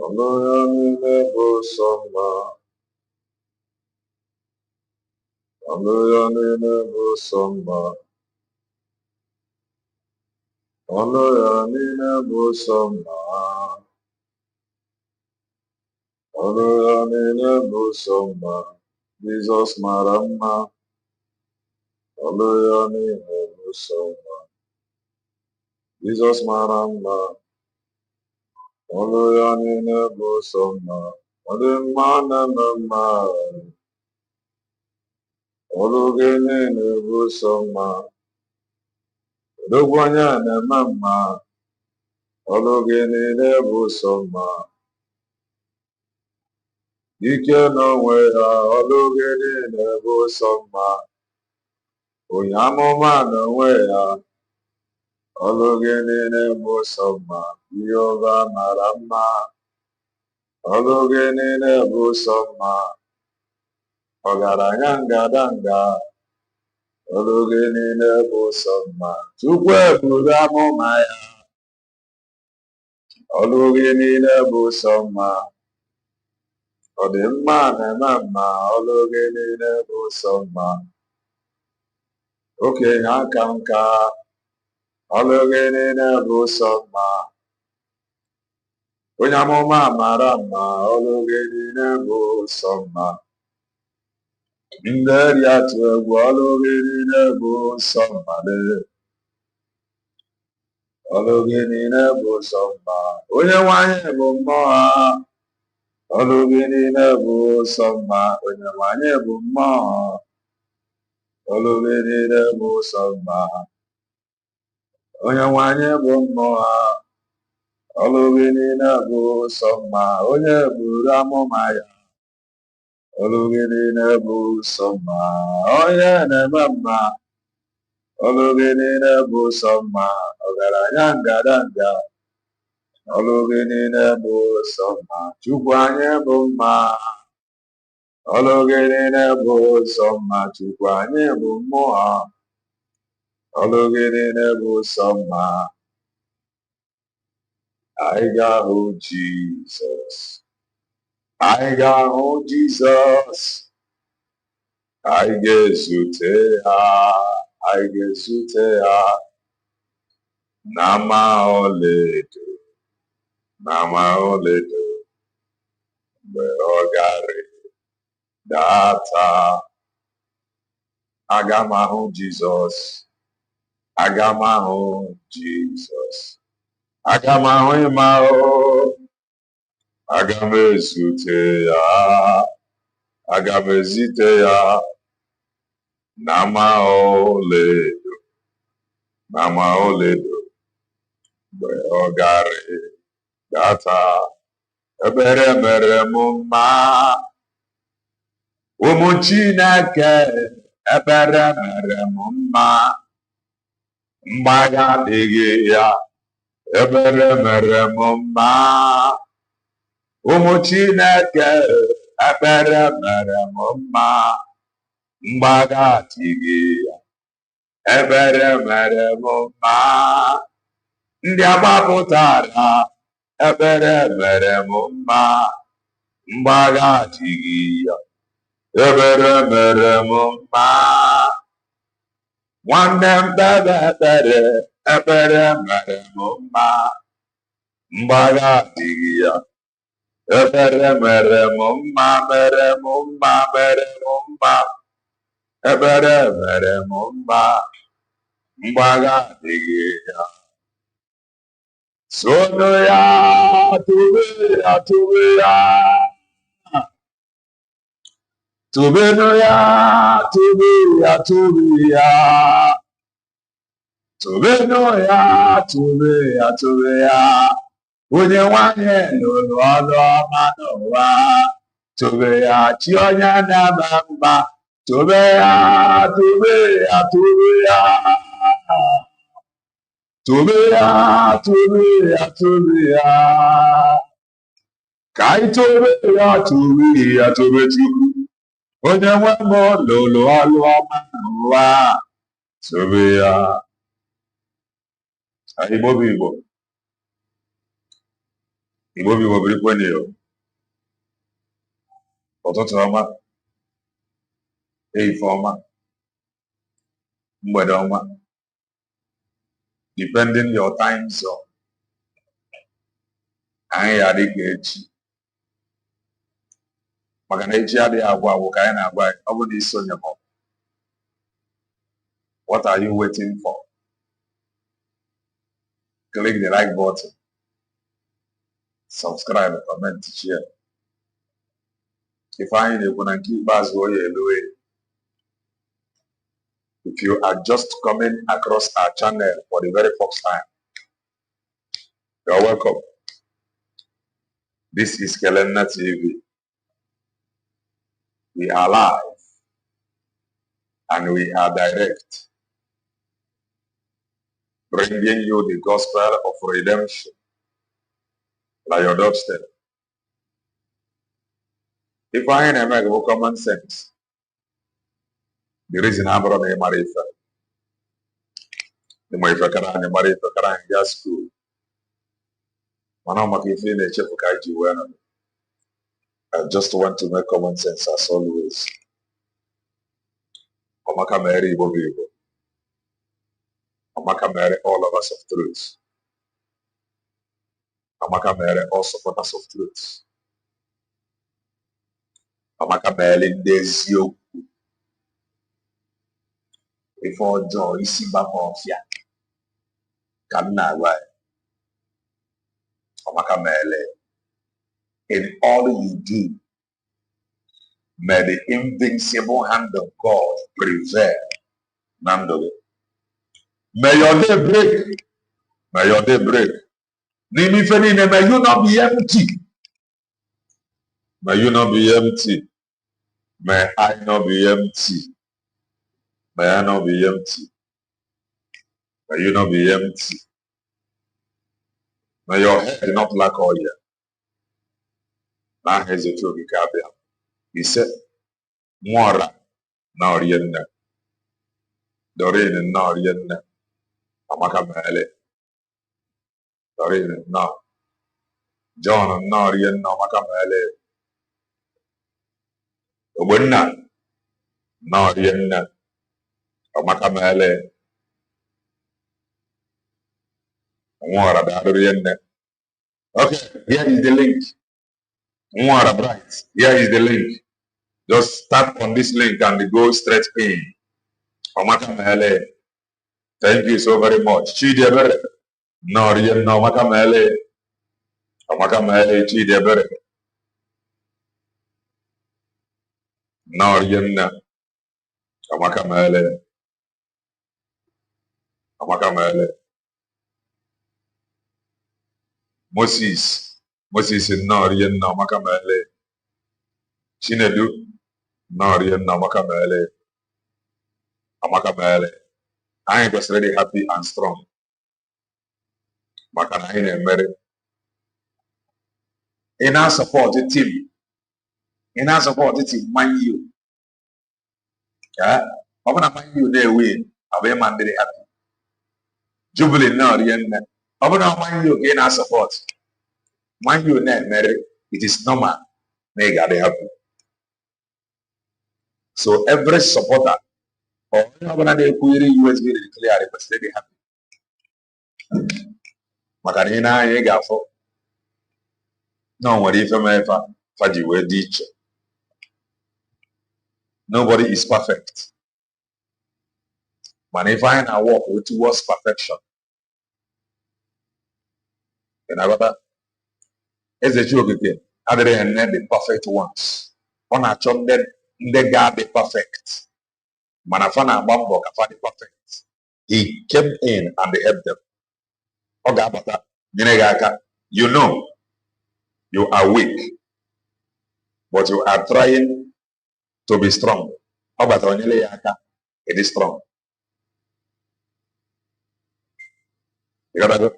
ọnụ ya niile bụ sọ mma, ọnụ ya niile bụ sọ mma, ọnụ ya niile bụ sọ mma, ọnụ ya niile bụ sọ mma. Jizọs mara mma, ọnụ ya niile bụ sọ mma. Jizọs mara mma, ọnụ ya niile bụ sọ mma. Ọ dị mma na-eme mma, ọnụ gị niile bụ sọ mma. Odogwu anya na-eme mma, ọnụ gị niile bụ sọ mma. Ike n'onwe ya, ọnụ gị niile bụ sọ mma. Onye amụma n'onwe ya, ọnụ gị niile bụ sọ mma. Jehova mara mma, ọnụ gị niile bụ sọ mma. Ọgaranya ngadanga, ọnụ gị niile bụ sọ mma. Chukwu ebube amụma ya, ọnụ gị niile bụ sọ mma. Ọ dị mma na-eme mma, ọnụ gị niile bụ sọ mma. Okenye aka nka, ọnụ gị niile bụ sọ mma. Onye amụma mara mma, ọnụ gị niile bụ sọ mma. Ndị eri atụ egwu, ọnụ gị niile bụ sọ mma. Ọnụ gị niile bụ sọ mma. Onye nwanyị bụ mmụọ ha, ọnụ gị niile bụ sọ mma. Onye nwanyị bụ mmụọ, ọnụ gị niile bụ sọ mma. Onye nwanyị bụ mmụọ ha, ọnụ gị niile bụ sọ mma. Onye buru amụma ya, ọnụ gị niile bụ sọ mma. Onye na-eme mma, ọnụ gị niile bụ sọ mma. Ọgaranya ngadanga, ọnụ gị niile bụ sọ mma. Chukwu anyị bụ mma, ọnụ gị niile bụ sọ mma. Chukwu anyị bụ mmụọ, ọnụ gị niile bụ sọ mma. Anyị ga-ahụ Jizọs, anyị ga-ahụ Jizọs, anyị ga-ezute ha, anyị ga-ezute ha n'ama ọlaedo, n'ama ọlaedo, mgbe ọ ga-arịdata. Aga m ahụ Jizọs, aga m ahụ Jizọs, aga m ahụ ịma ahụ, aga m ezute ya, aga m ezite ya n'ama ọlaedo, n'ama ọlaedo, mgbe ọ ga-arịdata. Ebere mere m mma, ụmụ Chineke, ebere mere m mma. Mgbagha adịghị ya, ebere mere m mma. Ụmụ Chineke, ebere mere m mma. Mgbagha adịghị ya, ebere mere m mma. Ndị agbapụtara, ebere mere m mma. Mgbagha adịghị ya, ebere mere m mma. Nwanne m kpere ekpere, ekpere mere m mma. Mgbagha adịghị ya, ebere mere m mma, mere m mma, mere m mma. Ebere mere m mma, mgbagha adịghị ya. Sonu ya, tube ya, tube ya. Tubenu ya, tube ya, tube ya. Tubenu ya, tube ya, tube ya. Onye nwanyị lụrụ ọrụ ọma n'ụwa. Tube ya, chi onye na-eme mma. Tube ya, tube ya, tube ya. Tube ya, tube ya, tube ya. Ka anyị tobe ya, tube ya, tobe Chukwu. Onye nwe m lụrụ ọrụ ọma n'ụwa. Tobe ya. Igbo bụ Igbo. Igbo bi wobiri kwenye yo. Ụtụtụ ọma, ehihie ọma, mgbede ọma, depending your time zone. Anyị ya dị ka echi. Maka na echi adịghị agwụ agwụ ka anyị na-agwa anyị. Ọ bụ na isonye m. What are you waiting for? Click the like button. Subscribe, comment, share. If anyị na-ekwu na nke ikpeazụ onye elowe. If you are just coming across our channel for the very first time, you're welcome. This is Kelenna TV. We are live and we are direct, bringing you the gospel of redemption by your doorstep. If I ain't make common sense, the reason I'm running my river, the my fakara and my fakara in gas school. I just want to make common sense as always. Amaka Mary Bobibo. Amaka Mary, all of us of truth. Amaka Mary, all supporters of truth. Amaka Mary, there's you. Before John, you see back on fear. Come now, why? Amaka Mary, in all you do, may the invincible hand of God prevail. Nandole. May your day break. May your day break. May you not be empty. May you not be empty. May I not be empty. May I not be empty. May you not be empty. May your head not lack oil. Now here's the truth. He said, Mwara na orienna. Doreen na orienna. Amaka Mele. Doreen na. John na orienna. Amaka Mele. Obenna na orienna. Amaka Mele. Mwara da orienna. Okay, here is the link. Mwara bright. Here is the link. Just tap on this link and go straight in. Amaka Mele. Thank you so very much. Chidebere. No, no, Amaka Mele. Amaka Mele, Chidebere. No, no. Amaka Mele. Amaka Mele. Moses is no, no, Amaka Mele. Chinedu. No, no, Amaka Mele. Amaka Mele. I am just really happy and strong. Makana in Mary. In our support the team. In our support the team, mind you. Yeah. How can I mind you they win? I'll be man very happy. Jubilee now, the how can I mind you in our support? Mind you, Mary, it is normal. May God be happy. So every supporter, or when they query USB clear, it was very happy. Makarina, ye gafo. No one if faji we teach. Nobody is perfect. But if I walk towards perfection, and I got as a joke again, other than the perfect ones. On a chum then they got the perfect. Manafana Bambo the perfect. He came in and they helped them. Ogabata, you know you are weak, but you are trying to be strong. It is strong. You gotta go.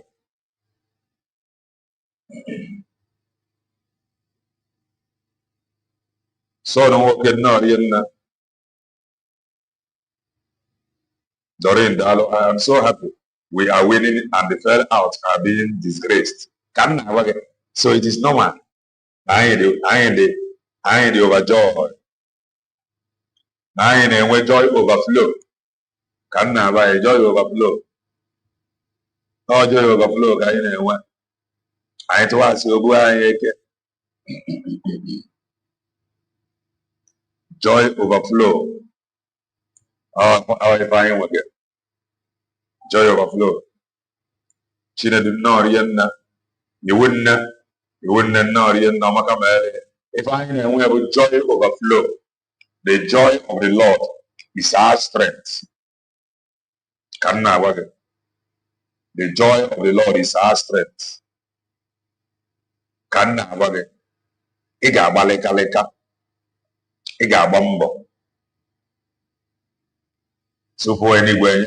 So no work no Doreen Dalo, I am so happy. We are winning and the fell out are being disgraced. Can I work? So it is normal. I ain't the overjoy. I ain't the joy overflow. Can never joy overflow. No joy overflow. Can you I to ask you joy overflow. Oh, if I am again. Joy overflow. China do not you wouldn't know if I am we have joy overflow. The joy of the Lord is our strength. Can never the joy of the Lord is our strength. Can never Iga baleka. Iga bombo. So for anywhere,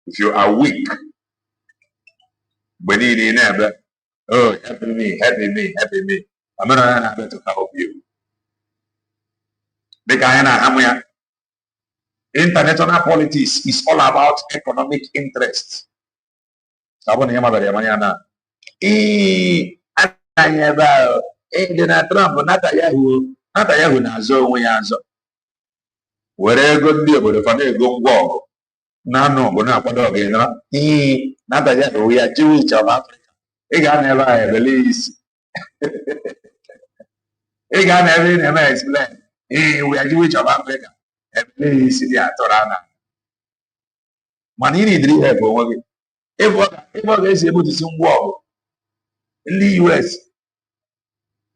if you are weak, when you need oh, help me. I'm not able to help you. The guy international politics is all about economic interest. Sabon yang mana dari mana? Ananya ba? Donald Trump nata Yahoo na zo onwe ya azọ. Were ego ndị obodo fa na-ego ngwa ọgụ na-anụ ọgụ na-akwado ọgụ ịnara. Nata Yahoo ya chiwu iche of Africa. Ị ga-ana ebe a ebele isi. Ị ga-ana ebe ị na-eme explain. We are Jewish of Africa. Ebele isi dị atọrọ ana. Mana ị na-ediri help onwe gị. Ebe ọ ga-esi ebutisi ngwa ọgụ ndị US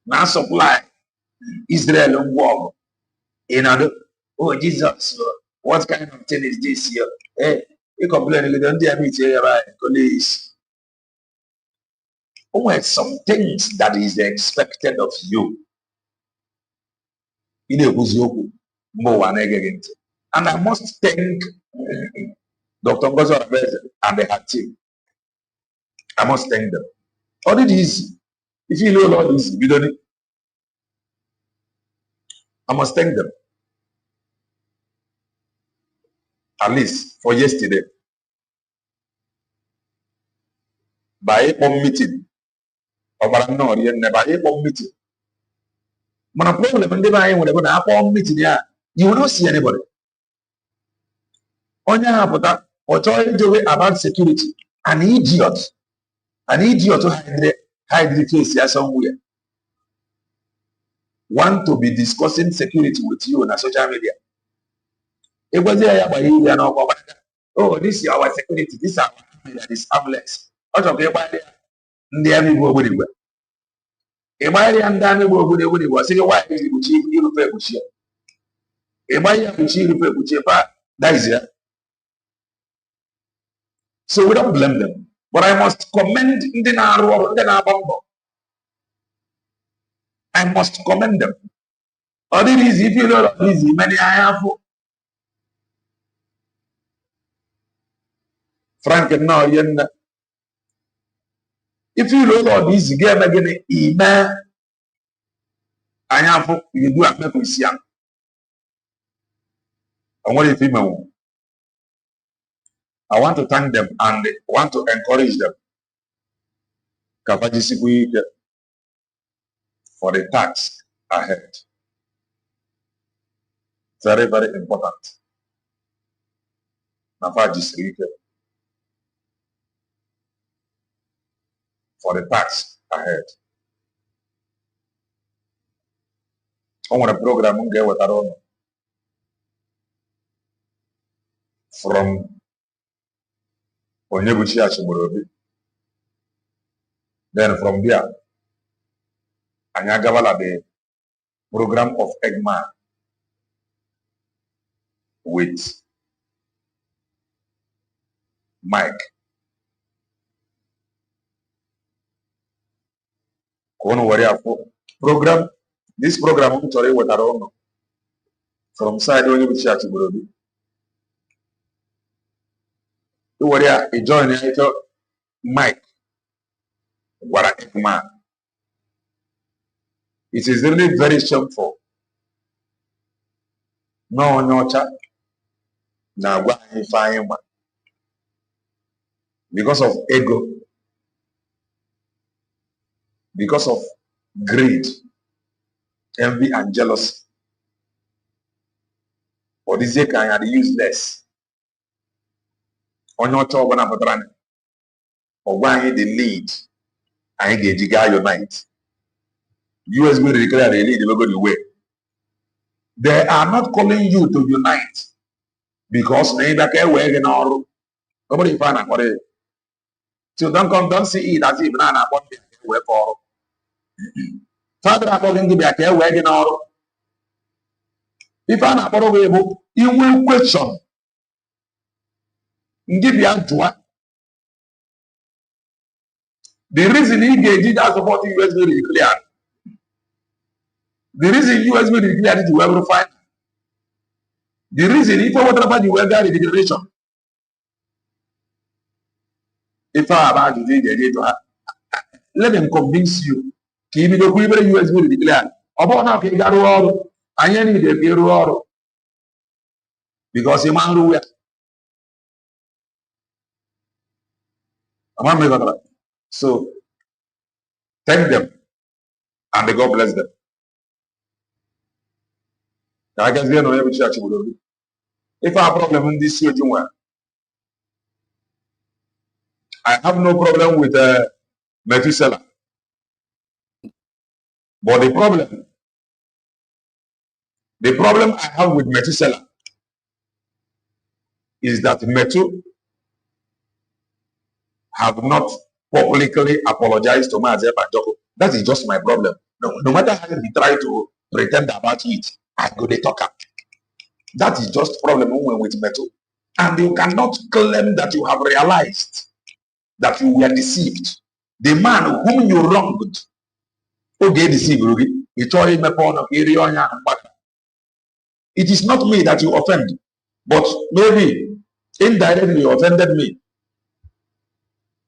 na supply Israel ngwa ọgụ. Oh Jesus, what kind of thing is this here? Hey, you complain with them, they meet here, right? Police. Oh, some things that is expected of you. And I must thank Dr. Ngozo and the team. I must thank them. All it is, if you know all this, you don't. I must thank them. At least for yesterday. By a meeting. By a meeting. But a problem when they buy when they're going to have a meeting, yeah, you will not see anybody. On your have or trying to about security. An idiot to hide the face here somewhere. Want to be discussing security with you on social media. It was there by you and all. Oh, this is our security, this is our army that is harmless. Out of everybody, the army will be anywhere. Everybody and Danny will be anywhere. Say, why is it cheap? You pay with you. Everybody have cheap, you pay with you. That is it. So we don't blame them. But I must commend the I must commend them. Or it is if you know easy, many I have Frank and now if you know all this game again, email I have you do have to see. And what if you I want to thank them and want to encourage them. For the task ahead. Very, very important. For the task ahead. I want a program from Onyebuchi Ashimorobi. Then from there, Anyagavala the program of Eggman with Mike. Program, this program from side Onyebuchi Ashimorobi. He joined Mike. What a Eggman. It is really very shameful. No chat. Now because of ego. because of greed, envy, and jealousy. Or this year can be useless. On your top when I'm or why the lead, I engage you guy unite. US will declare the lead, they go the way. They are not calling you to unite because maybe I can't work in our nobody find out what it. So don't see it as if I want to work for. Father, I'm going to be a care work in our. If I'm not able, you will question. Give you answer. The reason he did that supporting US will declare. The reason US will declare it, you will find. The reason if I want about you will get the declaration. If I about to take it, let them convince you. Keep it up, US will declare. About now, can get all. I need to get all. Because you man who so thank them and the God bless them. I guess they know every church will do. If I have a problem in this situation, I have no problem with Methuselah. But the problem I have with Methuselah is that Methu have not publicly apologized to Maazị Joko. That is just my problem. No matter how he try to pretend about it, I go to talk. That is just problem with Methu. And you cannot claim that you have realized that you were deceived. The man whom you wronged, who get deceived, it is not me that you offend, but maybe indirectly you offended me.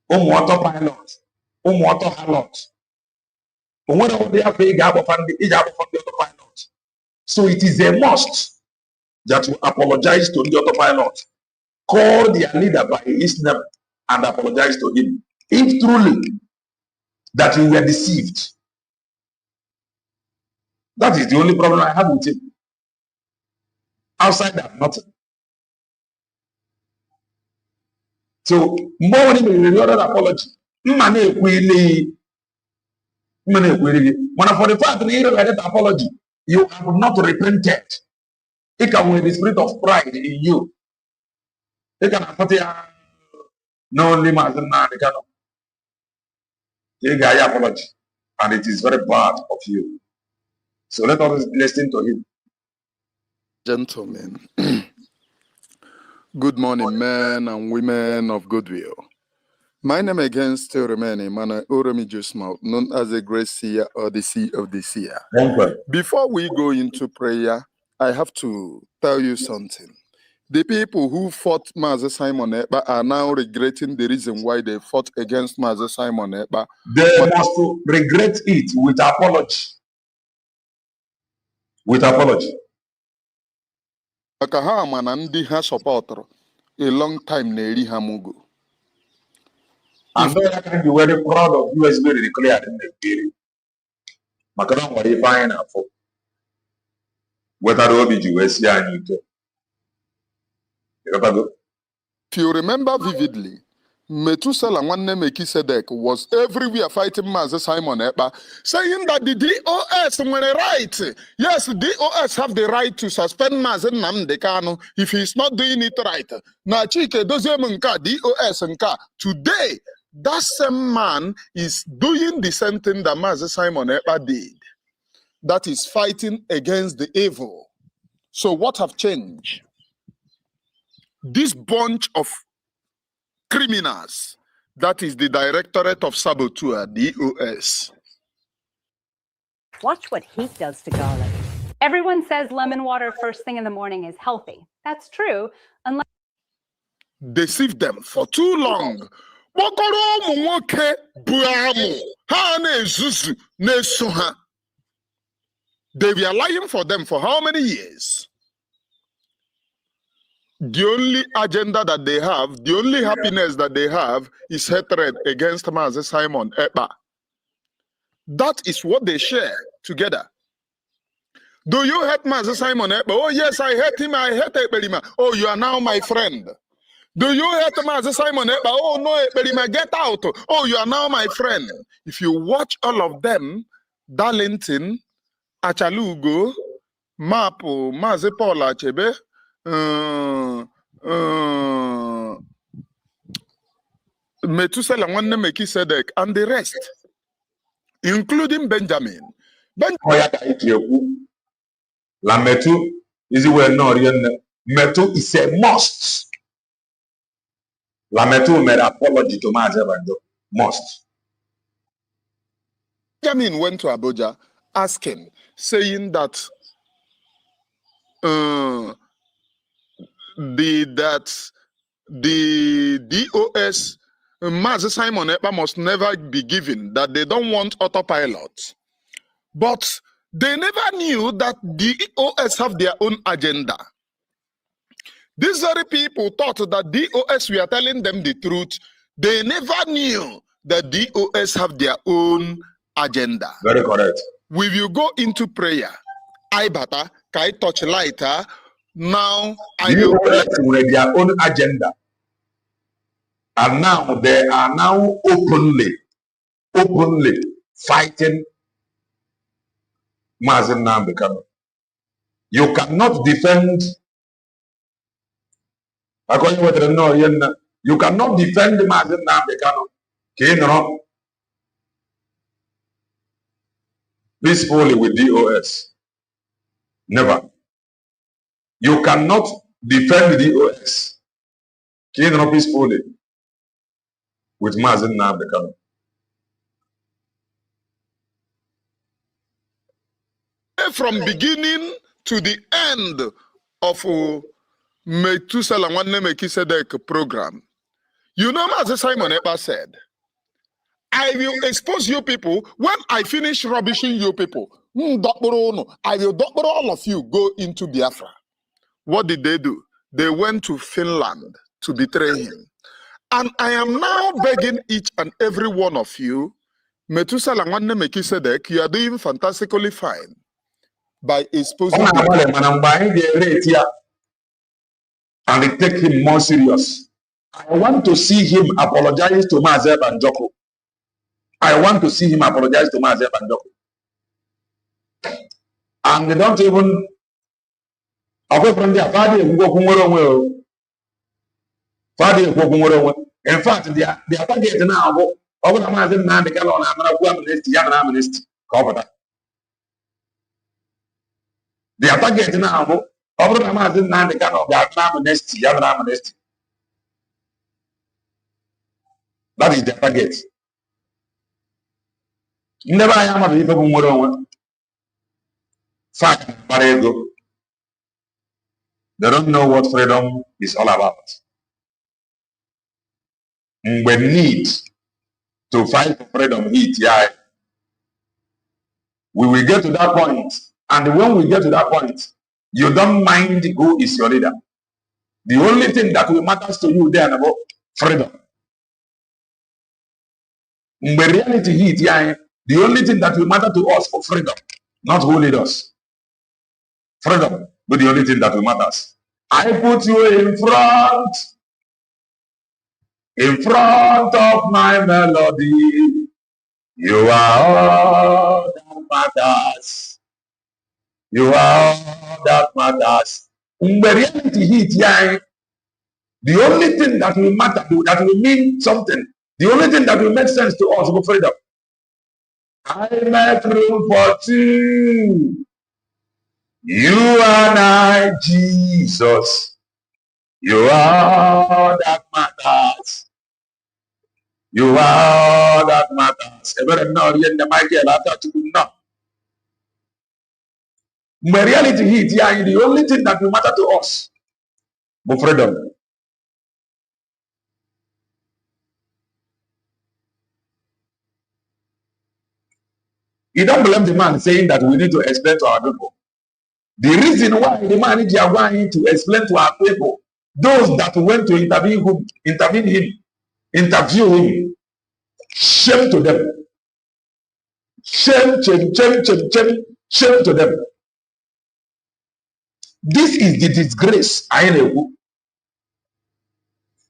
Water pilot, water harlot. So it is a must that you apologize to the autopilot, call their leader by his name and apologize to him. If truly that you were deceived, that is the only problem I have with him. Outside that, nothing. So, more than the other apology, for the fact that you read that apology, you have not repented. It can with the spirit of pride in you. It can put no limits and take a apology, and it is very bad of you. So let us listen to him. Gentlemen, good morning, men and women of goodwill. My name again still remains Emmanuel Oromi Jusmouth, known as the Great Seer or the Sea of the Seer. Before we go into prayer, I have to tell you something. The people who fought Maazị Simon Ekpa are now regretting the reason why they fought against Maazị Simon Ekpa. They must regret it with apology. With apology. Maka ha ama na ndị ha supportụrụ a long time na-eri ha mugo. I know that can be very proud of US being declared in the period. Maka na nwere ife anyị na-afụ. Whether obi ji wee sie anyị ike. If you remember vividly, Methuselah Nwanne Mekisedek was everywhere fighting Maazị Simon Ekpa, saying that the DOS were right. Yes, the DOS have the right to suspend Maazị Nnamdi Kanu if he's not doing it right. Na Chike Doziem nka DOS nka. Today, that same man is doing the same thing that Maazị Simon Ekpa did. That is fighting against the evil. So what have changed? This bunch of criminals, that is the Directorate of Saboteur, DOS. Watch what heat does to garlic. Everyone says lemon water first thing in the morning is healthy. That's true, unless... Deceive them for too long. They were lying for them for how many years? The only agenda that they have, the only happiness that they have is hatred against Maazị Simon Ekpa. That is what they share together. Do you hate Master Simon Ekpa? Oh, yes, I hate him. I hate Ekperima. Oh, you are now my friend. Do you hate Master Simon Ekpa? Oh, no, Ekperima, get out. Oh, you are now my friend. If you watch all of them, Darlington, Achalugo, Mapo, Mazi Paul Achebe, Metusela Nwanne Mekisedek, and the rest, including Benjamin. La Metu is well known. Metu is a must. La Metu made apology to Mazebando. Must. Benjamin went to Abuja asking, saying that the DOS Mazi Simon Ekpa must never be given, that they don't want autopilot. But they never knew that the DOS have their own agenda. These very people thought that DOS were telling them the truth. They never knew that DOS have their own agenda. Very correct. We will go into prayer. I bata, kai touch lighter. Now I will pray. With their own agenda. And now they are now openly fighting Mazi Nnamdi Kanu. You cannot defend, according to what they know, you cannot defend Mazi Nnamdi Kanu peacefully with DOS. Never. You cannot defend DOS peacefully with Mazi Nnamdi Kanu. From beginning to the end of Metusela Nwanne Mekisedek program, you know, Mazi Simon Ekpa said, I will expose you people when I finish rubbishing you people. I will doctor all of you, go into Biafra. What did they do? They went to Finland to betray him. And I am now begging each and every one of you, Metusela Nwanne Mekisedek, you are doing fantastically fine by exposing him. And they take him more serious. I want to see him apologize to Mazi Banjoko. I want to see him apologize to Mazi Banjoko. And they don't even away from their father. In fact, they are targeting now. Over the Mazi Nnamdi Kanu amnesty. They are targeting now. Over the Mazi Nnamdi Kanu amnesty. That is their target. Never I am a people fact, they don't know what freedom is all about. We need to fight for freedom. We will get to that point. And when we get to that point, you don't mind who is your leader. The only thing that will matter to you then about freedom. In reality, the only thing that will matter to us for freedom, not who lead us. Freedom, but the only thing that will matter. I put you in front of my melody. You are all that matters. You are all that matters. In reality, the only thing that will matter, that will mean something, the only thing that will make sense to us for freedom. I make room for two. You and I, Jesus. You are all that matters. You are all that matters. In reality, the only thing that will matter to us for freedom. You don't blame the man saying that we need to explain to our people. The reason why the man is going to explain to our people, those that went to interview him, shame to them. Shame, shame, shame, shame, shame, shame to them. This is the disgrace I know.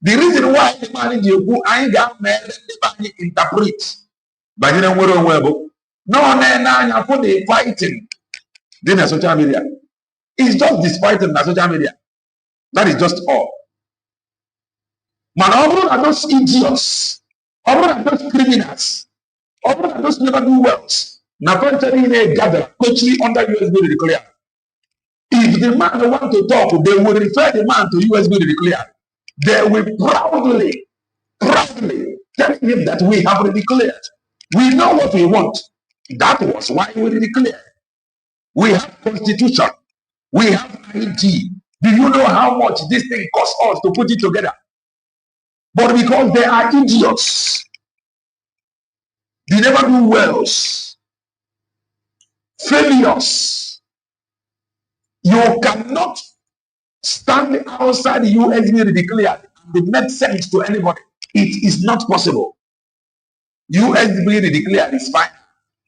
The reason why the man in the I got mad the interpret. But you know what? No, no, put the fighting. Then social media. It's just this fighting na social media. That is just all. Man, all are those idiots. All are those criminals. All are those never do wells. Now, in a gather, quickly under USB declare. If the man want to talk, they will refer the man to USB declare. They will proudly tell him that we have declared. We know what we want. That was why we declared. We have constitution. We have ID. Do you know how much this thing costs us to put it together? But because they are idiots, they never do wells, failures, you cannot stand outside the USB declared and it makes sense to anybody. It is not possible. USB declared is fine.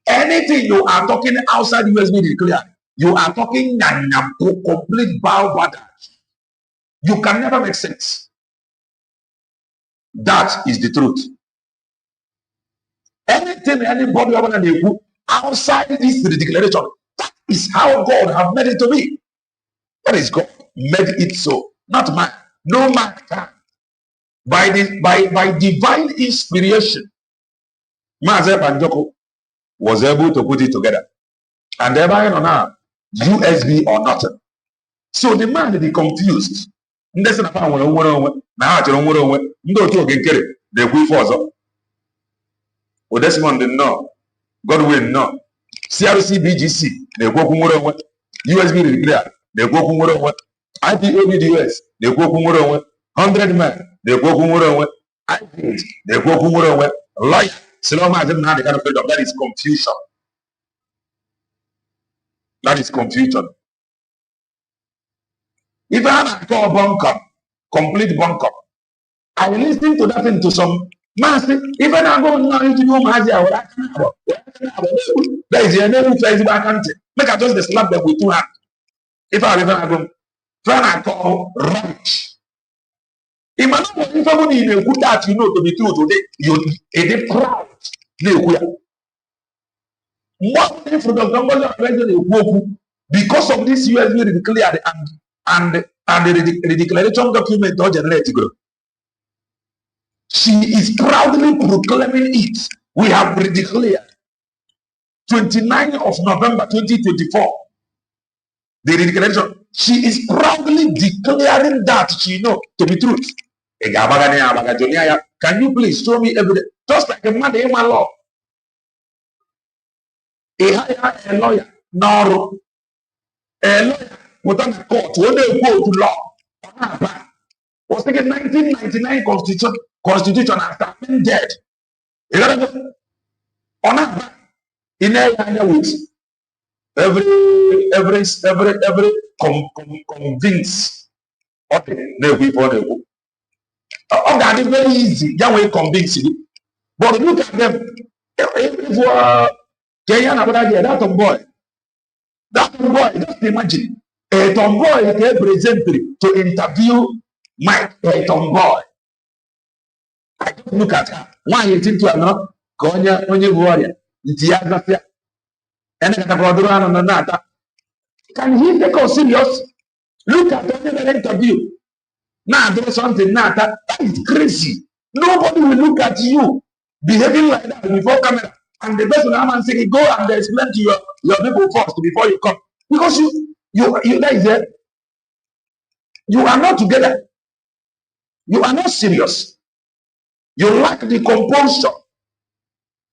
Anything you are talking outside USB declared, you are talking complete balbada. You can never make sense. That is the truth. Anything anybody do outside this declaration, that is how God have made it to be. That is God made it so, not man. No man can. By divine inspiration, Maazị Banjoko was able to put it together. And thereby on now, USB or nothing. So the man will be confused. Ndesi na pa nwere onwe na ha chọrọ nwere onwe ndị otu oge nkere na-ekwu ife ọzọ. Odesimond no, Godwin no, CRC BGC na-ekwu okwu nwere onwe, USB declare na-ekwu okwu nwere onwe, IPOBDUS na-ekwu okwu nwere onwe, 100 men na-ekwu okwu nwere onwe, IPOD na-ekwu okwu nwere onwe, lawyer Siloma doesn't have the kind of freedom. That is confusion. That is confusion. If I call bunker, complete bunker, I listen to that into some massive. Even I go now into your mazi, I will ask about. There is a name Facebook account. Make I just slap them with two hands. If I go, try to call rubbish. If I know if I in a good that you know to be true today, you are proud. Because of this USB declared and the declaration document or generate growth. She is proudly proclaiming it. We have declared 29th of November 2024. The declaration. She is proudly declaring that she know to be truth. Can you please show me evidence? Just like a man in my law. A lawyer, no. A lawyer without a court, when they go to law, was taken 1999 constitution has been dead. You gotta go on a in a with every convince. Okay, they before they go. Oh, that is very easy. That way convince you. But look at them. If that tomboy, just imagine a tomboy is present to interview Mike, a tomboy. I just look at her. Why you think to another? Konya, when you warrior, Tiaga, and a can he take us serious? Look at the interview. Now do something now that is crazy. Nobody will look at you behaving like that before camera. And the person I'm saying, go and explain to your people first before you come. Because you guys there, you are not together. You are not serious. You lack the composure.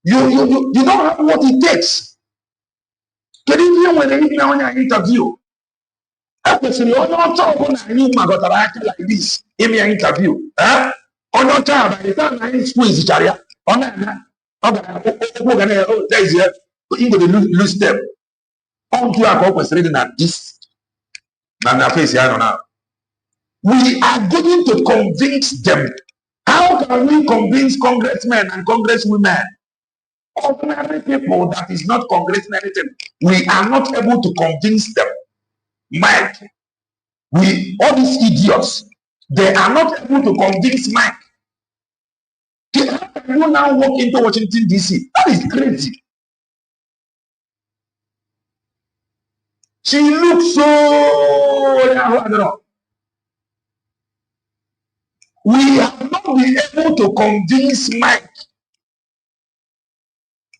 You don't have what it takes. Can you hear when they on your interview? Actually, on your job, you got act like this in your interview. On your job, by the time I squeeze each other, on that. There is a into the loose step. On to our purpose reading at this. Face now. We are going to convince them. How can we convince congressmen and congresswomen Ordinary people that is not congregating anything, we are not able to convince them. Mike, all these idiots, they are not able to convince Mike. How can you now walk into Washington, D.C.? That is crazy. She looks so, I don't know. We have not been able to convince Mike.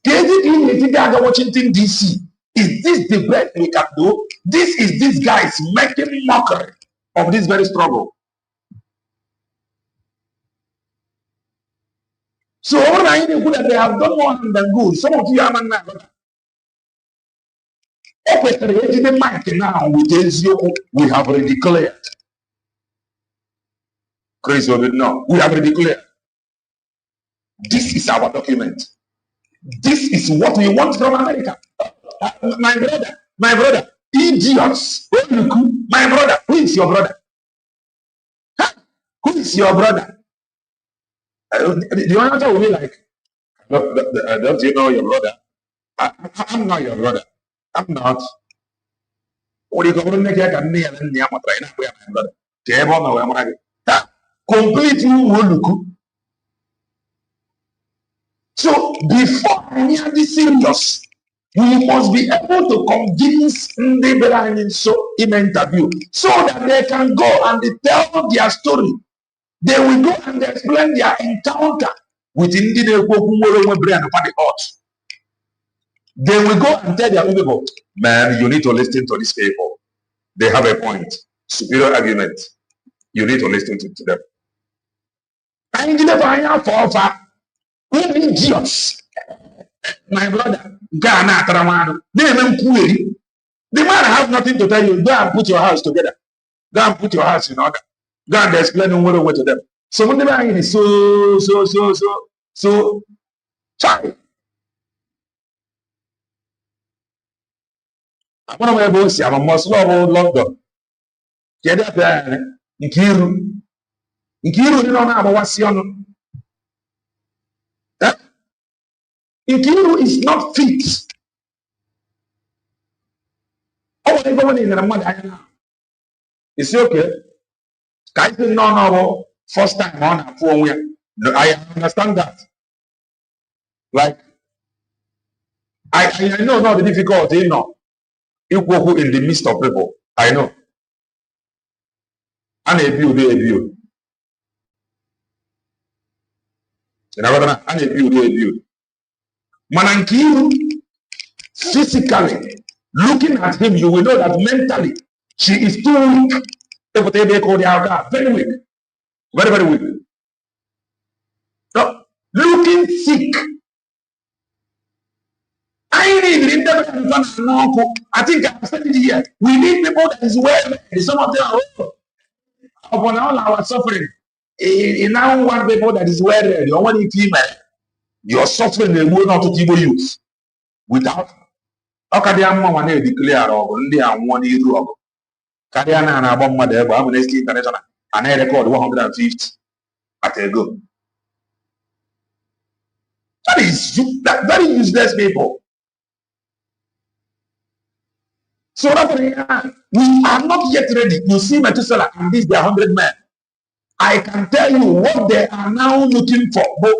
Washington, D.C. Is this the best we can do? This is these guys making mockery of this very struggle. So all I know that they have done more than good. Some of you are not. The Mike now with Ezio, we have already declared. Crazy of it now. We have already declared. This is our document. This is what we want from America. My brother, idiots. My brother, who is your brother? Huh? Who is your brother? The answer will be like, don't you know your brother? I'm not your brother. I'm not. What are you going to make a near and near my brother? Completely will. So before any of this serious, we must be able to convince the Belani so in an interview so that they can go and they tell their story. They will go and explain their encounter with Indian earth. They will go and tell their people, man, you need to listen to these people. They have a point, superior argument. You need to listen to them. I need to find out for idiots. My brother, Ghana, the man has nothing to tell you. Go and put your house together. Go and put your house in order. Go and explain what over to them. So when the man is so child. I'm one of my boys. I'm a Muslim of London. Get up there, Nkiru, you don't know about what's on. Nkiru is not fit. Oh, everyone in the mother. Is okay? Guys, no, first time on a phone. No, I understand that. Like, I know not the difficulty, you know. Equal in the midst of people. I know. And a view. And a view. Manankiru, physically, looking at him, you will know that mentally, she is too weak. Very weak. Very, very weak. So, looking sick. I think I've said it here. We need people that is well. Some of them are upon all our suffering. In now one people that is well read. You want female. Your suffering they will not to use without. How can they want to declare or only and one year ago? Kadiana and Abba Mother, Amnesty International, and I record 150 at a go. That is that very useless people. So we are not yet ready. You see Methuselah and these they are 100 men. I can tell you what they are now looking for. But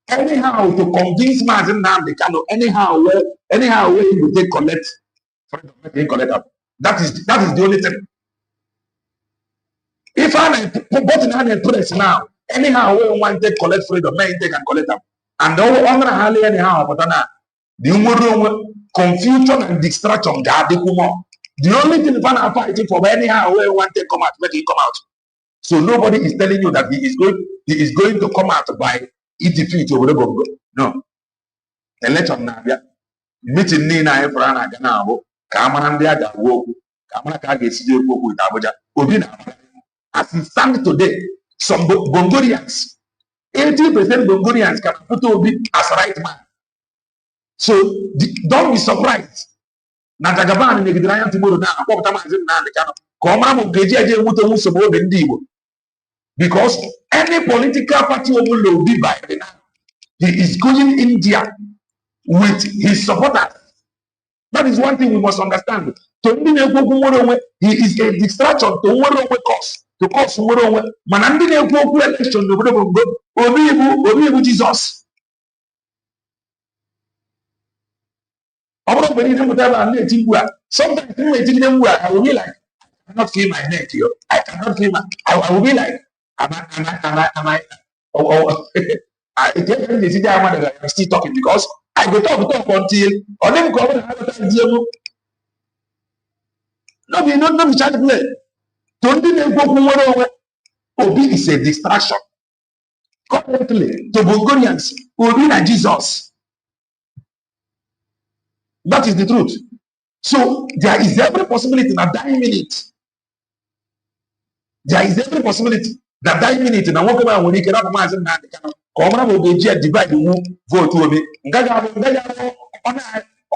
anyhow, to convince Mazin now they cannot anyhow where you take collect up. That is the only thing. If I put in a press now, anyhow where one take collect freedom, may take and collect up. And all hardly anyhow, but the confusion and distraction, the only thing I'm fighting for anyhow where one take come out, make it come out. So nobody is telling you that he is going to come out by defeat over the no. Election now, meeting Nina Efrana Ganabo, Kamandia Gawo, Kamaka gets you with Abuja, Obina. As it stands today, some Bongorians, 80% Bongorians can put Obi as right man. So don't be surprised. Natagaban in the Giant tomorrow now, because any political party will be by now. He is going India with his supporters. That is one thing we must understand. He is a distraction to cause. To cause mana ndị na-ekwu okwu election n'obodo bụ obi ibu Jesus. Ọ bụrụ mgbe niile mụta ebe a na-eti mkpu a, sometimes m na-etigide mkpu a, I will be like, I cannot feel my neck here. I cannot feel my, I will be like, am I, I'm still talking because I go talk until or them go over the no be child play. Don't go Obi is a distraction. Currently, to Bulgarians, Obi and Jesus. That is the truth. So there is every possibility that dying minute. There is every possibility that dying minute na nwoke ma nwere ike na maazị Nnamdi Kanu ka ọ mara ma ọ ga-eji divide wu vote Obi ngaji abụ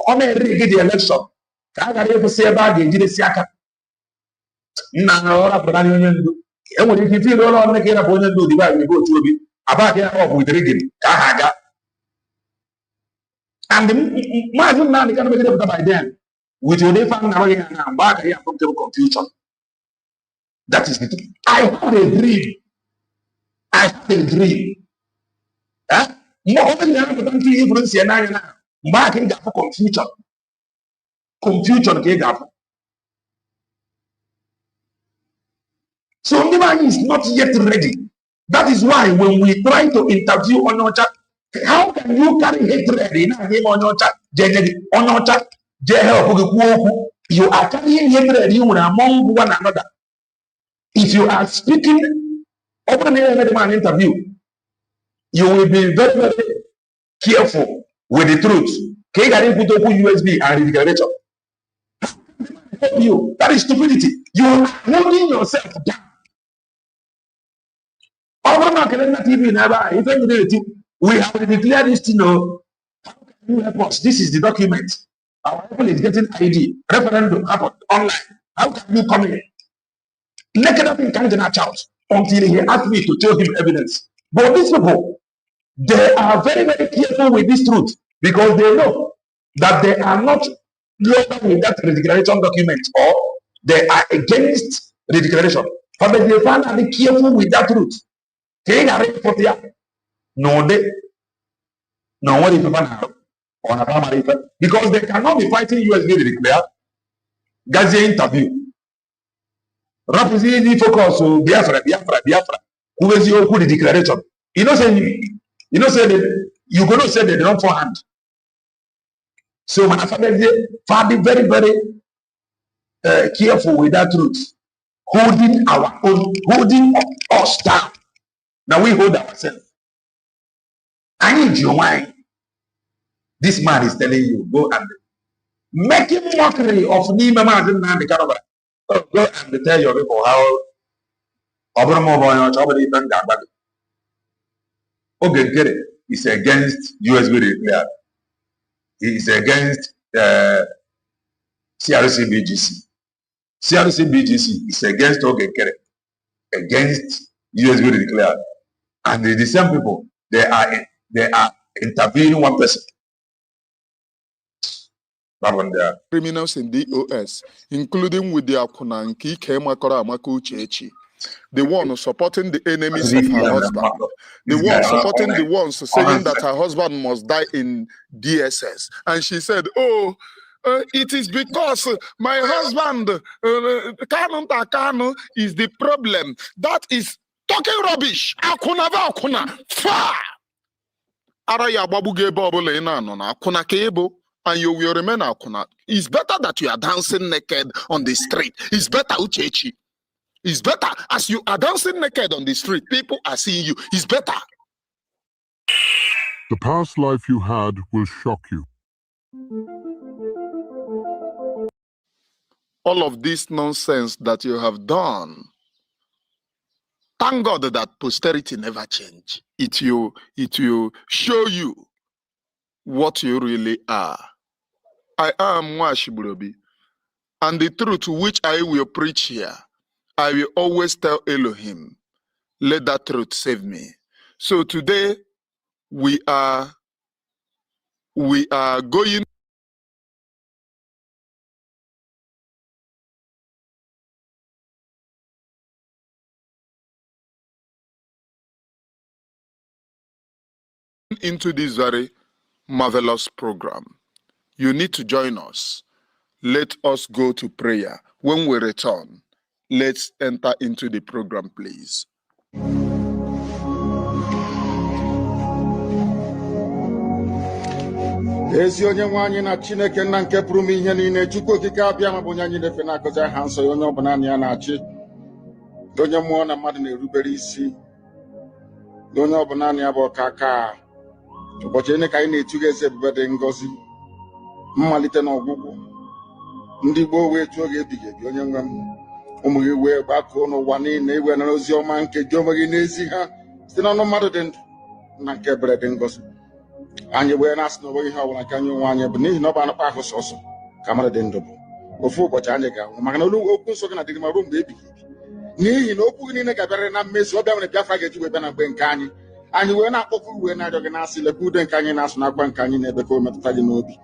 ọ na-eri the election ka a gara ịkwụsị ebe a ga-ejidesi aka nna ọ rapụrụ naanị onye ndu enwere ike ife ụlọ ọrụ ka ịrapụ onye ndu divide vote Obi aba ga ọ bụ gịrị ka aha aga and maazị Nnamdi Kanu megide pụta by then with ụdị ife na amaghị ya na mgbe a gaghị apụtable confusion. That is the truth. I had a dream. I had a dream. More than the influence now. Back in that confusion. Confusion came up. So the man is not yet ready. That is why when we try to interview Onocha, how can you carry hatred in a name Onocha? Onocha, you are carrying hatred among one another. If you are speaking open man interview, you will be very, very careful with the truth. USB and declaration. You, that is stupidity. You are holding yourself down. We have declared this to know. How can you help us? This is the document. Our people is getting ID. Referendum happened online. How can you come in? Naked up in Canada child until he asked me to tell him evidence. But these people, they are very, very careful with this truth because they know that they are not longer with that declaration document or they are against the declaration. But they find that they careful with that truth. No, they no what if on a primary because they cannot be fighting USB to declare Gaza interview. Rapidly focus on Biafra. Who is your good declaration? You know, say that you're going to say that they don't forehand. So, my family, very, very careful with that truth, holding our own, holding us down. Now we hold ourselves. I need your mind. This man is telling you, go and making mockery of Nima Nnamdi Kanu. Go and tell your people how Ogengere is against USB declare. He is against CRC-BGC. CRC-BGC is against Ogengere, against USB declare. And the same people, they are intervening one person. Criminals in DOS, including with the Akunanki Kemakora Amaku Chechi, the one supporting the enemies of her husband, the one supporting the ones saying that her husband must die in DSS. And she said, oh, it is because my husband, Kanu is the problem. That is talking rubbish. Akuna. Fa! Araya babu gebo bole inano na akuna kebo. And you will remain akuna. It's better that you are dancing naked on the street. It's better, Uchechi. It's better as you are dancing naked on the street. People are seeing you. It's better. The past life you had will shock you. All of this nonsense that you have done, thank God that posterity never change. It will show you what you really are. I am Mwashiburobi, and the truth which I will preach here, I will always tell Elohim, let that truth save me. So today, we are we are going into this very marvelous program. You need to join us. Let us go to prayer. When we return, let's enter into the program, please. ezi onye nwe anyị na Chineke nna nke pụrụ m ihe niile, Chukwu okike abịa ma bụ onye anyị na-efe na-agọzi aha nsọ ya, onye ọbụla naanị ya na-achị, onye mmụọ na mmadụ na-erubere isi, onye ọbụla naanị ya bụ ọka aka. Ụbọchị ene ka anyị na-etuga eze ebube dị ngọzi, mmalite na ọgwụgwụ, ndị gboo wee tụọ oge ebighị ebi. Onye nwe m, ụmụ gị wee gbakọọ n'ụwa niile iwe nara ozi ọma nke gị onwe gị n'ezi ha site n'ọnụ mmadụ dị ndụ na nke ebere dị ngọzi. Anyị wee na-asị na onweghị ihe ọbụla nke anyị onwe anyị bụ n'ihi na ọ bụ anụkpa ahụ sọsọ ka mmadụ dị ndụ bụ. Ofu ụbọchị anyị ga-anwụ, maka na okwu nsọ gị na-adịgị ma ruo mgbe ebighị ebi, n'ihi na okwu gị niile ga-abịarịrị na mmezu. Ọ bịa nwere Biafra ga-eji wee bịa na mgbe nke anyị. Anyị wee na-akpọkwu wee na-arịọ gị na-asị, lekwa ude nke anyị na-asụ n'akwa nke anyị na-ebe ka o metụta gị n'obi.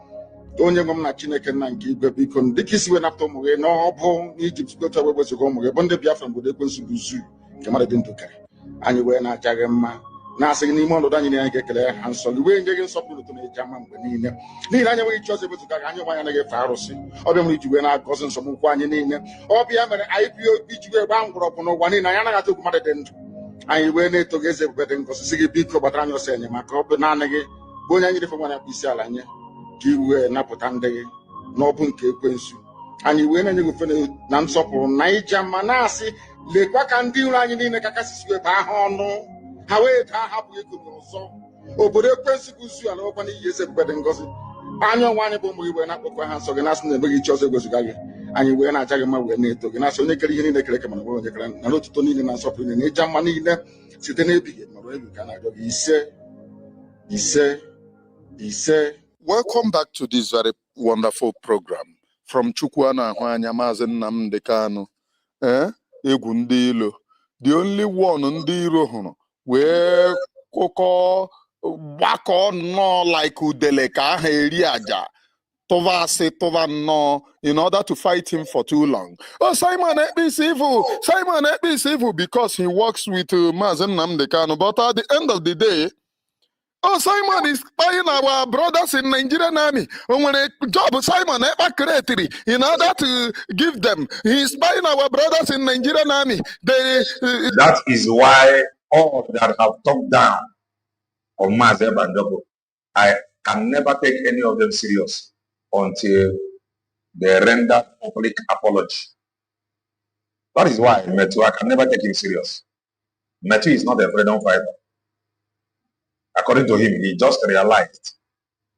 Onye nwe m na Chineke nna nke igwe, biko dịka isi wee napụta ụmụ gị n'ọbụ n'Ijipt, otu ọgbe wezuga ụmụ gị bụ ndị Biafra mgbe ekwensu bụ zuu nke mmadụ dị ndụ kere. Anyị wee na-aja gị mma, na-asị gị n'ime ọnọdụ anyị na-enye gị ekele ha nsọ gị, wee nye gị nsọpụrụ ụtọ na-eji ama mgbe niile, n'ihi na anyị enweghị chi ọzọ ewezuga gị. Anyị nwe anyị anaghị efe arụsị. Ọbịa mere iji wee na-agọzi nsọmụkwụ anyị niile. Ọbịa mere anyị bịa iji wee gbaa mgbọrọgwụ n'ụwa niile. Anyị anaghị atụ egwu mmadụ dị ndụ. Anyị wee na-eto gị eze ebube dị ngọzi, sị gị biko gbatara anyị ọsọ enyemaka. Ọ bụ naanị gị bụ onye anyị na-efe nwanyị akpụ isi ala nye, ka i wee napụta ndị gị n'ọbụ nke ekwensu. Anyị wee na-enye gị ofe na nsọpụrụ na ija mma, na-asị, lekwa ka ndị iro anyị niile ka kasisi wee baa ha ọnụ, ha wee daa hapụ ego n'ọzọ. Obodo ekwensu bụ usu ala ọkwa n'ihi eze ebube dị ngọzi. Anyị ọnwa anyị bụ ụmụ gị wee na-akpọkwa ha nsọ gị, na-asị na emeghị chi ọzọ egoziga gị. Anyị wee na-aja gị mma, wee na-eto gị, na-asị onye kere ihe niile kere eke mana onye kere na otuto niile na nsọpụrụ niile na ịja mma niile site n'ebighị mara ebi ka na-arịọ gị. Ise. Welcome back to this very wonderful program from Chukwana Hwanya Mazen Nnamdi Kanu. Egwu ndị ilo, the only one ndị iro hụrụ wee kụkọ gbakọ nnọọ like udele ka aha eri aja, tụva asị tụva nnọọ, in order to fight him for too long. Oh, Simon Ekpa is evil. Simon Ekpa is evil because he works with Mazen Nnamdi Kanu. But at the end of the day, oh, Simon is spying our brothers in Nigerian army. When a job Simon Ekpa created in order to give them, he is spying our brothers in Nigerian army. That is why all that have talked down on Mazen Nnamdi, I can never take any of them serious until they render public apology. That is why Metu, I can never take him serious. Metu is not a freedom fighter. According to him, he just realized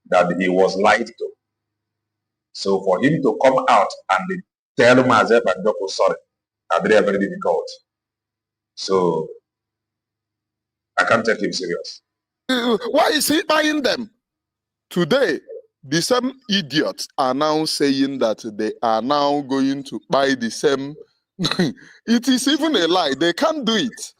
that he was lied to. So for him to come out and tell Mazen Nnamdi sorry, are very, very difficult. So I can't take him serious. Why is he buying them? Today, the same idiots are now saying that they are now going to buy the same. It is even a lie. They can't do it.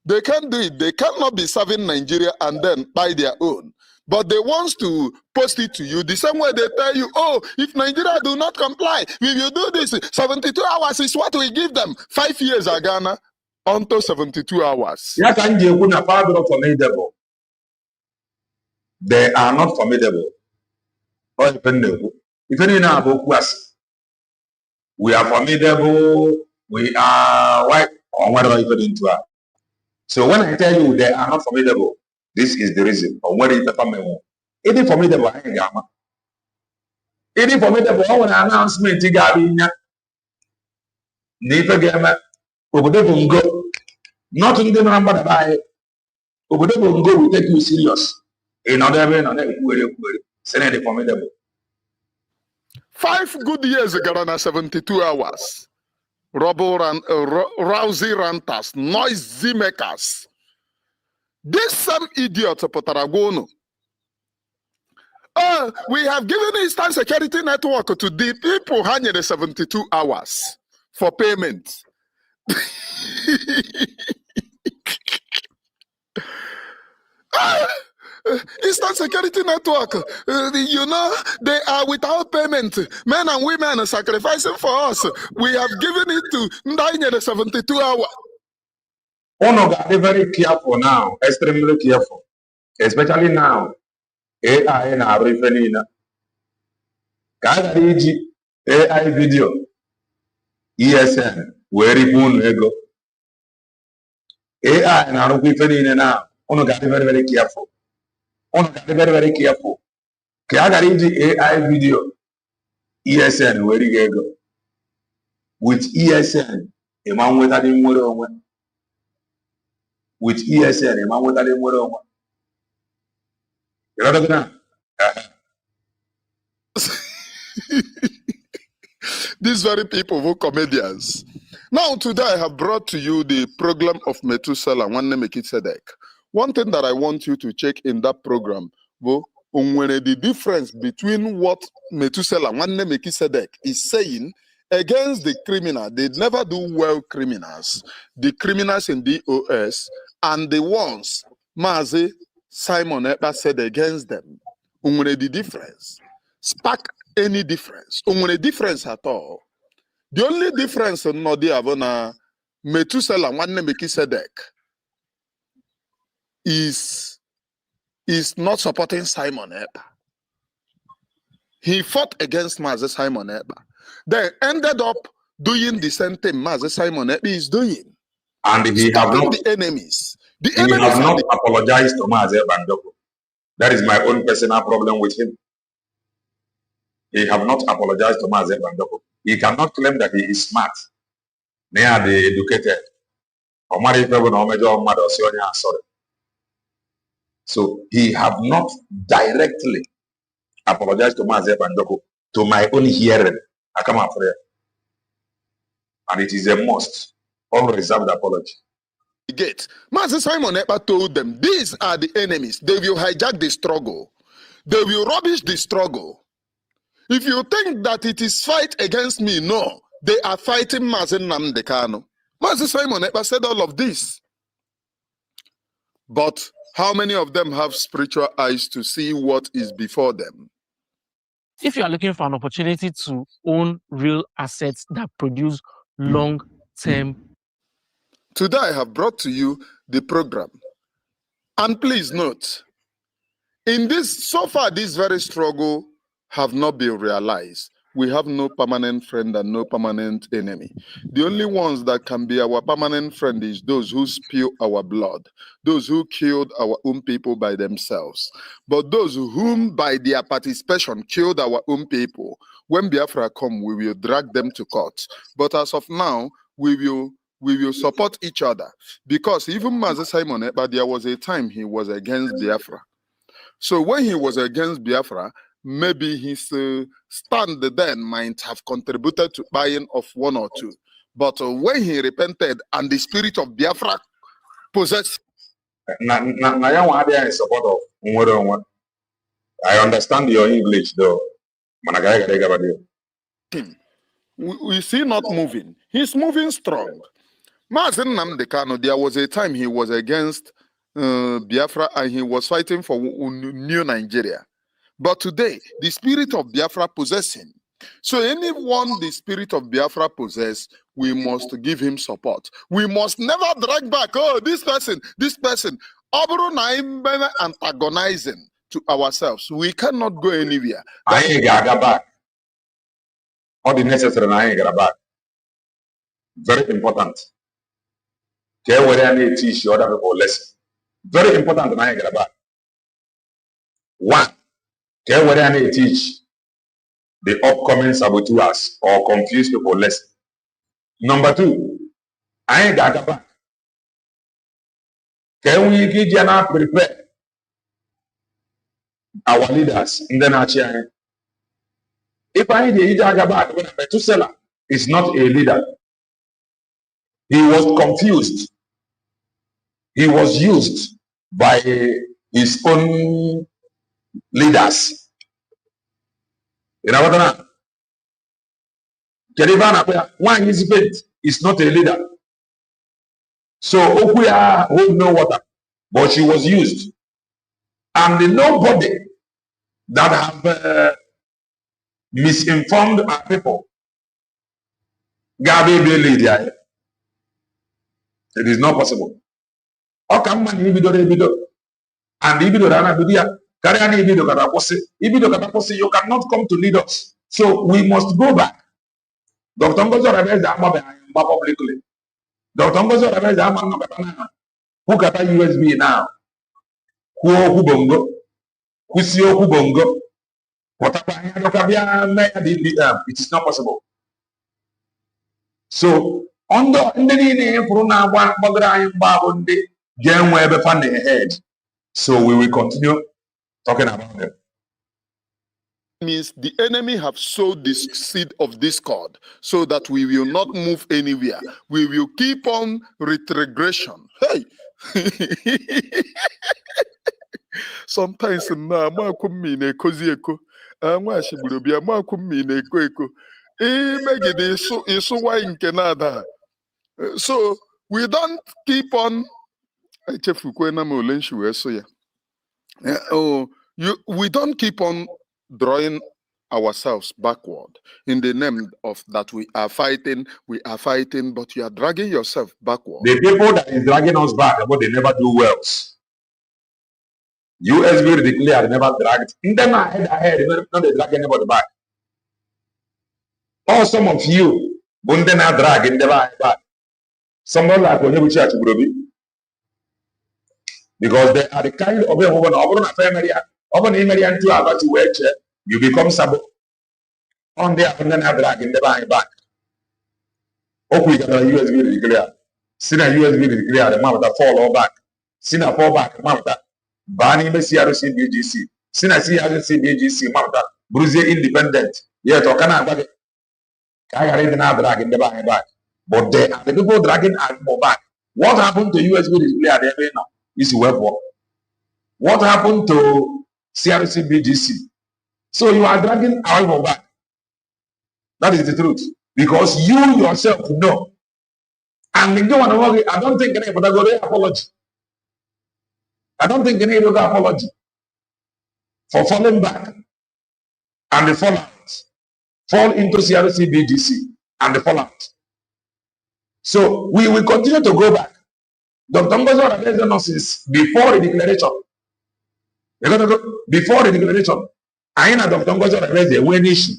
They can't do it. They cannot be serving Nigeria and then buy their own. But they want to post it to you the same way they tell you, oh, if Nigeria do not comply, we will do this. 72 hours is what we give them. 5 years are Ghana until 72 hours. They are not formidable. If any now about us, we are formidable, we are white or whatever you put into it. So when I tell you they are not formidable, this is the reason. Or what is the family? It is formidable, I ain't gamma. It is formidable, I want an announcement to Gabinia. Never gamma, Obodo go. Not in the number that I Obodo go will take you serious. In other way, on every send it formidable. 5 good years ago, na 72 hours. Rousey ranters, noisy makers. This some idiot Potaragono. We have given Eastern Security Network to the people hanging the 72 hours for payment. Eastern Security Network, they are without payment. Men and women are sacrificing for us. We have given it to Ndainyere 72 hours. Ono got to be very careful now, extremely careful, especially now. AI na referina. Kada iji AI video, ESN, where you ego. AI na referina now. Ono got to be very, very careful. Ono got to be very, very careful. Kada iji AI video, ESN, where you go. With ESN, a man with a limit. With ESN, a man with a limit. You know These very people who comedians. Now today I have brought to you the program of Methuselah Nwannemekitsedek. One thing that I want you to check in that program, the difference between what Methuselah Nwannemekitsedek is saying against the criminal. They never do well criminals. The criminals in DOS and the ones Mazi Simon Ekpa said against them. The difference. Spark any difference. A difference at all. The only difference in Nodi Avona Methuselah Nwannemekitsedek is not supporting Simon Ekpa. He fought against Mazi Simon Ekpa. They ended up doing the same thing Mazi Simon Ekpa is doing. And he have not the enemies. He has not apologized to Mazi Bandoko. That is my own personal problem with him. He have not apologized to Mazi Bandoko. He cannot claim that he is smart. They are the educated. So he have not directly apologized to Mazi Bandoko to my own hearing. I come up for it. And it is a must. All reserved apology. Gate. Mazi Simon Ekpa told them, these are the enemies. They will hijack the struggle. They will rubbish the struggle. If you think that it is fight against me, no. They are fighting Mazi Nnamdi Kanu. Mazi Simon Ekpa said all of this. But how many of them have spiritual eyes to see what is before them? If you are looking for an opportunity to own real assets that produce long-term. Today I have brought to you the program. And please note, in this, so far this very struggle have not been realized. We have no permanent friend and no permanent enemy. The only ones that can be our permanent friend is those who spill our blood, those who killed our own people by themselves. But those whom by their participation killed our own people, when Biafra come, we will drag them to court. But as of now, we will support each other. Because even Mazi Simon Ekpa, there was a time he was against Biafra. So when he was against Biafra, maybe his stand then might have contributed to buying of one or two. But when he repented and the spirit of Biafra possessed. I understand your English though. We see not moving. He's moving strong. Mazi Nnamdi Kanu, there was a time he was against Biafra and he was fighting for new Nigeria. But today, the spirit of Biafra possesses him. So anyone the spirit of Biafra possesses, we must give him support. We must never drag back, oh, this person. Antagonizing to ourselves. We cannot go anywhere. I ain't got back. All the necessary, I ain't got back. Very important. Care whether I need to teach other people lesson. Very important, and I ain't got back. One. Care whether I need to teach the upcoming saboteurs or confuse people less. Number two, I ain't got back. Can we get you prepare our leaders in the nature? If I need to back, Methuselah is not a leader. He was confused. He was used by his own leaders. You know what one is not a leader. So Okuya hold no water, but she was used And nobody that have misinformed our people, Gabi Leader, it is not possible. Okamman ibido and ibido rana bidia kariani ibido kataposi you cannot come to lead us. So we must go back. Dr. Ngozo Rebels publicly. Dr. Ngozo Rebels who kata USB now. Who bongo? Who sio who bongo? It is not possible. So under ahead. So we will continue talking about them. Means the enemy have sowed this seed of discord so that we will not move anywhere. We will keep on retrogression. Hey. Sometimes na makummi na ekozi eko anwa shiburu bia makummi na eko imegide isu wa nke na. So we don't keep on we don't keep on drawing ourselves backward in the name of that we are fighting, but you are dragging yourself backward. The people that is dragging us back, but they never do wells. USB declared never dragged. In them ahead, not they drag anybody back. Or some of you, wouldn't not drag in the back. Someone like Onyebuchi Achuburobi. Because they are the kind of you become sabo. On there, and then have drag in the back. We got a USB declared. Seen a USB declared, the mouth that fall all back. Seen a fall back, mouth that. Bani me CRC BGC. Seen a CRC BGC, mouth that. Bruce independent. Yeah, Tokana back. I already now drag in the back. But they are the people dragging more back. What happened to USB declared there now? Is web work. What happened to CRC BGC? So you are dragging our back. That is the truth. Because you yourself know. And I don't think any apology. I don't think any apology for falling back and the fallout. Fall into CRC BGC and the fallout. So we will continue to go back. Dr. Ngozo Rebels nonsense before the declaration. Before the declaration, I know Dr. Ngozo Rebels a win issue.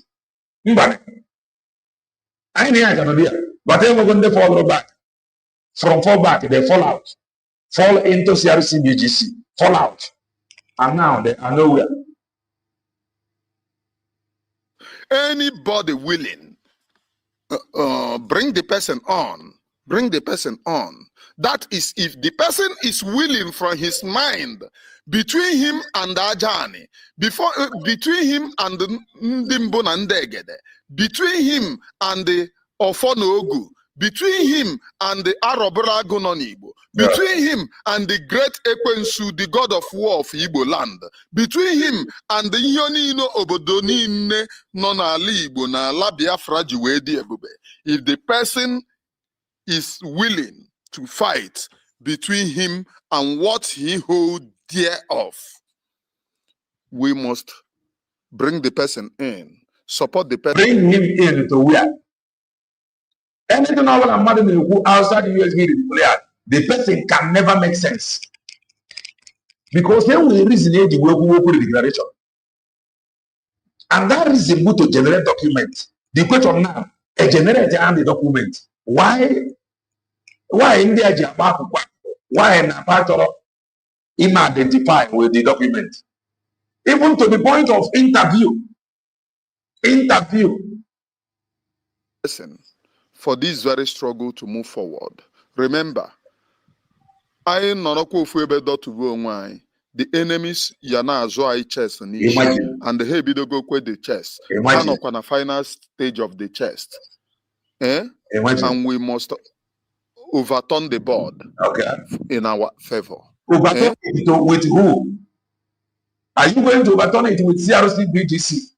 I know but then we're going to fall back. From fall back, they fall out. Fall into CRC BGC. Fall out. And now they are nowhere. Anybody willing, bring the person on. Bring the person on. That is if the person is willing from his mind, between him and Ajani, between him and the Ndimbonandegede, between him and the Ofonogu, between him and the Arabra Gononibo, between him and the great Ekwensu, the god of war of Igbo land, between him and the Yonino Obodonine Nona Libo na La Biafra Juwedi Ebube. If the person is willing to fight between him and what he holds dear of, we must bring the person in, support the person. Bring him in to where? Anything outside the USB declared, the person can never make sense. Because they will reason the work declaration. And that reason to generate document. The question now, a generator and the document. Why India Japan? Why Napato him identify with the document? Even to the point of interview. Listen, for this very struggle to move forward, remember, I nonoko fuebe to go why the enemies yana zo chest and the heavy go the chest. On the final stage of the chest. And we must overturn the board in our favor. Overturn it with who? Are you going to overturn it with CRC BGC?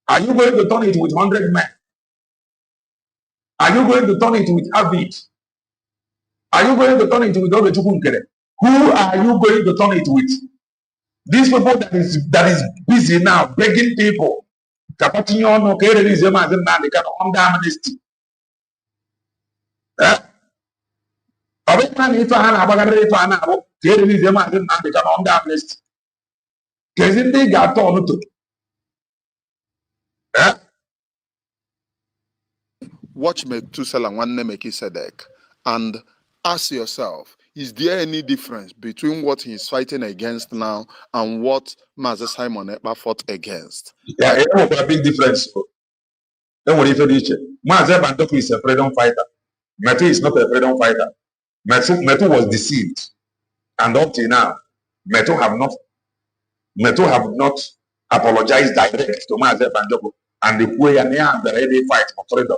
Are you going to turn it with 100 men? Are you going to turn it with Avid? Are you going to turn it with Obechukunkere? Who are you going to turn it with? These people that is busy now begging people. Kapati ono ke release them as na they can under amnesty. Abetman ito ana abagare ito ana abo ke release them as na they can under amnesty. Kezindi gato ono to. Watch Methuselah Nwanne Melchizedek and ask yourself, is there any difference between what he's fighting against now and what Master Simon Ekpa fought against? Yeah, it was a big difference. Don't worry for this. Master Bandoku is a freedom fighter. Metu is not a freedom fighter. Metu was deceived. And up till now, Metu have not apologized direct to Master Bandoku. And the way and they fight for freedom.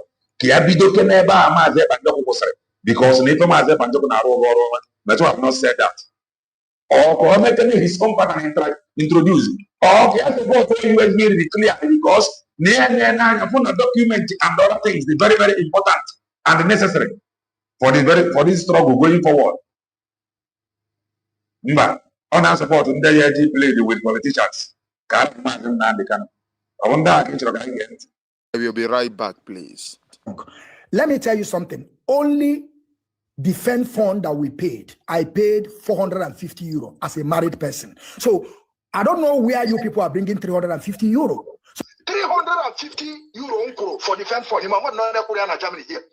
Because Metu have not said that. Or making his own pattern introduced. Or he has to go to USB clear because near document and other things is very, very important and necessary for this struggle going forward. Remember, on our support in the played with politicians. I wonder again. I will be right back, please. Let me tell you something. Only defense fund that we paid, I paid 450 euro as a married person. So I don't know where you people are bringing 350 euro. 350 euro for defense fund. Germany here.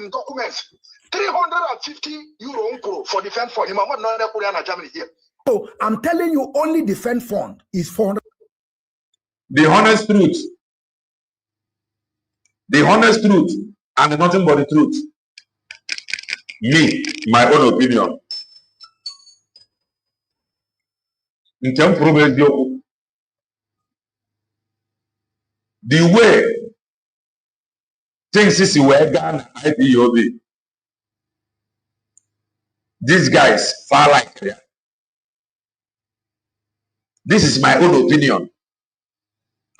Documents. 350 euro for defense fund. Germany here. So I'm telling you, only defense fund is 400. The honest truth. The honest truth and nothing but the truth. Me, my own opinion. In terms of the way things is were done IPOB, these guys far like clear. This is my own opinion.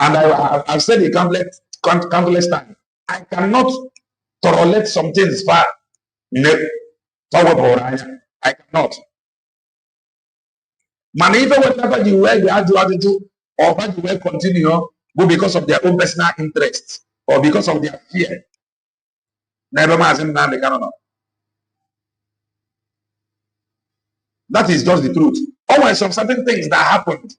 And I've said it countless times. I cannot tolerate some things far. I cannot. Man, even whatever you wear, you have to do, or what you will continue, but because of their own personal interests, or because of their fear. Never mind, they cannot. That is just the truth. Always some certain things that happened.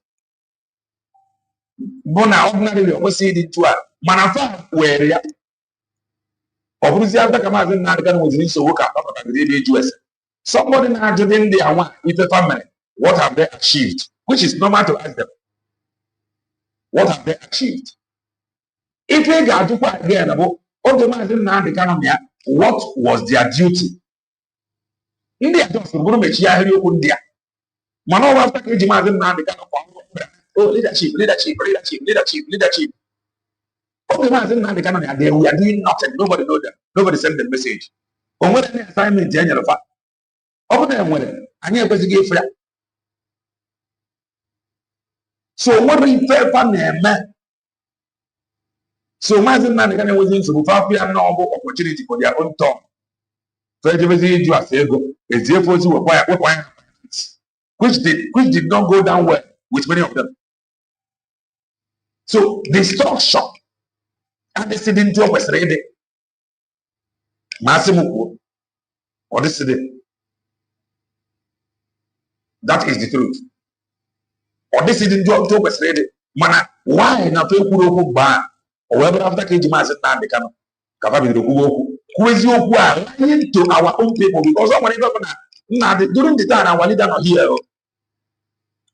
Bona ordinarily, we see it to a manafa where somebody now doing their one with a family. What have they achieved? Which is normal to ask them. What have they achieved? If they got to quite again about what was their duty? India just going to make India. Mano after oh, leadership. We are doing nothing. Nobody know them. Nobody sent the message. But when the assignment general over there, when I never was give free. So what we fair for them, so Mazin Nanikan was in so far no opportunity for their own tongue. So it was in you as they go. It's therefore to acquire which did not go down well with many of them. So the structure and the sitting job was ready. Massimuku or the city. That is the truth. Or this sitting job was ready. Mana, why not pay Kuroku ban? Or whether after Kijimas and Nandikano, Kavabi Ruku, who is your lying to our own people because someone during the time our leader not here.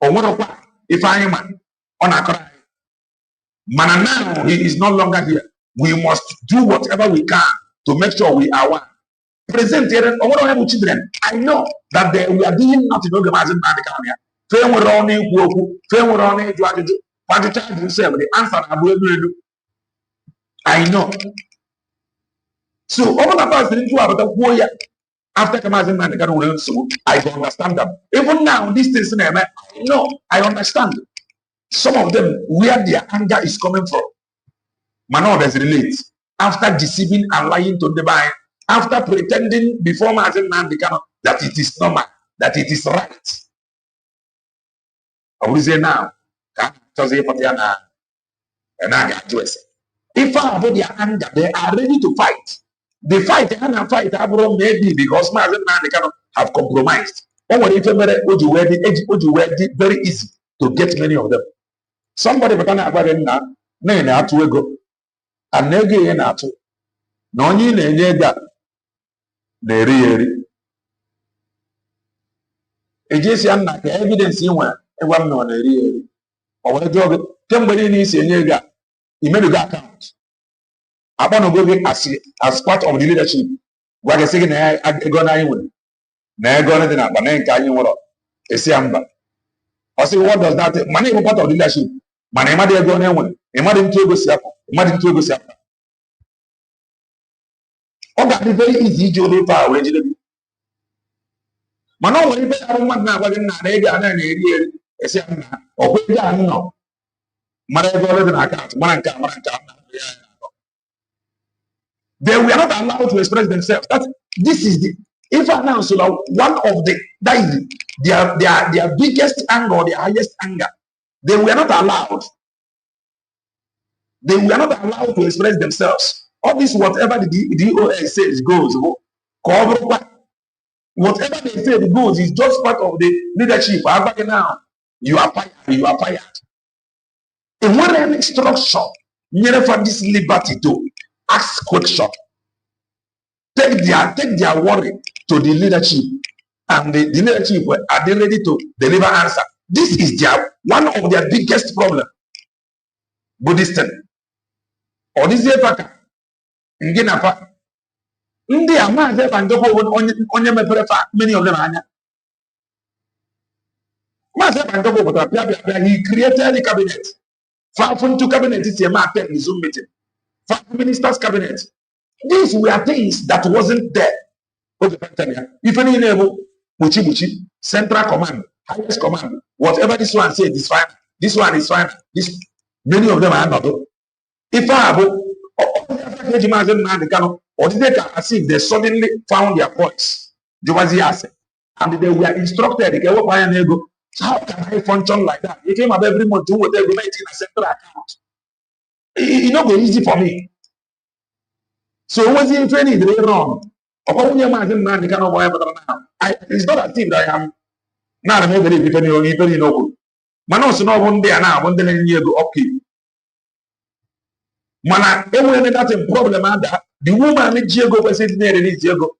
Or one of what if I am on a cry. Man, now he is no longer here. We must do whatever we can to make sure we are one. Present here, or what have children? I know that we are doing nothing to the Mazin Bandicania. Fair were on it, fair were on it, what to charge himself. The answer I will do. I know. So, all of us didn't do about the warrior. After Kamazin Bandicano, so I understand them. Even now, this things, I know, I understand. Some of them, where their anger is coming from. Man, others relate. After deceiving and lying to the mind, after pretending before Mazin Nandikano that it is normal, that it is right. I will say now, and I got to it. If I have their anger, they are ready to fight. They fight and fight, maybe because my man they cannot have compromised. Or if would you wear the very easy to get many of them. Somebody but about it now, nay, to go. And again, not no need that. They really. It is the evidence in one, and one no really. Or what a job, somebody needs a nigga. He made a account. I want to go as part of the leadership. What I say, I go now. Na go na dinner, but then can you what? Esiamba. I say, what does that? Money is part of the leadership. Money, money go na one. Imagine to go siapa. Imagine to go siapa. Oh, that is very easy to do for originally. Mano, when you pay a woman now, what in na ega na area? Esiamba. Oh, we don't know. Money go na account. Money can. They were not allowed to express themselves. This is the if I now so one of the that is their biggest anger or their highest anger. They were not allowed. They were not allowed to express themselves. All this, whatever the DOS says goes. Whatever they say goes is just part of the leadership. Now you are fired. You are fired. And when an instruction, never for this liberty to ask questions. Take their worry to the leadership, and the leadership are they ready to deliver answer. This is their one of their biggest problem. Buddhist or this is Nginafa. India man onye meperefa many of them anya. He created the cabinet. 5 cabinet is a matter in Zoom meeting. 5 ministers cabinet. These were things that wasn't there. If any level, Muchi, central command, highest command, whatever this one says is fine. This one is fine. This many of them are not. If I have or they can as if they suddenly found their voice. And they were instructed. So how can I function like that? It came up every month to what they in a central account. It's not very easy for me. So what's in training is really wrong. It's not as if I am not very depending on even Manos no one day now, one day you go okay. Mana, every that's a problem. The woman in Diego was sitting there in Diego,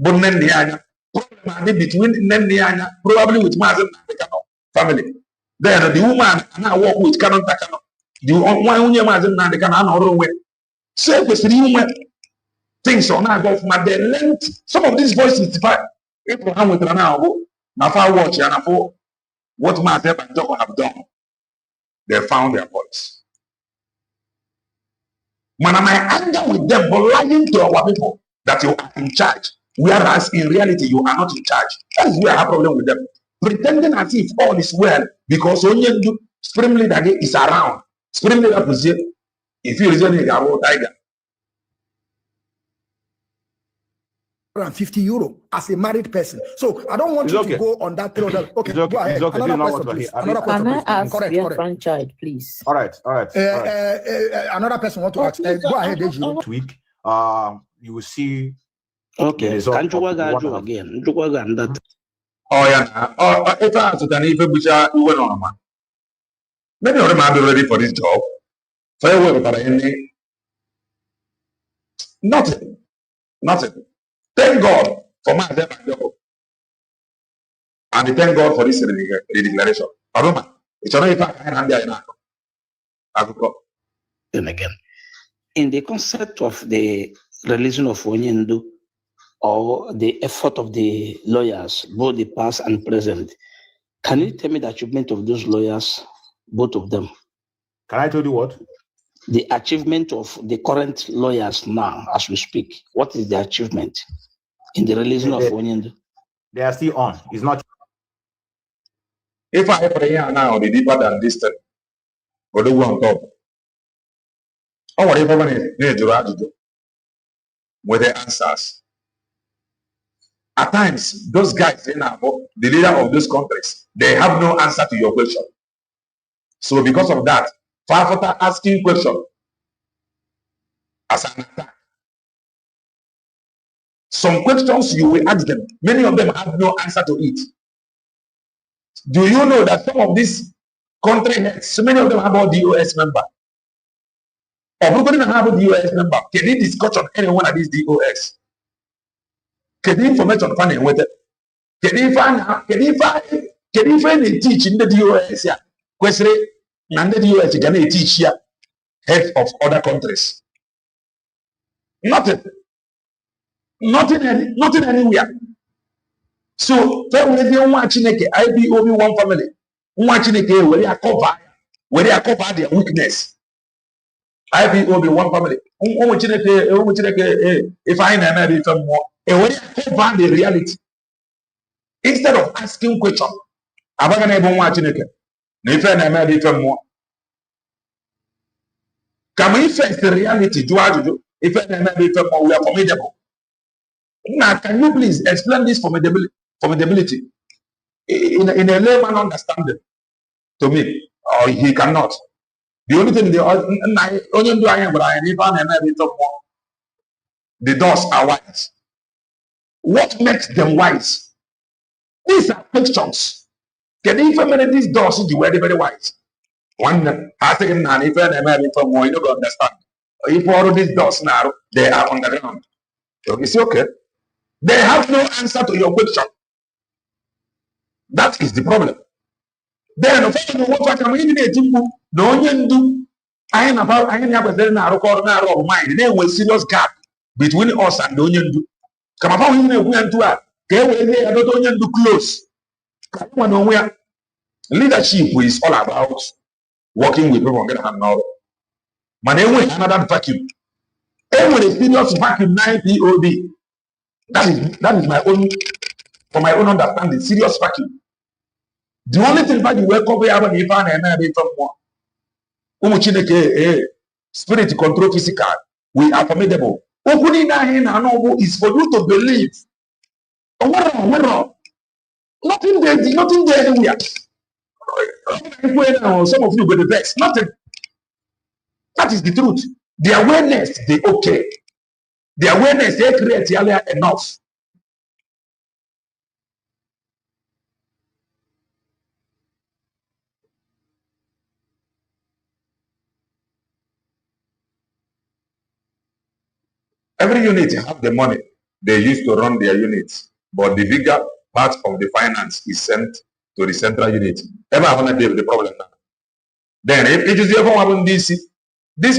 Bonendiana. Problem between Nendiana, probably with Mazen family. Then the woman now walk with Canon Takano. The one who Mazen and the Canon or way. Say with the woman. Things on our government, they learned some of these voices. Abraham with Ranao, Nafa watch and for what Mazep and Joko have done. They found their voice. Man, my anger with them for lying to our people that you are in charge, whereas in reality you are not in charge. That is where I have a problem with them. Pretending as if all is well because only you Supreme Leader is around. Supreme Leader is here. If you reason it, I will tiger. €50 as a married person. So I don't want you to go on that 300. Okay, go ahead. Another question, please. Another question, Can I ask correct. franchise, please? All right. Another person want to ask. Go ahead, Deji. This week, you will see. Okay. Can you go again? That. Oh yeah. If I answer, then if we went on, man. Many of them are ready for this job. Farewell, but nothing. Thank God for my death and job. And thank God for this declaration. It's not if I can hand there And again, in the concept of the religion of Onyendu or the effort of the lawyers, both the past and present, can you tell me the achievement of those lawyers, both of them? Can I tell you what? The achievement of the current lawyers now, as we speak. What is the achievement in the religion of Onyendu? They are still on. It's not. If I pray now, the deeper than distant, or the one on top. Or whatever with the answers. At times, those guys, the leader of those countries, they have no answer to your question. So because of that, Fafota asking question as an attack. Some questions you will ask them, many of them have no answer to it. Do you know that some of these country heads, so many of them have a DOS member? Everybody have a DOS member. Can they discuss on any one of these DOS? Can the information find with it? Can they find a teach in the DOS? Yeah. Question, and the DOS can they teach here heads of other countries? Nothing. Nothing anywhere. So, when they watch IBOB one family, watching where they cover their weakness. IBOB one family. If I know more, where they cover the reality. Instead of asking question, I'm not going to watch it. If I know more, can we face the reality? If I know more, we are formidable. Now, can you please explain this formidability in a layman understanding to me? Or he cannot. The only thing the doors are wise. What makes them wise? These are questions. Can you even these doors you very, very wise? One asking if you don't understand. If all of these doors now they are on the ground. So you see, okay. They have no answer to your question. That is the problem. Then what can we do? No one do. I am about I have a corner of mind. There was serious gap between us and the onion do. Come upon him and to her. I don't do close. Leadership is all about working with people on Anorld. Man, another vacuum. Every serious vacuum 9 POD. That is my own, for my own understanding, serious vacuum. The only thing that you welcome when you find spirit control physical, we are formidable. Opening that hand is for you to believe. Nothing there anywhere. Some of you go the best. Nothing. That is the truth. The awareness, they okay. The awareness they create earlier enough. Every unit have the money they use to run their units, but the bigger part of the finance is sent to the central unit. Ever have the problem now? Then if it is ever having this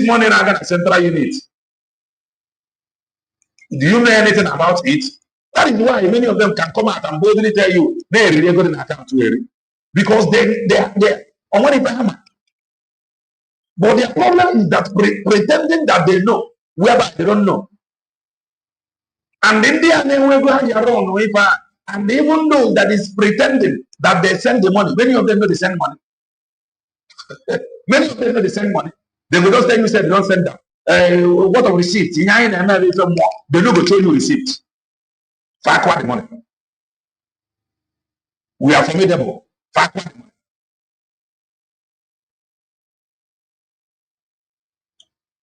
money now got a central unit. Do you know anything about it? That is why many of them can come out and boldly tell you they really good in account because they on money hammer. But their problem is that pretending that they know, whereby they don't know. And India and even though that is pretending that they send the money, many of them know they send money. Many of them know they send money. They will just tell you say they don't send them. What of receipt? They don't go show you receipt. Factor the money. We are formidable. Factor the money.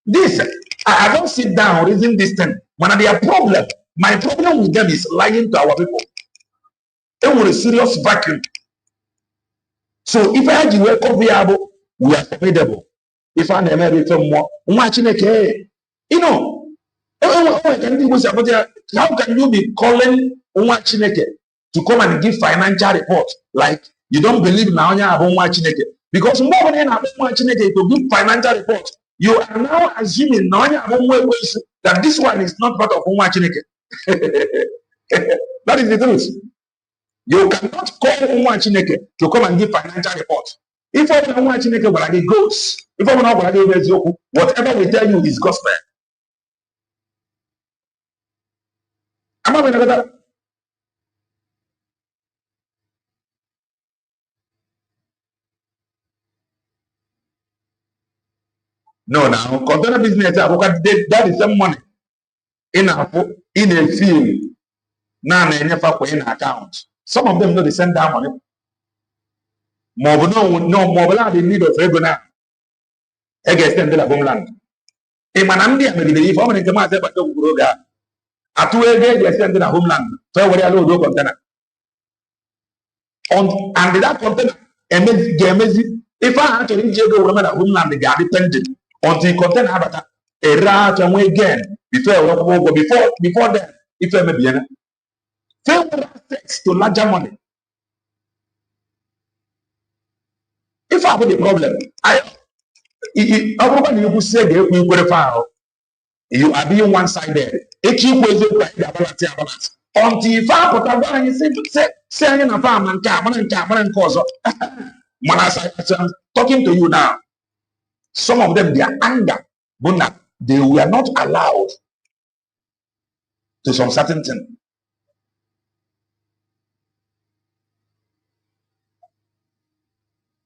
This I don't sit down reason this thing. When they are problem, my problem with them is lying to our people. They were a serious vacuum. So if I had you viable, we are formidable. If I never become more, watching a you know, how can you be calling Chineke to come and give financial report like you don't believe now you have Chineke? Because more than Chineke to give financial report, you are now assuming now you have that this one is not part of Chineke. That is the truth. You cannot call Chineke to come and give financial report. If Chineke will be goes, if whatever we tell you is gospel. No, now container business that is some money in a field. Now in account. Some of them know they send that money. more the need of regular extend the homeland. A manamdi may be forming in Kamasa but don't grow there. At 2 days, extend the homeland. So what I do container. And that container, if I actually go over homeland, the guard dependent on the container habit, a rat and way again before then, if I may be an access to larger money. If I have a problem, everybody you say they will go far. You are being one-sided. Until if I put a gun, you say, in a farm and cabin and cause. I'm talking to you now. Some of them, their anger, but they were not allowed to some certain thing.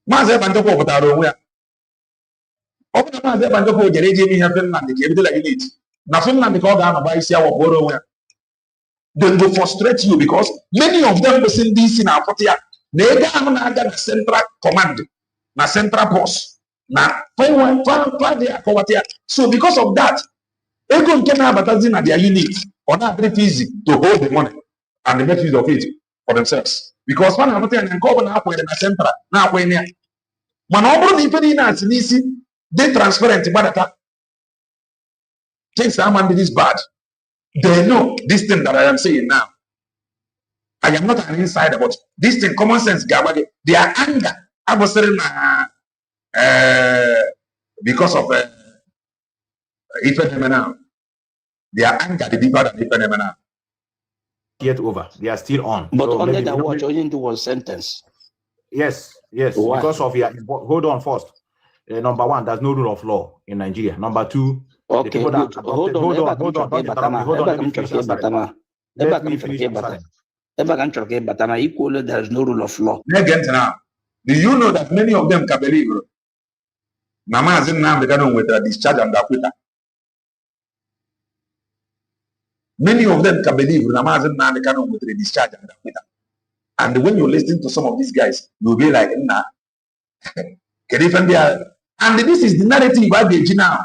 Maze Banjoko Potaro, open the Maze Banjoko, Jeremy have Finland, the capital unit. Now, Finland, the call down by Sia or Boro. They will frustrate you because many of them will send this in our party. They got the central command, na central boss. Now, so because of that, they go to have their unit or not very easy to hold the money and they make use of it for themselves. Because one of them and governor up with the central now when man over the they transparent but things that this bad. They know this thing that I am saying now. I am not an insider, but this thing, common sense, their anger, I was saying, because of now. Their anger, the deeper than now. Yet over, they are still on. But so under the watch, only was sentence. Yes. Why? Because of your. Hold on first. Number one, there's no rule of law in Nigeria. Number two. Okay, hold on. Let me finish. Equally, there is no rule of law. Do you know that many of them can believe? Mama is in now with a discharge and acquittal. Many of them can believe Mama is in now with a discharge and acquittal. And when you listen to some of these guys, you'll be like, nah. And this is the narrative I get now.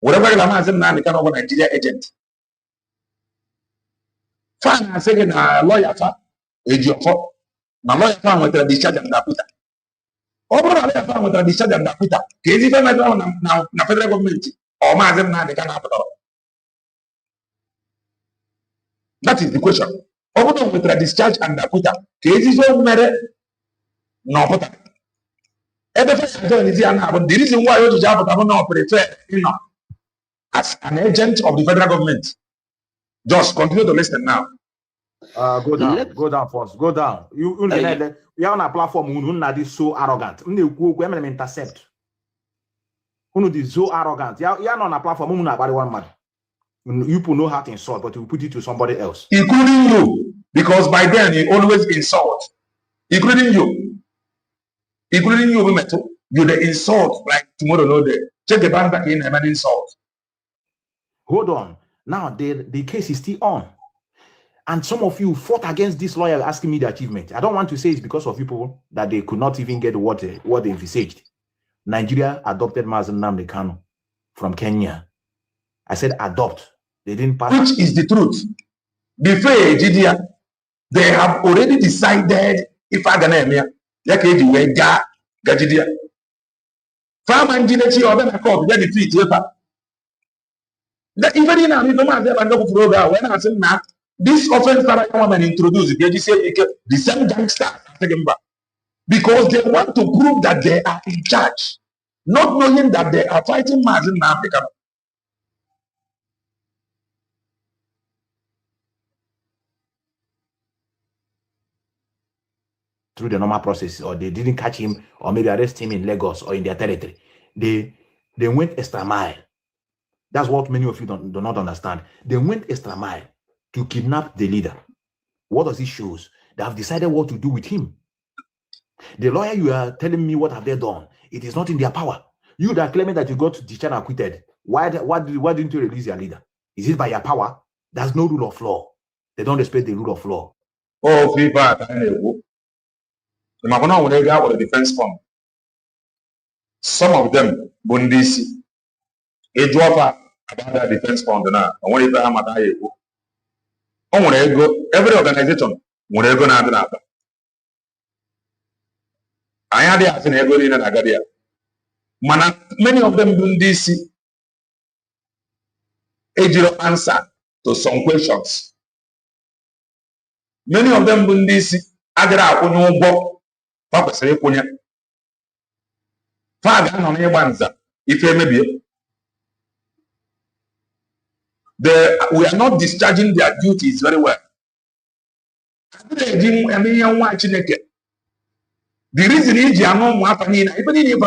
Whatever Lama is now, they can over Nigeria agent. Fine, I say, lawyer, my lawyer found with a discharge and acquittal. Over a lawyer found with a discharge and acquittal. Can you now, federal government or Mazem now, they can have it all. That is the question. Over with a discharge and acquittal. Can you merit? No, but the reason why you have prefer, as an agent of the federal government. Just continue to listen now. Go down first. Go down. You are on a platform who is so arrogant. You intercept. Who is so arrogant? You are on a platform who is one man. You put no heart insult, but you put it to somebody else. Including you. Because by then you always insult. Including you. Including you, you the insult like tomorrow no day. Check the bank back in and insult. Hold on. Now the case is still on. And some of you fought against this lawyer asking me the achievement. I don't want to say it's because of people that they could not even get what they envisaged. Nigeria adopted Mazen Nnamdi Kanu from Kenya. I said adopt. They didn't pass. Which is the truth. Before Ejidia, they have already decided if I can hear me, Gajidia. Farm engineer or then I call the defeat. Even in a when I said now, this offense that I come and introduce, they just say the same gangster because they want to prove that they are in charge, not knowing that they are fighting Mazen in Africa. Through the normal process, or they didn't catch him, or maybe arrest him in Lagos or in their territory. They went extra mile. That's what many of you do not understand. They went extra mile to kidnap the leader. What does it show? They have decided what to do with him. The lawyer, you are telling me what have they done? It is not in their power. You that claiming that you got discharged and acquitted. Why didn't you release your leader? Is it by your power? There's no rule of law. They don't respect the rule of law. Oh, people. The Makona will go with the defense fund. Some of them, Bundisi, a drop about the defense fund now. And when you pay Amata, every organization will go now. I had the Athena in an Agadia. Many of them Bundisi, a zero answer to some questions. Many of them Bundisi, Agra, Uno, Papa say, Punya. Father, on a banza, if you may be. We are not discharging their duties very well. The reason is you are not happening, even in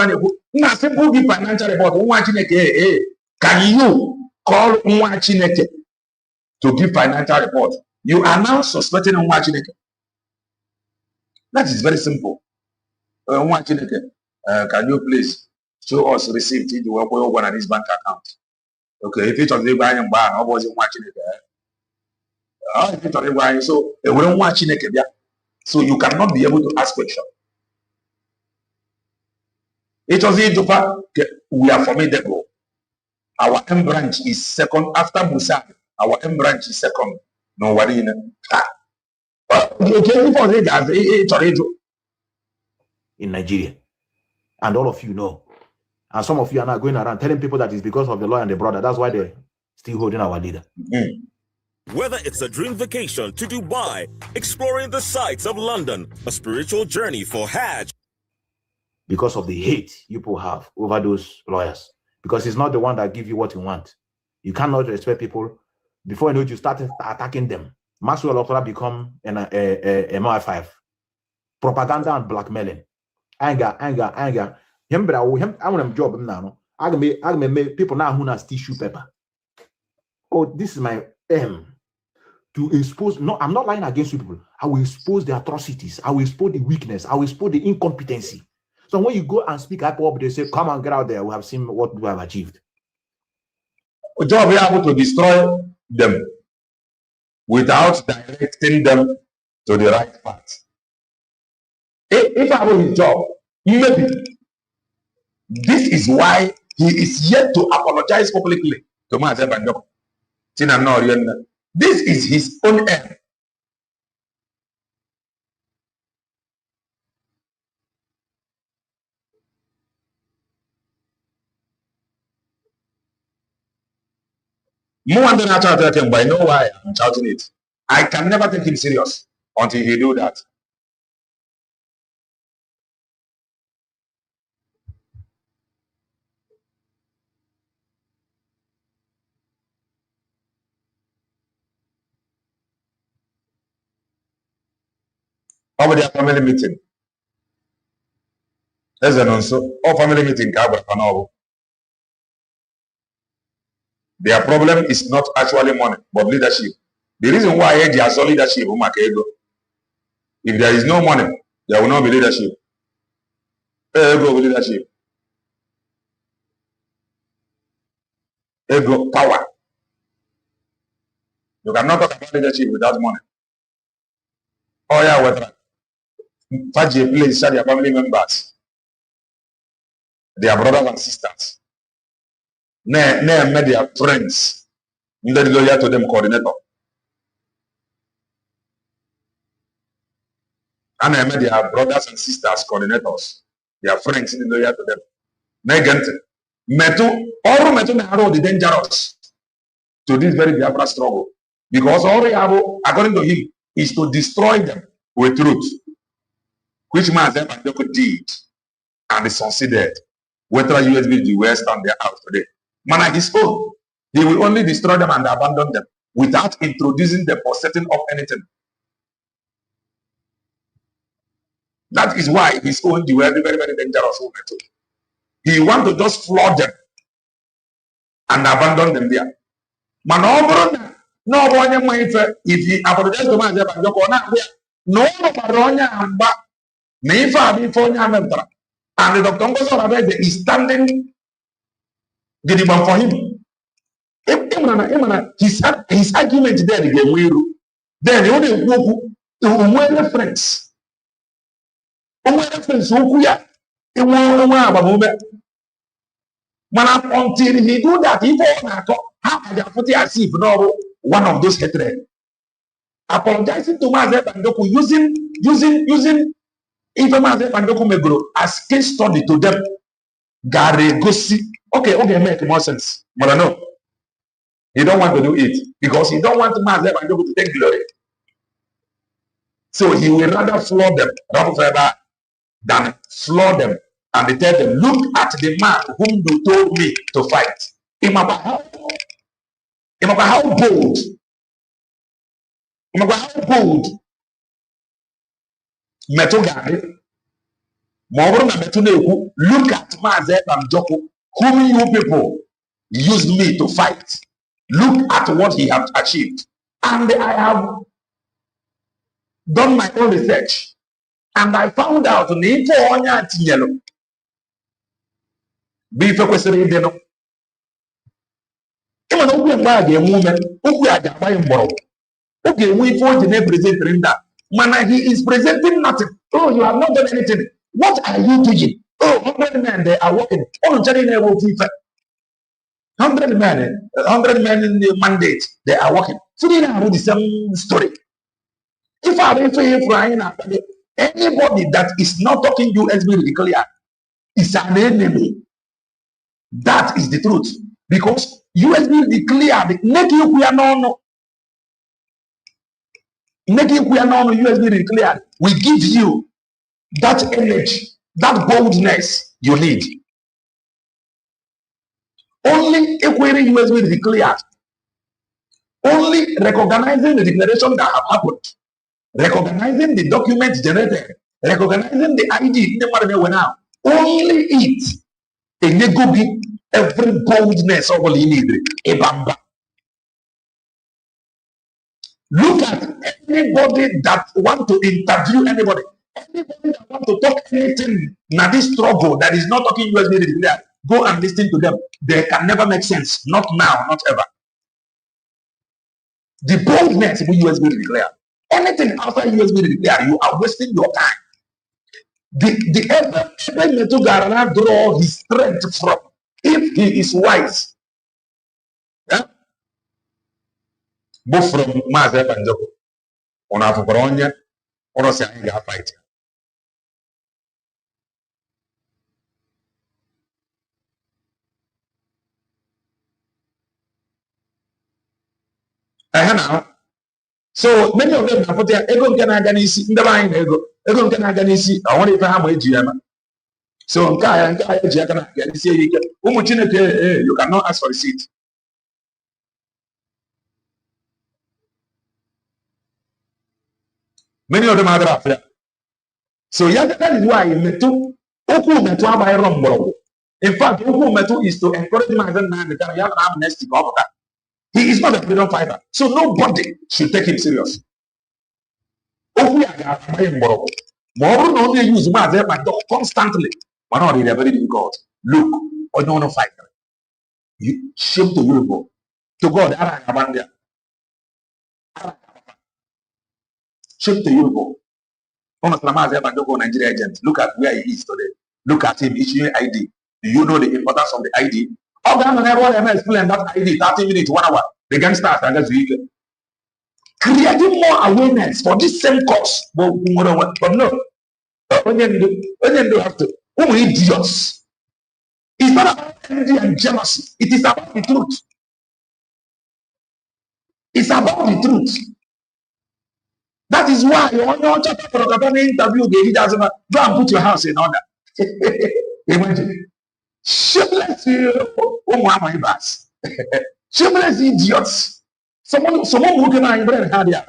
a simple financial report, can you call Chineke to give financial report? You are now suspecting Chineke. That is very simple. Can you please show us receipt in the one at this bank account? Okay, if it's on the buying bar, I wasn't watching it there. If it's on the buying, so we don't watch it. So you cannot be able to ask questions. It was in Japan, we are formidable. Our M branch is second after Musa. Our M branch is second. No worry. In Nigeria. And all of you know. And some of you are now going around telling people that it's because of the lawyer and the brother. That's why they're still holding our leader. Whether it's a dream vacation to Dubai, exploring the sights of London, a spiritual journey for Hajj. Because of the hate you people have over those lawyers. Because it's not the one that gives you what you want. You cannot respect people. Before you know it, you start attacking them. Maxwell Okra become an MI5. Propaganda and blackmailing. Anger. I want him job now. I can make people now who has tissue paper. Oh, this is my aim. To expose, no, I'm not lying against you people. I will expose the atrocities. I will expose the weakness. I will expose the incompetency. So when you go and speak up, they say, come and get out there. We have seen what we have achieved. We are able to destroy them without directing them to the right path. If I were his job, maybe this is why he is yet to apologize publicly to Maazị Banjoko. This is his own error. By know why I'm shouting it. I can never take him serious until he do that. Over their family meeting. There's an also all family meeting. Their problem is not actually money, but leadership. The reason why they are leadership, if there is no money, there will not be leadership. Ego leadership. Ego power. You cannot talk about leadership without money. Oh yeah, what? Faji place their family members, their brothers and sisters. Met their friends. They loyal to them coordinator. And I met their brothers and sisters coordinators. Their friends loyal to them. Metu the dangerous to this very Biafra struggle. Because all they have, according to him, is to destroy them with truth. Which Maazị Banjoko did and he succeeded. Whether USB the West and their out today. Man at his own, he will only destroy them and abandon them without introducing them or setting up anything. That is why his own the very, very, very dangerous woman too. He want to just flood them and abandon them there. Man, no one if he apologizes to Maazị Banjoko, no one and the Dr. Ngozo is standing for him. His argument there again, then the only reference. onwe reference okwu ya enwe agbamume mana until he do that ife ọ na-akọ ha kaja put it as if no one of those hatred apologizing to Maazị Ekpanjokwu using ife Maazị Ekpanjokwu megoro as case study to them gara egosi okay make more sense but no he don't want to do it because he don't want Maazị Ekpanjokwu to take glory. So he will rather floor them than floor them and tell them, look at the man whom you told me to fight. Imagine how bold. Imagine how bold. Metogari. Look at Maazị Ekpanjokwu, whom you people used me to fight. Look at what he has achieved. And I have done my own research, and I found out n'ifo onye atinyelo bụ ife kwesịrị ịdị nọ. Ịma na okwu mgbe a ga-enwe ume, okwu a ga-agba ya mgbọrọgwụ. Ọ ga-enwe ife o ji na-epresentịrị ndị a. Mana he is presenting nothing. Oh, you have not done anything. What are you doing? Oh, 100 men they are working. Oh, nchari na-ewe ofu ife. 100 men in the mandate they are working. So they have the same story. If I anybody that is not talking USB really clear is an enemy. That is the truth. Because USB declared, make you clear no. Make you clear no USB declared. We give you that energy, that boldness you need. Only equating USB declared. Only recognizing the declaration that have happened. Recognizing the document generated, recognizing the ID, now. Only it enable every boldness of all you need. Look at anybody that want to interview anybody that want to talk anything now this struggle that is not talking USB declared. Go and listen to them. They can never make sense. Not now, not ever. The boldness will USB declare. Anything outside USB declare, you are wasting your time. The ever to draw his strength from, if he is wise. Yeah? Both from Maazị Ekpanjokwu. On a Fukoronya, or a saying a fight. Now. So many of them have put their ego can organize in the line ego can organize. I want to have a GM. So you cannot ask for a seat. Many of them are there. So yeah, that is why Metu Oku Metu by Rombo. In fact, Oku Metu is to encourage my man that you have an amnesty over that. He is not a freedom fighter. So nobody should take him serious. Oku Agafo More only use Maazị Ekpanjokwu constantly. But not really very difficult. Look, I don't want to fight. You shame to you, to God, shame to you. Maazị Ekpanjokwu, Nigeria agent. Look at where he is today. Look at him issuing ID. Do you know the importance of the ID? Oh, everyone explain that ID 30 minutes, 1 hour. The gangsters are just weekend. Creating more awareness for this same cause. But no. When you do have to. Who idiots? It's not about envy and jealousy. It is about the truth. It's about the truth. That is why on your chapter for the interview, he doesn't go and put your house in order. Imagine. Shameless, shameless idiots. Someone who can another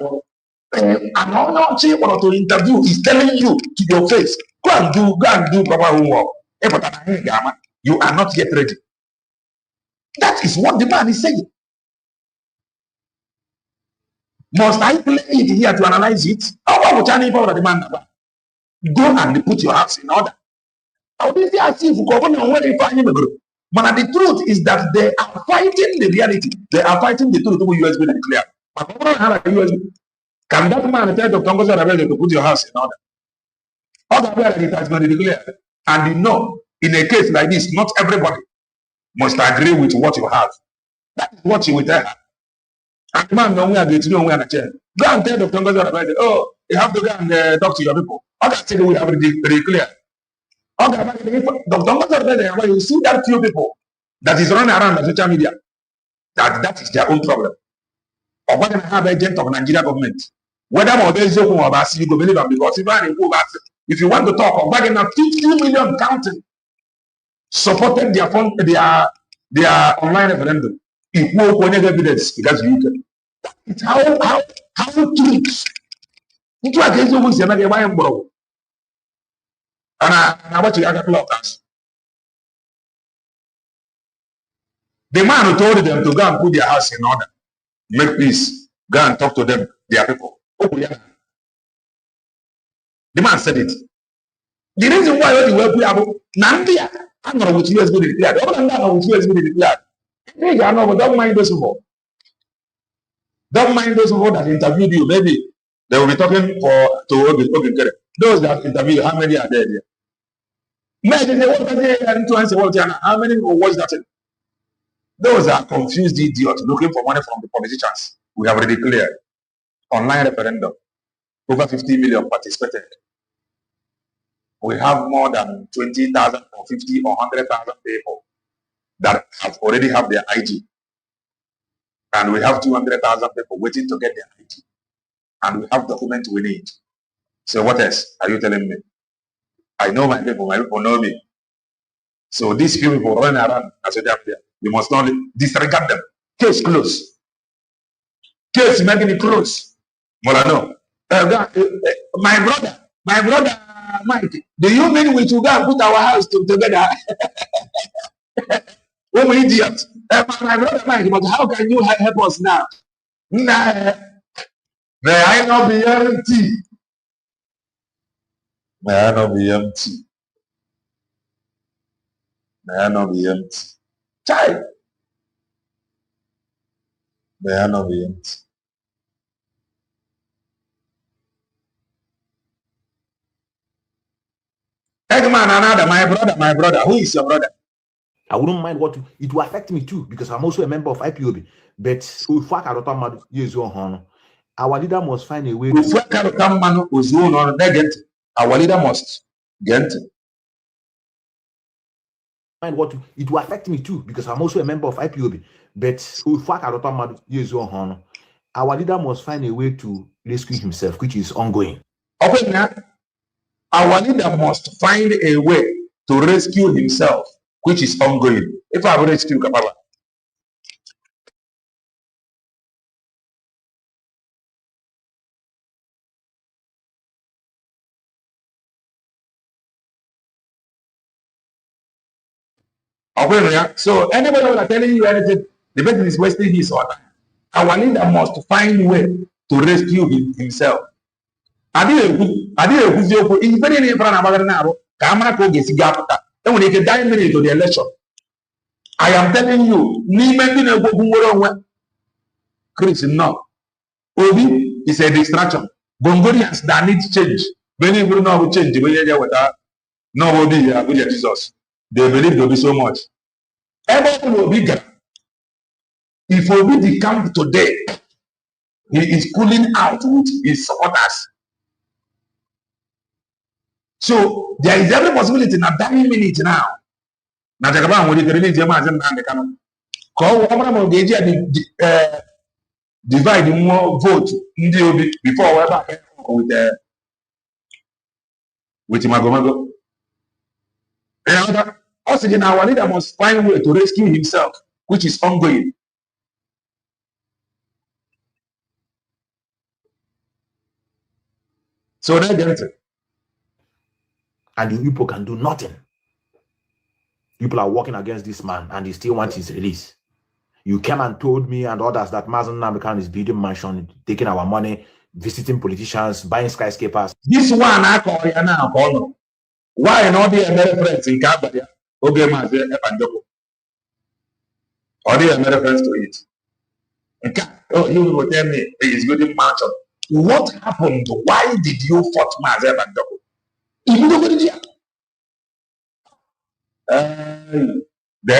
chamber to interview is telling you to your face, go and do proper homework. You are not yet ready. That is what the man is saying. Must I play it here to analyze it? Go and put your house in order. But the truth is that they are fighting the reality. They are fighting the truth over USB and clear. Can that man tell Dr. Ngozi to put your house in order? All the way it has been declared. And you know, in a case like this, not everybody must agree with what you have. That is what you will tell her. And the man, no, we are going to know we are not. Go and tell Dr. Ngozi about it. Oh, you have to go and talk to your people. Okay, say we have declared. Okay, Dr. Ngozi, you see that few people that is running around on social media, that is their own problem. Or what can have agent of Nigeria government? Whether more than Zoku or Basi, you go believe them because if you want to talk of bagging 50 million counting supported their fund, their online referendum. If no one evidence, because you can. It's how truth. It's like there's always another way and bro. And I want you to have a the man who told them to go and put their house in order, make peace, go and talk to them, their people. Oh, yeah. The man said it. The reason why you were Nambia, I'm not with US good declared. All I'm not with US good declared. Hey, I know, but don't mind those people. Don't mind those people that interviewed you. Maybe they will be talking to Obi. Those that interview you, how many are there? How many will watch that? Those are confused idiots looking for money from the politicians. We have already declared. Online referendum. Over 50 million participated. We have more than 20,000 or 50 or 100,000 people that have already have their ID. And we have 200,000 people waiting to get their ID. And we have documents we need. So what else are you telling me? I know my people know me. So these few people running around as a damn there, you must not disregard them. Case closed. Case making it close. Molano. My brother Mike, do you mean we should go and put our house together? Oh, my idiot. My brother Mike, but how can you help us now? Nah. May I not be empty? May I not be empty? May I not be empty? Child. May I not be empty? Eggman, another, my brother. Who is your brother? I wouldn't mind what it will affect me too, because I'm also a member of IPOB. But our leader must find a way our leader must get mind what it will affect me too, because I'm also a member of IPOB. But our leader must find a way to rescue himself, which is ongoing. Okay, now our leader must find a way to rescue himself, which is ongoing. If I rescue Kapala. Okay, so anybody who is telling you anything, the person is wasting his or time. Our leader must find a way to rescue himself. I didn't in very in front of now. Camera code is gapta. Then when you get 9 minutes to the election, I am telling you, Chris, no. Obi is a distraction. Bongolians that need change. Many people know how change. Nobody will Jesus. They believe there will be so much. Everyone will be there. If Obi the camp today, he is cooling out with his supporters. So there is every possibility now, 9 minutes now. Now, Jagaban will release your man and the canon. Call one divide more vote before we're back with Magomago. And also, our leader must find a way to rescue himself, which is ongoing. So they get it. And the people can do nothing. People are working against this man and they still want his release. You came and told me and others that Mazen Namdekan is building mansion, taking our money, visiting politicians, buying skyscrapers. This one I call you now, Paul. Why not the American friends in Cabadia? Okay, Mazen Epandoko. Or the American friends to it. Oh, you will tell me he is building mansion. What happened? Why did you fight Mazen Epandoko? They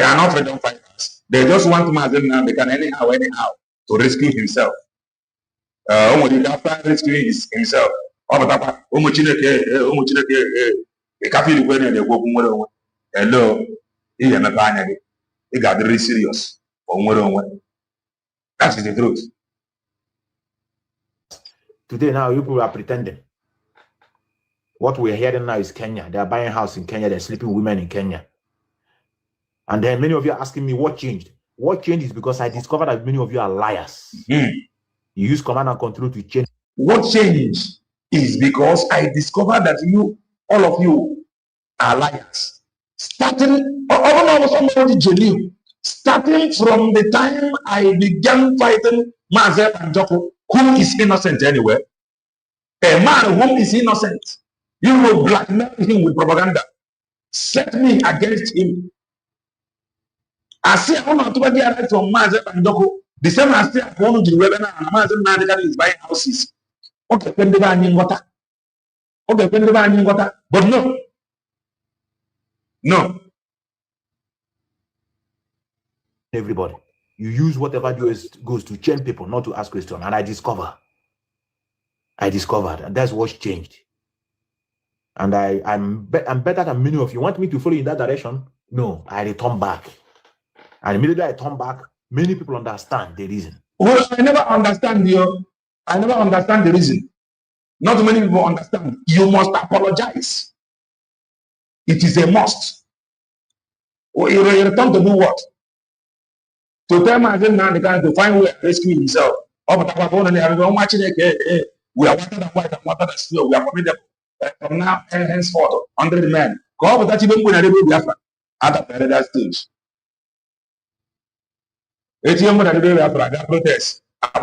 are not freedom fighters. They just want Mazen now. They can anyhow to rescue himself. After rescuing himself, hello, he got very serious. That is the truth. Today now, you people are pretending. What we're hearing now is Kenya. They are buying house in Kenya. They're sleeping women in Kenya. And then many of you are asking me what changed. What changed is because I discovered that many of you are liars. You use command and control to change. What changed is because I discovered that all of you are liars. Starting from the time I began fighting Mazep and Joko, who is innocent anyway. A man who is innocent. You will blackmail him with propaganda. Set me against him. I say I want to get from Mazep and Joko. The same as I want to do webinar and Mazep is buying houses. Okay, when they buy water. Okay, when they buy water. But no. Everybody. You use whatever goes to change people, not to ask questions. And I discovered, and that's what's changed. And I'm better than many of you. Want me to follow in that direction? No, I return back. And immediately I turn back, many people understand the reason. Well, I never understand the reason. Not many people understand. You must apologize. It is a must. Or you return to do what? To tell my now the guy to find a way to rescue himself. We are water than white and water than snow. We are formidable. From now and henceforth, 100 men. Go that even when I do Biafra at the paradise stage. ATM when I do Biafra, they protest. Up.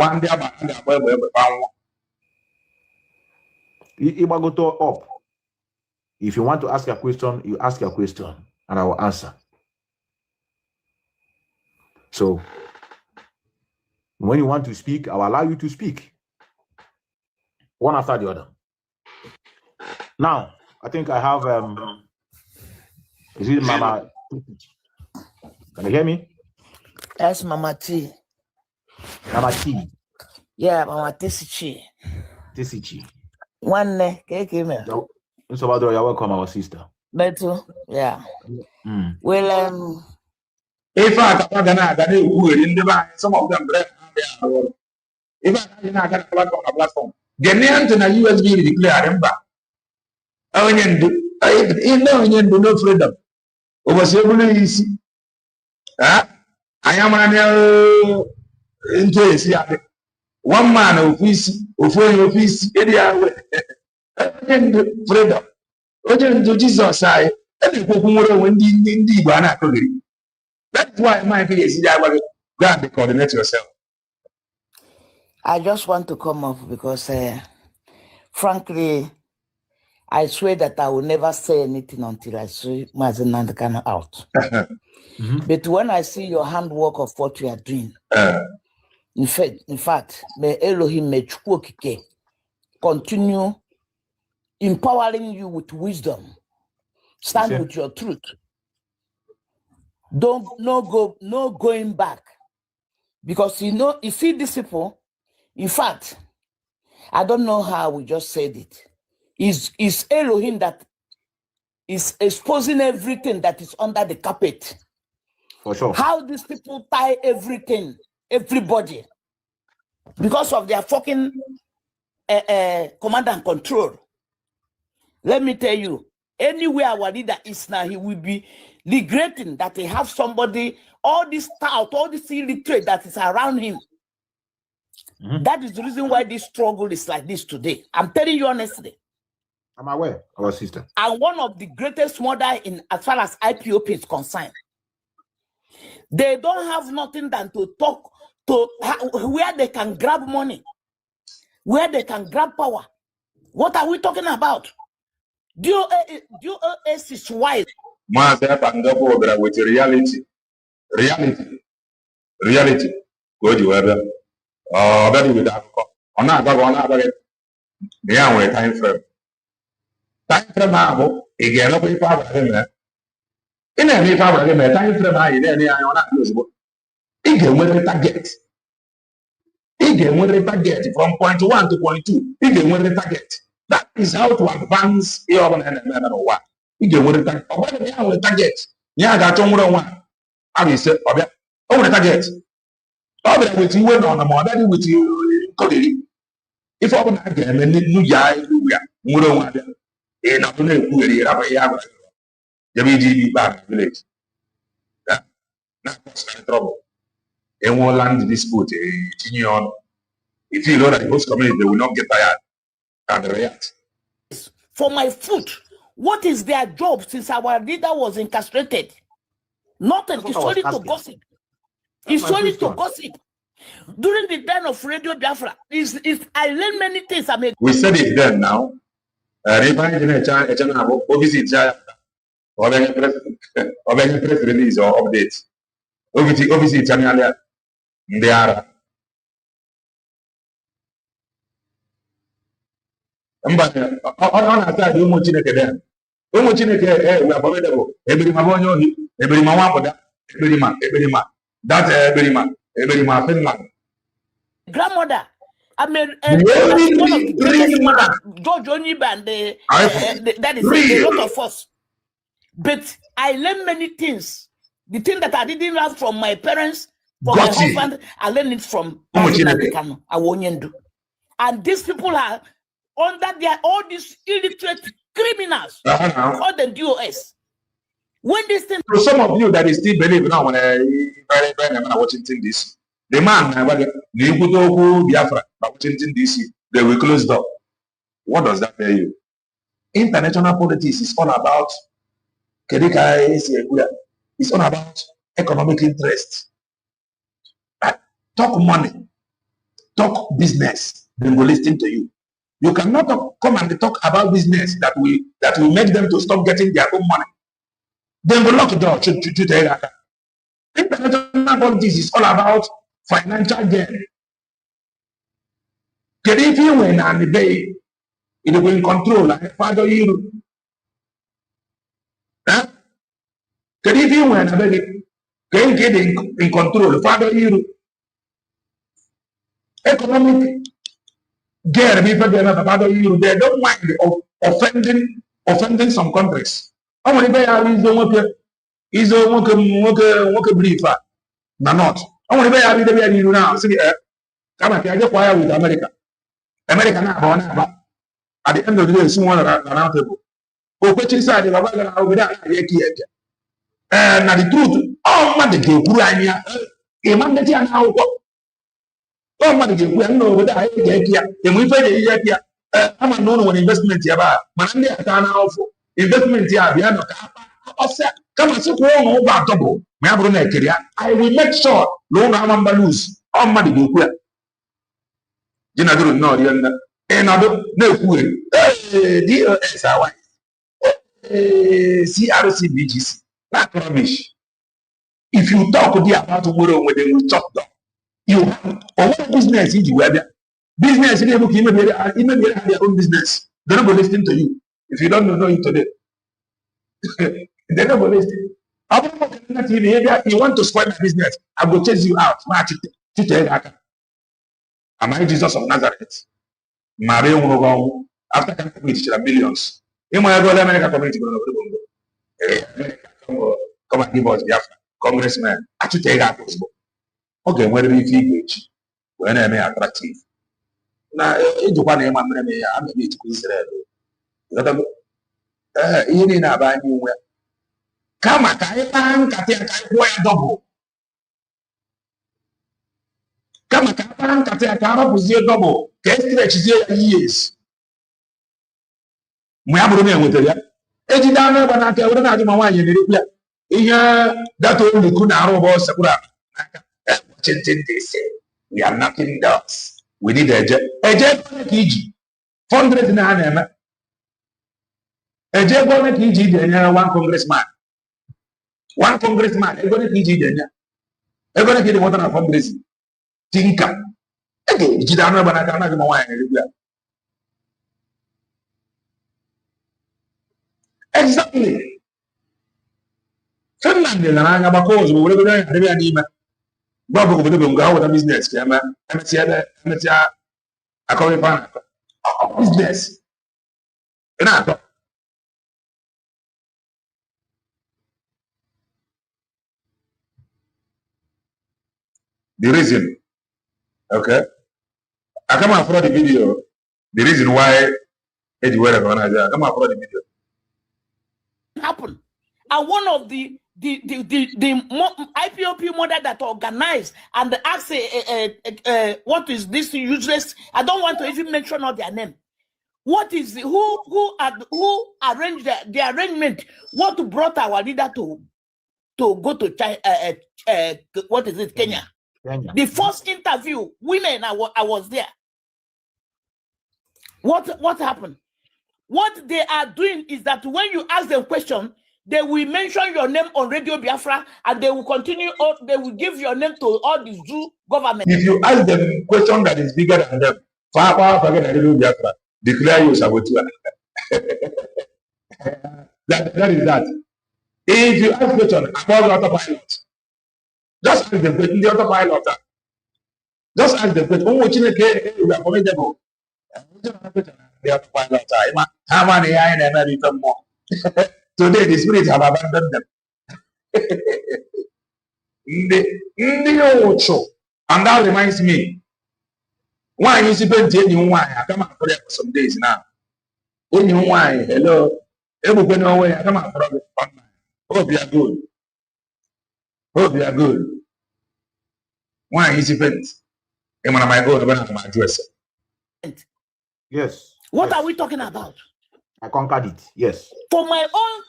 If you want to ask a question, you ask your question, and I will answer. So, when you want to speak, I will allow you to speak. One after the other. Now, I think I have, is it Mama? Can you hear me? That's Mama T. Mama T. Yeah, Mama Tisichi. Tisichi. One neck, you're welcome, our sister. Beto, yeah. Well, if I some of them if I got a platform, Ghanaian to a USB declare them back. No freedom. Over easy. I am an into one man of peace, of peace, freedom. To Jesus, I that's why my PhD, God, they coordinate yourself. I just want to come up because, frankly, I swear that I will never say anything until I see Mazen Nandekano out. But when I see your handwork of what you are doing, in fact, may Elohim may continue empowering you with wisdom. Stand with your truth. No going back. Because you see these people, in fact, I don't know how we just said it. It's Elohim that is exposing everything that is under the carpet. For sure. How these people tie everything, everybody, because of their fucking command and control. Let me tell you, anywhere our leader is now, he will be regretting that he have somebody, all this tout, all this illiterate that is around him. That is the reason why this struggle is like this today. I'm telling you honestly. I'm aware, our sister. And one of the greatest murder in as far as IPOP is concerned. They don't have nothing than to talk to where they can grab money, where they can grab power. What are we talking about? DOS is wise. With reality. Go to whether that with that. On that, time frame. time frame ahụ ị ga-emekwa ife agwara gị mee ị na-eme ife agwara gị mee time frame ahụ ị na-enye ya anya ọ na-abịa ozugbo ị ga-enwere target from point 1 to point 2 ị ga-enwere target that is how to advance ihe ọbụla ya na-eme n'ụwa ị ga-enwere target ọ bụrụ na ya nwere target ya ga-achọ nwere onwe a ga-ese ọbịa o nwere target ọ bịara weta iwe na ọnụma ọ bịaghị weta nkọdiri ife ọbụla a ga-eme nnu ya iwu ya nwere onwe abịa ị na-atụ na-ekwughere ya rapụ ihe agwara jebe iji ibe ikpe a village na-akọsịrị trọbụl enwe land dispute tinye ya ọnụ if you know that the host community they will not get tired and react. For my food, what is their job since our leader was incarcerated? Nothing. It's only to gossip. It's only to gossip. During the time of Radio Biafra, I learned many things. We said it then now. Press release or update. Obviously, channel they are. Ọ na-asa dị ụmụ Chineke dị ụmụ Chineke we are formidable eberima bụ onye ohi eberima nwa apụda eberima that eberima Finland. Grandmother, I mean, one of the greatest mothers, George Oniba, and that is a lot of us. But I learned many things. The thing that I didn't learn from my parents, from my husband, I learned it from Awonyendu. And these people are under all these illiterate criminals, call them DOS. When this thing, so some of you that is still believe now when I'm watching this, the man Biafra watching this, they will close door. What does that tell you? International politics is all about it's all about economic interest. Talk money, talk business, then will listen to you. You cannot come and talk about business that will make them to stop getting their own money. Then will lock the door to international politics is all about financial gain. If you win and the day it will in control like Father you. If you win and can get in control, Father you. Economic gain people they don't mind offending some countries. How many is the briefer? Not. How many now? See, come on, I just quiet with America. America now, at the end of the day, someone around table. Oh, which is side, now the truth, oh, man, the Gurania, a man that you are now. Oh, man, we are no with the and we pay the idea. I'm a known investment here, but I'm the investment here. Come and see over double. I will make sure no number lose. Oh, money go queer. You know, another no queer. DOS, CRC BGC. Not rubbish. If you talk about tomorrow when they will chop down. You what business is you business in able to have their own business. They're not going to listen to you. If you don't know it today, they're not going to listen. You want to spoil my business, I will chase you out. Am I Jesus of Nazareth? Maria after coming billions. In my America community, come and give us the congressman. I should take that possible. Okay, where do you think when I may attractive? Now, it's one name I'm going to Israel. You didn't have anywhere. Come on, I double. Come on, I double. Years. We have a with it. It's down there when I tell you that my that only could narrow about Sakura. We are knocking doors. We need a jet. A jet kiji. 400 naira. A jet gonna kiji then one congressman. One congressman. A gonna kiji then. A gonna get the water from Congress. Tinka. Okay, Jidana Banakana. Exactly. Finland is an anga because we will go to the Babu will go with a business. I'm a business. The reason, okay, I come after the video. The reason why I come after the video. Happen. And one of the IPOP model that organized and asked what is this useless? I don't want to even mention all their name. What is who arranged the arrangement? What brought our leader to go to China? What is it, Kenya? The first interview, women, I was there. What happened? What they are doing is that when you ask them question, they will mention your name on Radio Biafra, and they will continue. Or they will give your name to all the zoo government. If you ask them a question that is bigger than them, Radio Biafra, declare you saboteur. that is that. If you ask question about autopilot, just ask them question. The autopilot. Just ask them question. We are formidable. The autopilot. How many I never become more. Today the spirits have abandoned them. And that reminds me, why you spend I come out for some days now. Why, hello, everybody know where I come out for it. Hope you are good. Hope you are good. Why you spend? I'm on my go to my address. Yes. What are we talking about? I conquered it. Yes. For my own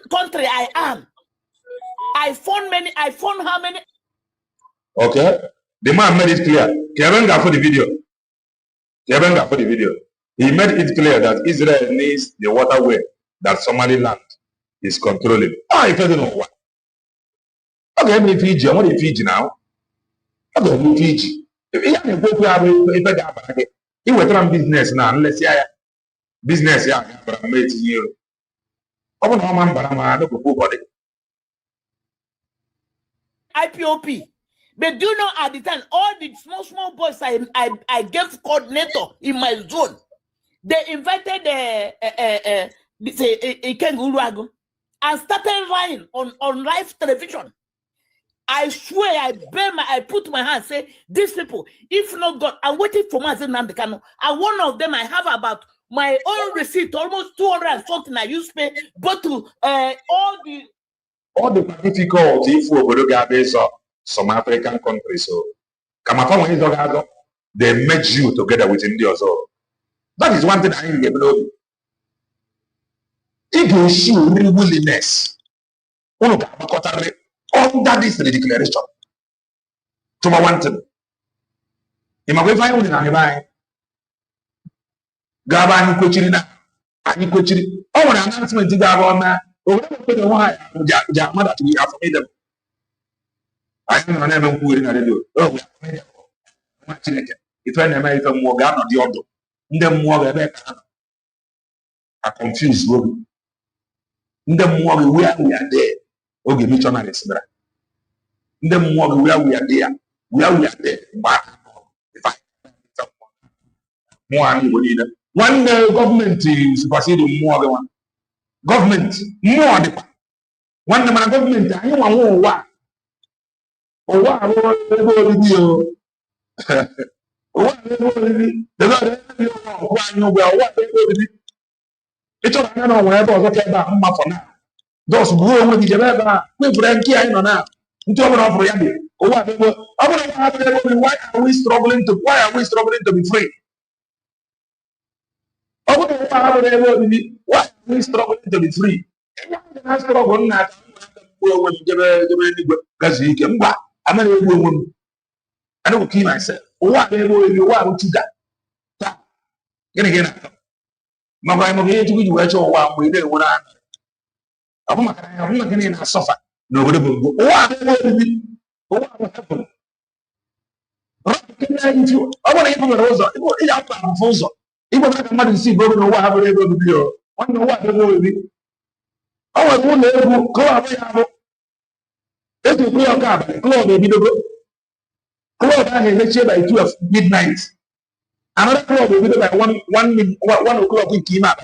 country, I found how many? Okay. The man made it clear. Kevin got for the video. He made it clear that Israel needs the waterway that Somaliland is controlling. If I don't know why. Okay, I'm in Fiji. I'm in Fiji now. I'm in Fiji. If you have a business now, unless you have business, you have made you. IPOP. But do you know at the time, all the small boys I gave coordinator in my zone, they invited Iken and started lying on live television. I swear, I put my hand, say, these people, if not God, I'm waiting for my Nandekano. And one of them, I have about my own receipt, almost 200 and something I used to pay, but to all the difficult if we go based on some African countries. So, they merge you together with India. So, that is one thing I didn't know. If you show real willingness, under this declaration, to my one thing, in my way, I would not Gaba Nikochina, and Nikochi. Oh, an announcement to Gabona. Why? Jamada to be afraid of. I don't know who in a do. Oh, we are made of. If I never even more gun on the other, then more are confused. The more we are there. Okay, missionaries. The more we are there. We are there. But if I more we need one government is superseding more than one. Government more than one man government. I know what. Oh, what it's all I know whenever I was about for now. Those who will be the we bring here now. Into our reality. Why are we struggling to be free? Why are we struggling to be free? I struggle not. I don't kill myself. What would you that? Again. Mama, I'm going to be with you with it. What I'm not going to suffer. Nobody will go. What happened? I want to give him a rose. It was a phone. Even if I can see, what happened to you? One know what they will be. I was one day who club. If you play a card, club may be the club I have by 12 midnight. Another club will be by 1 o'clock in Kima.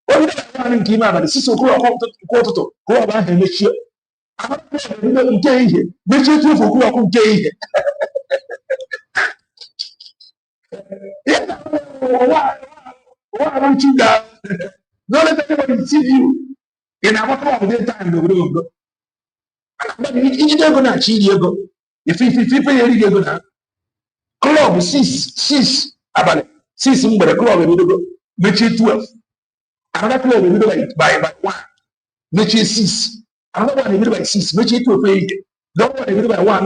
What is that one in Kima? The 6 o'clock quarter to club I have sure. Another club will be gay. Make sure 12 o'clock gay. Why don't you guys? Don't let anybody see you. In our club, this time, the room. But you don't go to Chicago. If you pay a little bit, club 6 about 6 but the club will go make it 12. Another club will go by 1, make it 6. Another one will go by 6, make it 12. The one will go by 1,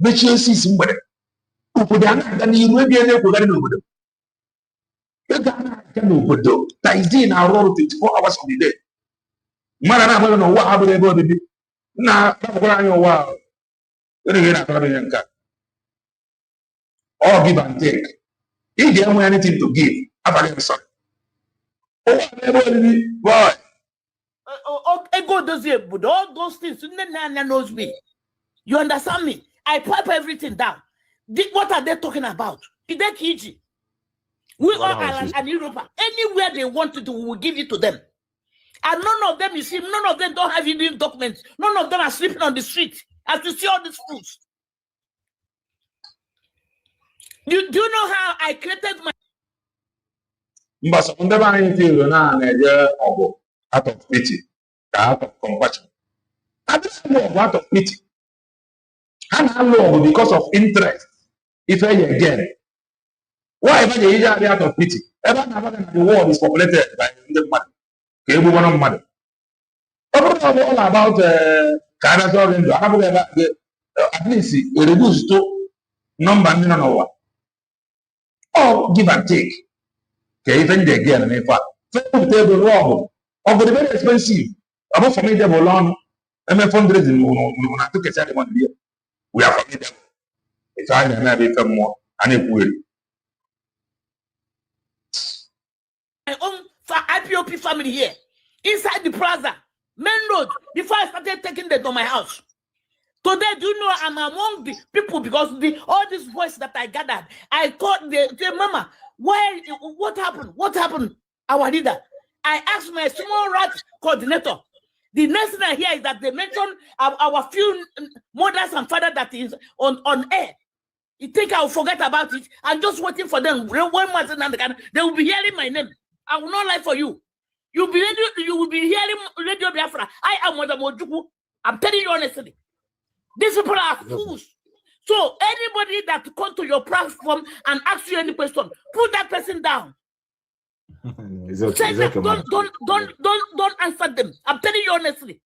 make it 6. But you will be able to get over. You can't over. That is in our road 24 hours of the day. Man, I don't know what happened about it. Now, I'm going wow. All give and take. If they don't have anything to give, I'm sorry. Boy. Ego does it, but all those things, Nana knows me. You understand me? I pipe everything down. What are they talking about? Is that easy? We are Ireland and Europe. Anywhere they want to do, we will give it to them. And none of them, you see, none of them don't have Indian documents. None of them are sleeping on the street. As you see all these fools. Do you know how I created my... But whenever I feel out of pity, out of compassion. I just love out of pity. And I love because of interest. If I again, why ever you out of pity? Ever the world is populated by the money. Everyone of money. All about at least reduced to number no. Oh, give and take. Even the again, in fact, table rob. Oh, but very expensive. About for me, they will learn. I'm a fundraising. I took a certain one. We are formidable. If I never more, and it will. My own IPOP family here, inside the plaza, main road, before I started taking them to my house. Today, do you know I'm among the people because all this voice that I gathered, I called the mama, what happened? What happened? Our leader. I asked my small rat coordinator. The next thing I hear is that they mentioned our few mothers and fathers that is on air. You think I'll forget about it? I'm just waiting for them. They will be hearing my name. I will not lie for you. You will be hearing Radio Biafra. I am Madam Ojuku. I'm telling you honestly. These people are fools. So anybody that come to your platform and ask you any question, put that person down. Don't answer them. I'm telling you honestly.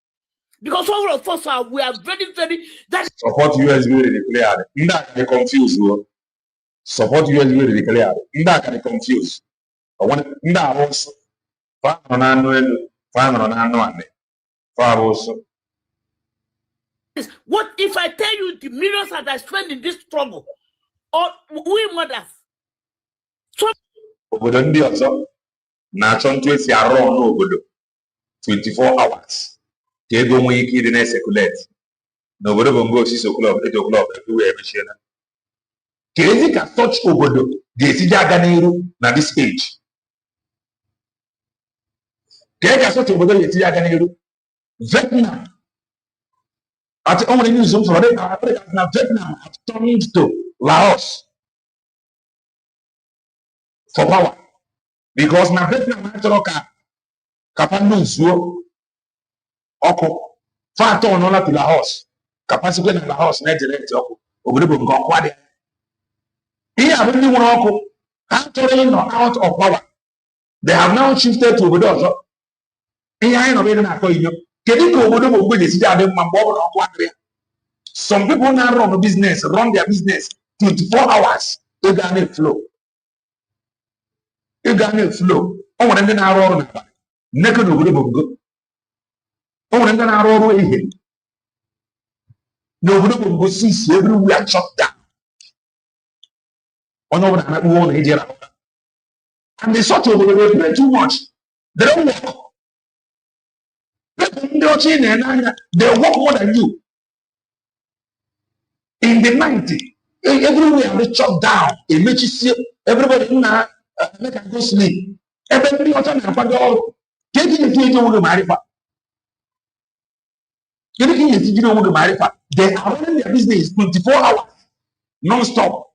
Because all of us we are very, very support US will declare. That can confuse you. Support US will declare. That can confuse. I want that also. What if I tell you the millions that I spend in this struggle? Or we mothers? So na 24 hours. Kego mo iki di na circulate. Nobodo bongo 6 o'clock, 8 o'clock, everywhere machine. Kezi ka touch obodo ga-esi aga n'iru na this age. Kezi ka touch obodo ga-esi aga n'iru. Vietnam. At the only news from Africa now, Vietnam have turned to Laos for power. Because now Vietnam natural kapandu suo oko fa turn on to Laos. Capacity in Laos na direct oko. Obodo bo nko kwa de. Here have only one oko. Actually not out of power. They have now shifted to obodo ozo. Here I no be na ko inyo. Some people now run their business 24 hours. You got a flow. You got a flow. Oh, and then I run. Naked over the book. Oh, and then I run away. No, we will see everywhere shut down. Oh, no, I won't hear. And they sort of too much. They don't work. They work more than you. In the 90s, everywhere they shut down. Everybody make them go sleep. Everybody also na kwado. Kedu ihe tinye onwe marifa? Kedu ihe tinye onwe marifa? They are running their business 24 hours, non-stop.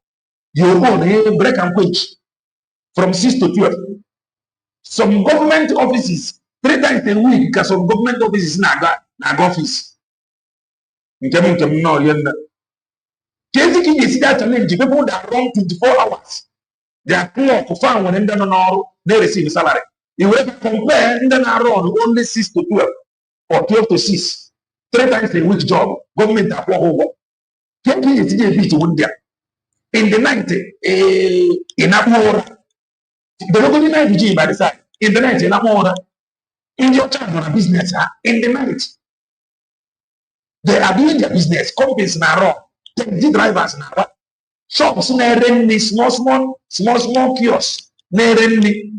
You own a break and quench from 6 to 12. Some government offices 3 times a week because some government offices na office. No, Kedu ihe si that challenge people that run 24 hours. They are clock found when they receive salary. You will compare in the run only 6 to 12 or 12 to 6. 3 times a week job. Government are over. In the 90, in Amora, the local night by the side. In the night, in Amora, in your time on a business, in the night, they are doing their business. Companies now run. Taxi drivers now. Shops small kiosks. Okay,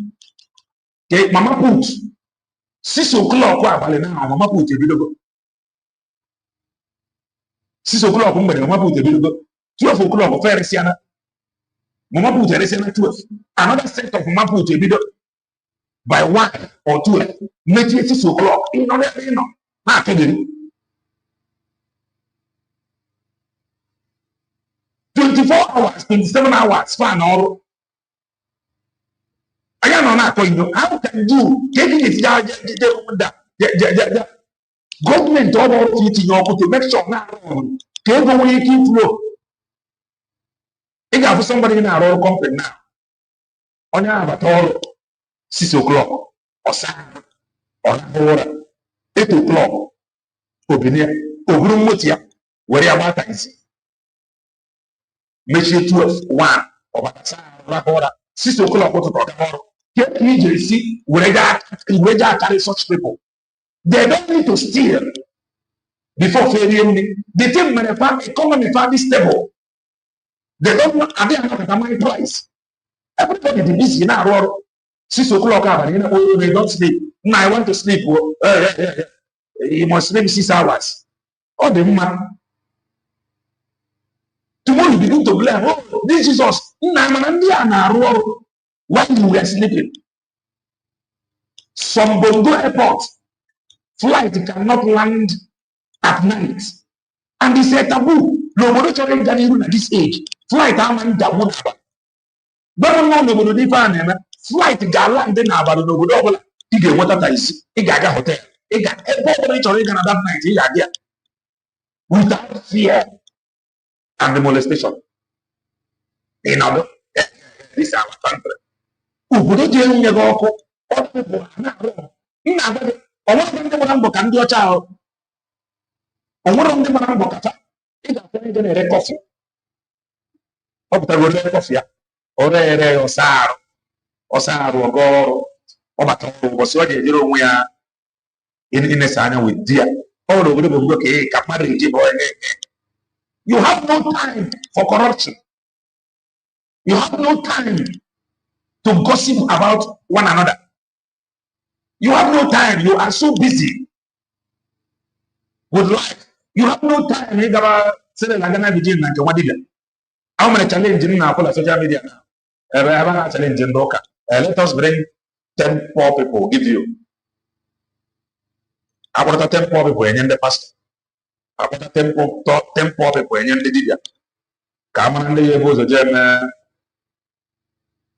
Mama put 6 o'clock now. Mama put a bit 6 o'clock, Mama put a bit 12 o'clock, Ferrisiana. Mama put a resiana 12. Another set of Mama put a bit by 1 or 2. Make it 6 o'clock. You know, not 24 hours, 27 hours, fan or I am not going to. How can you take it? Government over to make sure now. Take away keep flow. If I have somebody in our company now, on your avatar 6 o'clock or 7 or 8 o'clock, opinion, Ogrumotia, where your matter is. Make sure 12, 1 or 6 o'clock tomorrow. Get me see where they carry such people. They don't need to steal before failing. They think manufacturing economy is stable. They don't want to have a my price. Everybody is busy now. 6 o'clock they don't sleep. Now I want to sleep. You must sleep 6 hours. Oh, the man. Tomorrow you begin to blame. Oh, this is us. While you were sleeping. Some Bongo airports, flight cannot land at night. And it's a taboo. Nobody can at this age. Flight aman taboo. But nobody flight can land in about nobody. You get what I see. You got a hotel. You got everybody that night. You got there. Without fear and the molestation. In order, this is our country. Obodo dị enye gị ọkụ ọkụ na-arụ ọnwere ndị gbara mbọ ka ndị ọcha ahụ onwere ndị gbara mbọ kacha ị ga-afụ ndị na-ere kọfị ọ pụtara ore kọfị ya ore ere ọsa arụ ọga ọrụ ọ batara ọrụ ụbọchị ọ ga-ejere onwe ya inesa anya wit di ya ọ nwere obodo bụ mgbe ka mmadụ eji bụ you have no time for corruption. You have no time to gossip about one another. You have no time. You are so busy with life. You have no time. You got how many challenges now for social media now? Challenge in Doka. Let us bring 10 poor people. Give you. I want 10 poor people and the pastor. I want 10 poor people and the Didia. Come on, the goes a gem.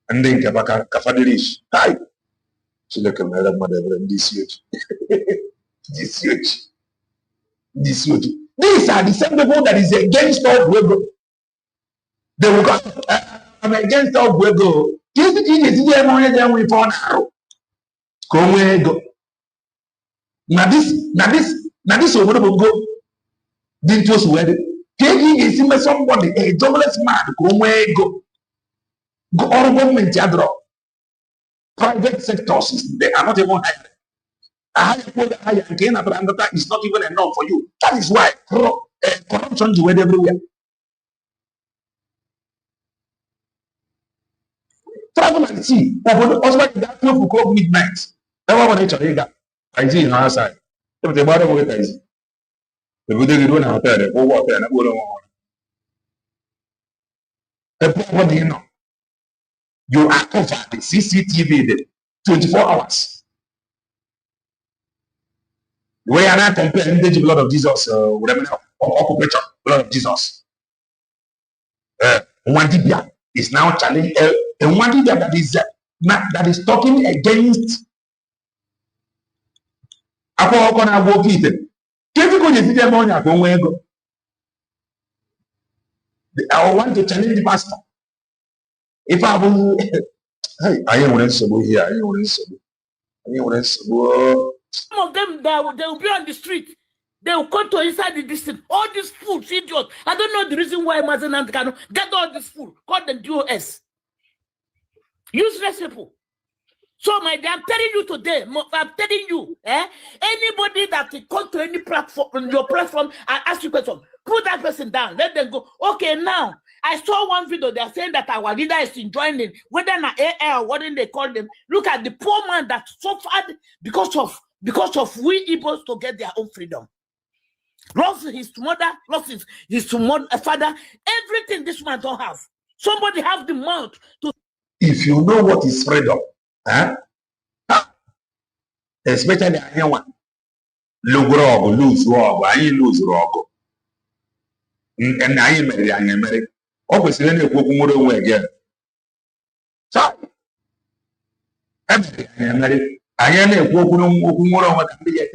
And then Kafadirish. Hi. She look at Madam Mother and this huge. This huge. This huge. These are the same people that is against all Gwego. They will go, I'm against all Gwego. This is the money that we found out. Go. Now this over go. Didn't just wedding. Taking is somebody, a jobless man, go. All government private sectors, they are not even hiring. A higher again, but is not even enough for you. That is why corruption is everywhere. Travel and see. That 12 o'clock midnight. Everyone in China, I see in our side. If the bottom of it is, the good you don't have there, or water and a good one. What do you know? You are covered the CCTV the 24 hours. We are not comparing the blood of Jesus, whatever, or occupation, blood of Jesus. One Dibia is now challenging, and one Dibia that is talking against Apo Okona Bokite. I want to challenge the pastor. If I will, I am responsible here. I am responsible. Some of them, they will be on the street. They will come to inside the distance. All these fools, idiots. I don't know the reason why Mazenand cannot get all this fool. Call them DOS. Useless people. So, my dear, I'm telling you today, I'm telling you, anybody that comes to any platform, on your platform, and ask you a question, put that person down. Let them go. Okay, now, I saw one video. They're saying that our leader is enjoying it. Whether an AI or what they call them. Look at the poor man that suffered because of we Igbos to get their own freedom. Lost his mother, lost his father. Everything this man don't have. Somebody have the mouth to. If you know what is freedom, especially anyone, lose rogo, and I marry. Obviously, any more again. So, I marry. I am a woman can be a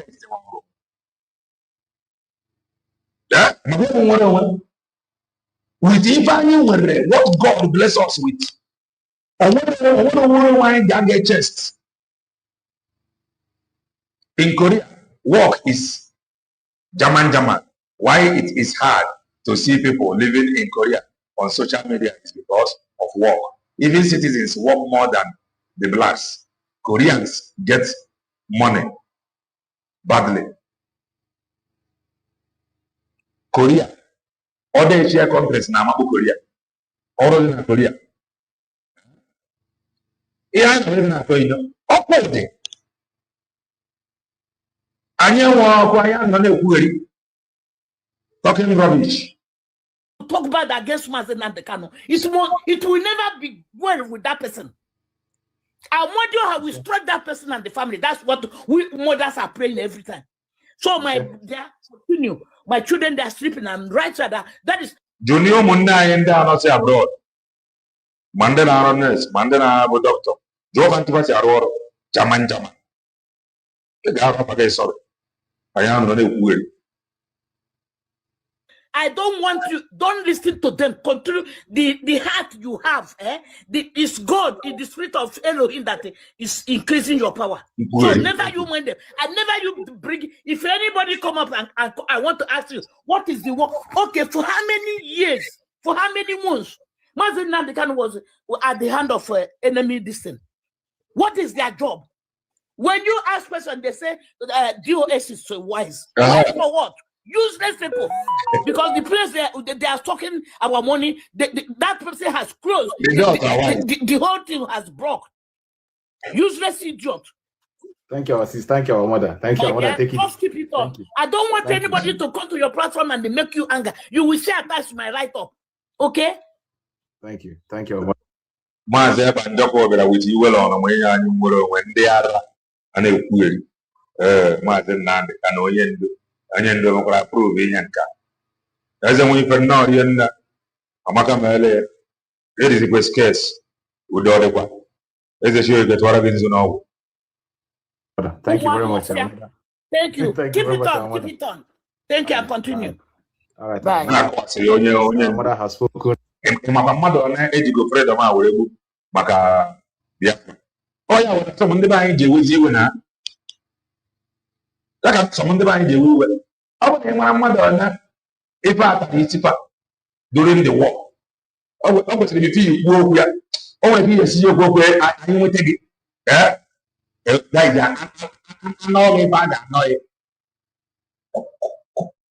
with even what God bless us with. I want to get chest. In Korea, work is Jaman. Why it is hard to see people living in Korea on social media is because of work. Even citizens work more than the blacks. Koreans get money badly. Korea, other Asia countries now Korea, all in Korea. Yeah, I'm going to upload. Talking rubbish. Talk bad against Mazen Kano. It will never be well with that person. Our mother how we struck that person and the family. That's what we mothers are praying every time. So my dear, continue. My children, they are sleeping. I'm right side. That is Junior Munda and not say abroad. Mandela nurse, Mandela doctor. Joe Antivasi Aror, Jaman. The guy sorry. I am not a weird. I don't want you, don't listen to them. Continue the heart you have, it's God in the spirit of Elohim that is increasing your power. So never you mind them. And never you bring, if anybody come up and I want to ask you, what is the work? Okay, for how many years? For how many months? Mazen Nandekan was at the hand of enemy this thing. What is their job? When you ask questions, they say DOS is so wise. Wise for what? Useless people, because the place they are talking about money, that person has closed. The whole thing has broke. Useless idiot. Thank you, our sister. Thank you, our mother. Thank you, our mother. Take it. Just keep it up. I don't want anybody to come to your platform and they make you anger. You will say attach my right up. Okay? Thank you. Thank you, our mother. Maze Banjoko with you well on when they are an equity. Mazen Nand and Oyendu. And then the approve Yanka. As a way for now, Amaka Mele, it is a quest case with the other one. As a show that what I've been to know. Thank you very much. Thank you. Keep it on. Keep it on. Thank you and continue. All right. Bye. Mother has spoken. My mother and I go freedom our Maka. Yeah. Oh, yeah, someone buying you with you now. Like someone buying you. I would my mother if I had during the war. I would be feel go here. Oh, be a CEO go where I will take it. Yeah. Like that. No, bad. No.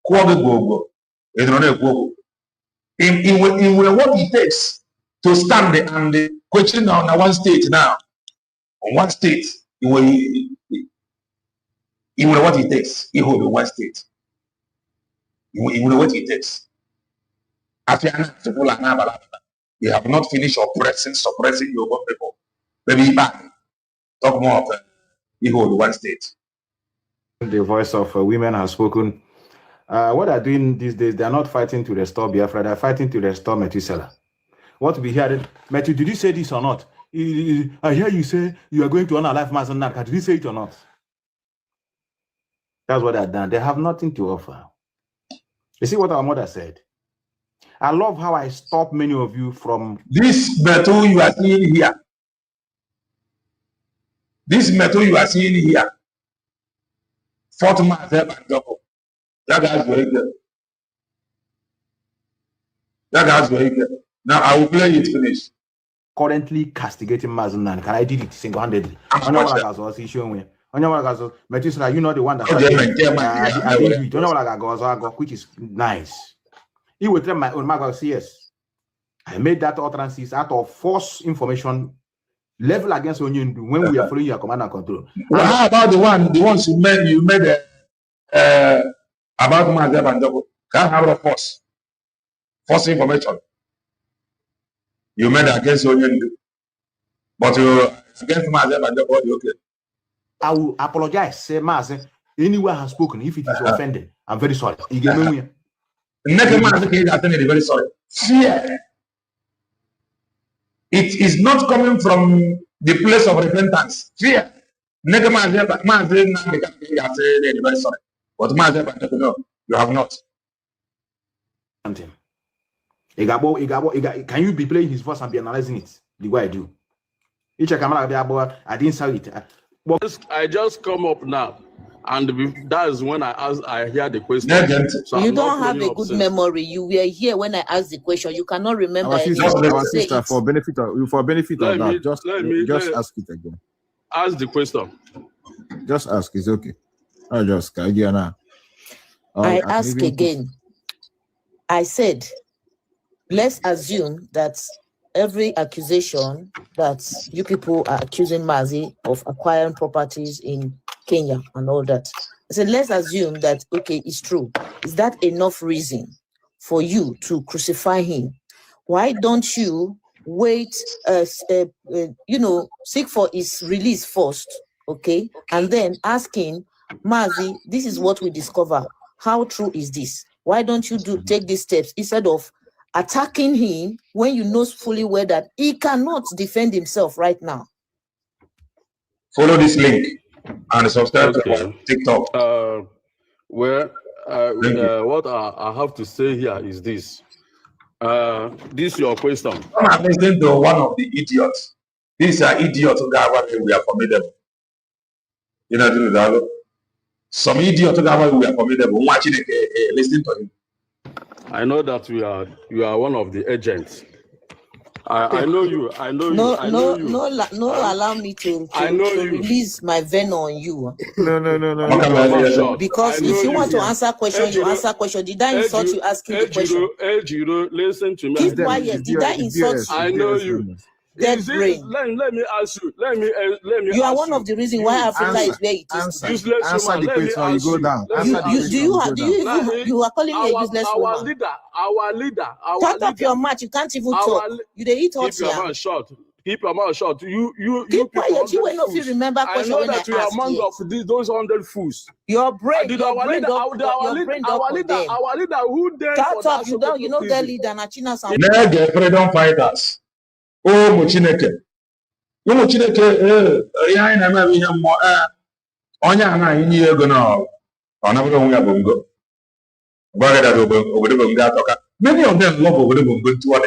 Go. It's not a go. In what it takes to stand and question on one state now. On one state, He will know what it takes. He hold the one state. He will know what it takes. You have not finished suppressing your own people. Maybe back. Talk more of he hold the one state. The voice of women has spoken. What they're doing these days, they're not fighting to restore Biafra, they're fighting to restore Methuselah. What we hear, Matthew, did you say this or not? I hear you say you are going to honor life mass on that. Did you say it or not? That's what they've done. They have nothing to offer. You see what our mother said? I love how I stop many of you from this metal you are seeing here. This metal you are seeing here. 4 months and double. That guy's very good. That guy's very good. Now I will play it finish. Currently castigating Mazunan. Can I did it single-handedly? You know the one that I did it, which is nice. He would tell my own Marcus, yes. I made that utterances out of false information level against when we are following your command and control. Well, how about the ones you made about Mazeb and Double? Can't have a false information. You made against Onyendu. But against Mazeb and Double, okay. I will apologize. Say Mazeb, anyone has spoken. If it is offended, I'm very sorry. You get me? Very sorry. Fear. It is not coming from the place of repentance. Fear. Very sorry. But no, you have not. Can you be playing his voice and be analyzing it the way I do? I didn't say it. I just come up now, and that is when I hear the question. So you don't have a good memory. You were here when I asked the question. You cannot remember. Our sister, for benefit of that, just ask it again. Ask the question. Just ask. It's okay. I just now. I ask again. I said, let's assume that every accusation that you people are accusing Mazi of acquiring properties in Kenya and all that. I said, let's assume that, okay, it's true. Is that enough reason for you to crucify him? Why don't you wait, seek for his release first, okay? And then ask him, Mazi, this is what we discover. How true is this? Why don't you take these steps instead of attacking him when you know fully well that he cannot defend himself right now? Follow this link and subscribe to TikTok. What I have to say here is this. This is your question. I'm listening to one of the idiots. These are idiots who we are formidable. You know, do that. Some idiot who we are formidable. Watching listening to him. I know that you are one of the agents. I know you. I know no, you. I know you. No, allow me to release my venom on you. No. Because if you want to answer question, you answer question. Did I insult you asking the question? Listen to me. Keep quiet. Did I insult you? I know you. Dead brain. Let me ask you. Let me. You are one of the reasons why Africa is where it is. Answer the question. You go down. You are calling me a useless woman. Our leader. Shut up your mouth. You can't even talk. You dey eat hot here. Keep your mouth shut. Keep quiet. You will not remember question when I ask you. I know that you are among of those 100 fools. Your brain. Our leader who dared. Shut up. You know their leader. Nachina Sam. Freedom fighters. Oh, Mochineke. You Mochineke, I never be more. Onya, in year ago, or never going to Bungo. Many of them love over the Bungo to what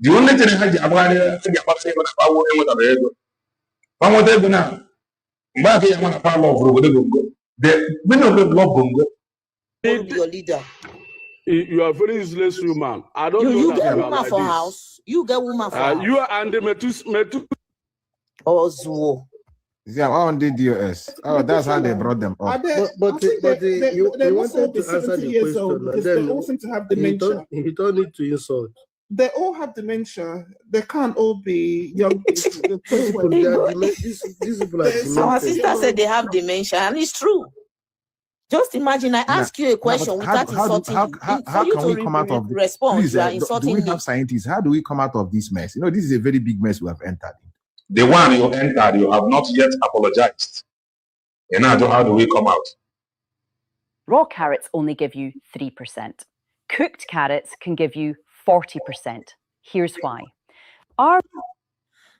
the only thing I had about saying about the ego. One more day now. Back here, one of our love over the Bungo. Many of them love Bungo. Your leader. You are very useless human. I don't know. You get woman for house. You get woman for house. You and the Metu. Ozuo. Yeah, on the DOS. Oh, that's how they brought them up. But you wanted to answer the question. They all seem to have dementia. You don't need to insult. They all have dementia. They can't all be young people. Our sister said they have dementia, and it's true. Just imagine I ask you a question without insulting you. How can we come out of respond? Please, You are do insulting we me. have scientists? How do we come out of this mess? You know, this is a very big mess we have entered. The one you entered, you have not yet apologized. And now, how do we come out? Raw carrots only give you 3%. Cooked carrots can give you 40%. Here's why.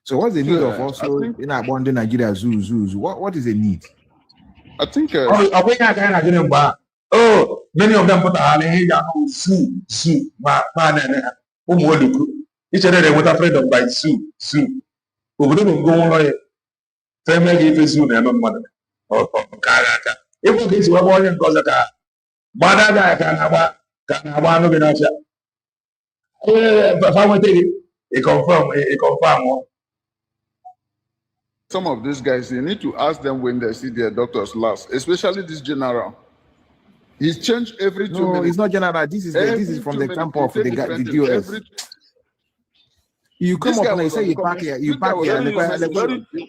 So what's the need of also in Abundant Nigeria zoos? What is the need? I think many of them put a zoo. Each other they were afraid of by zoo. We don't go on family if zoo never mother. If this were born in Kozaka, Bada can have no benefit. But I will take it confirm. Some of these guys, you need to ask them when they see their doctors last, especially this general. He's changed every 2 minutes. No, it's not general. This is from the camp of the DOS. You come up and say you park here.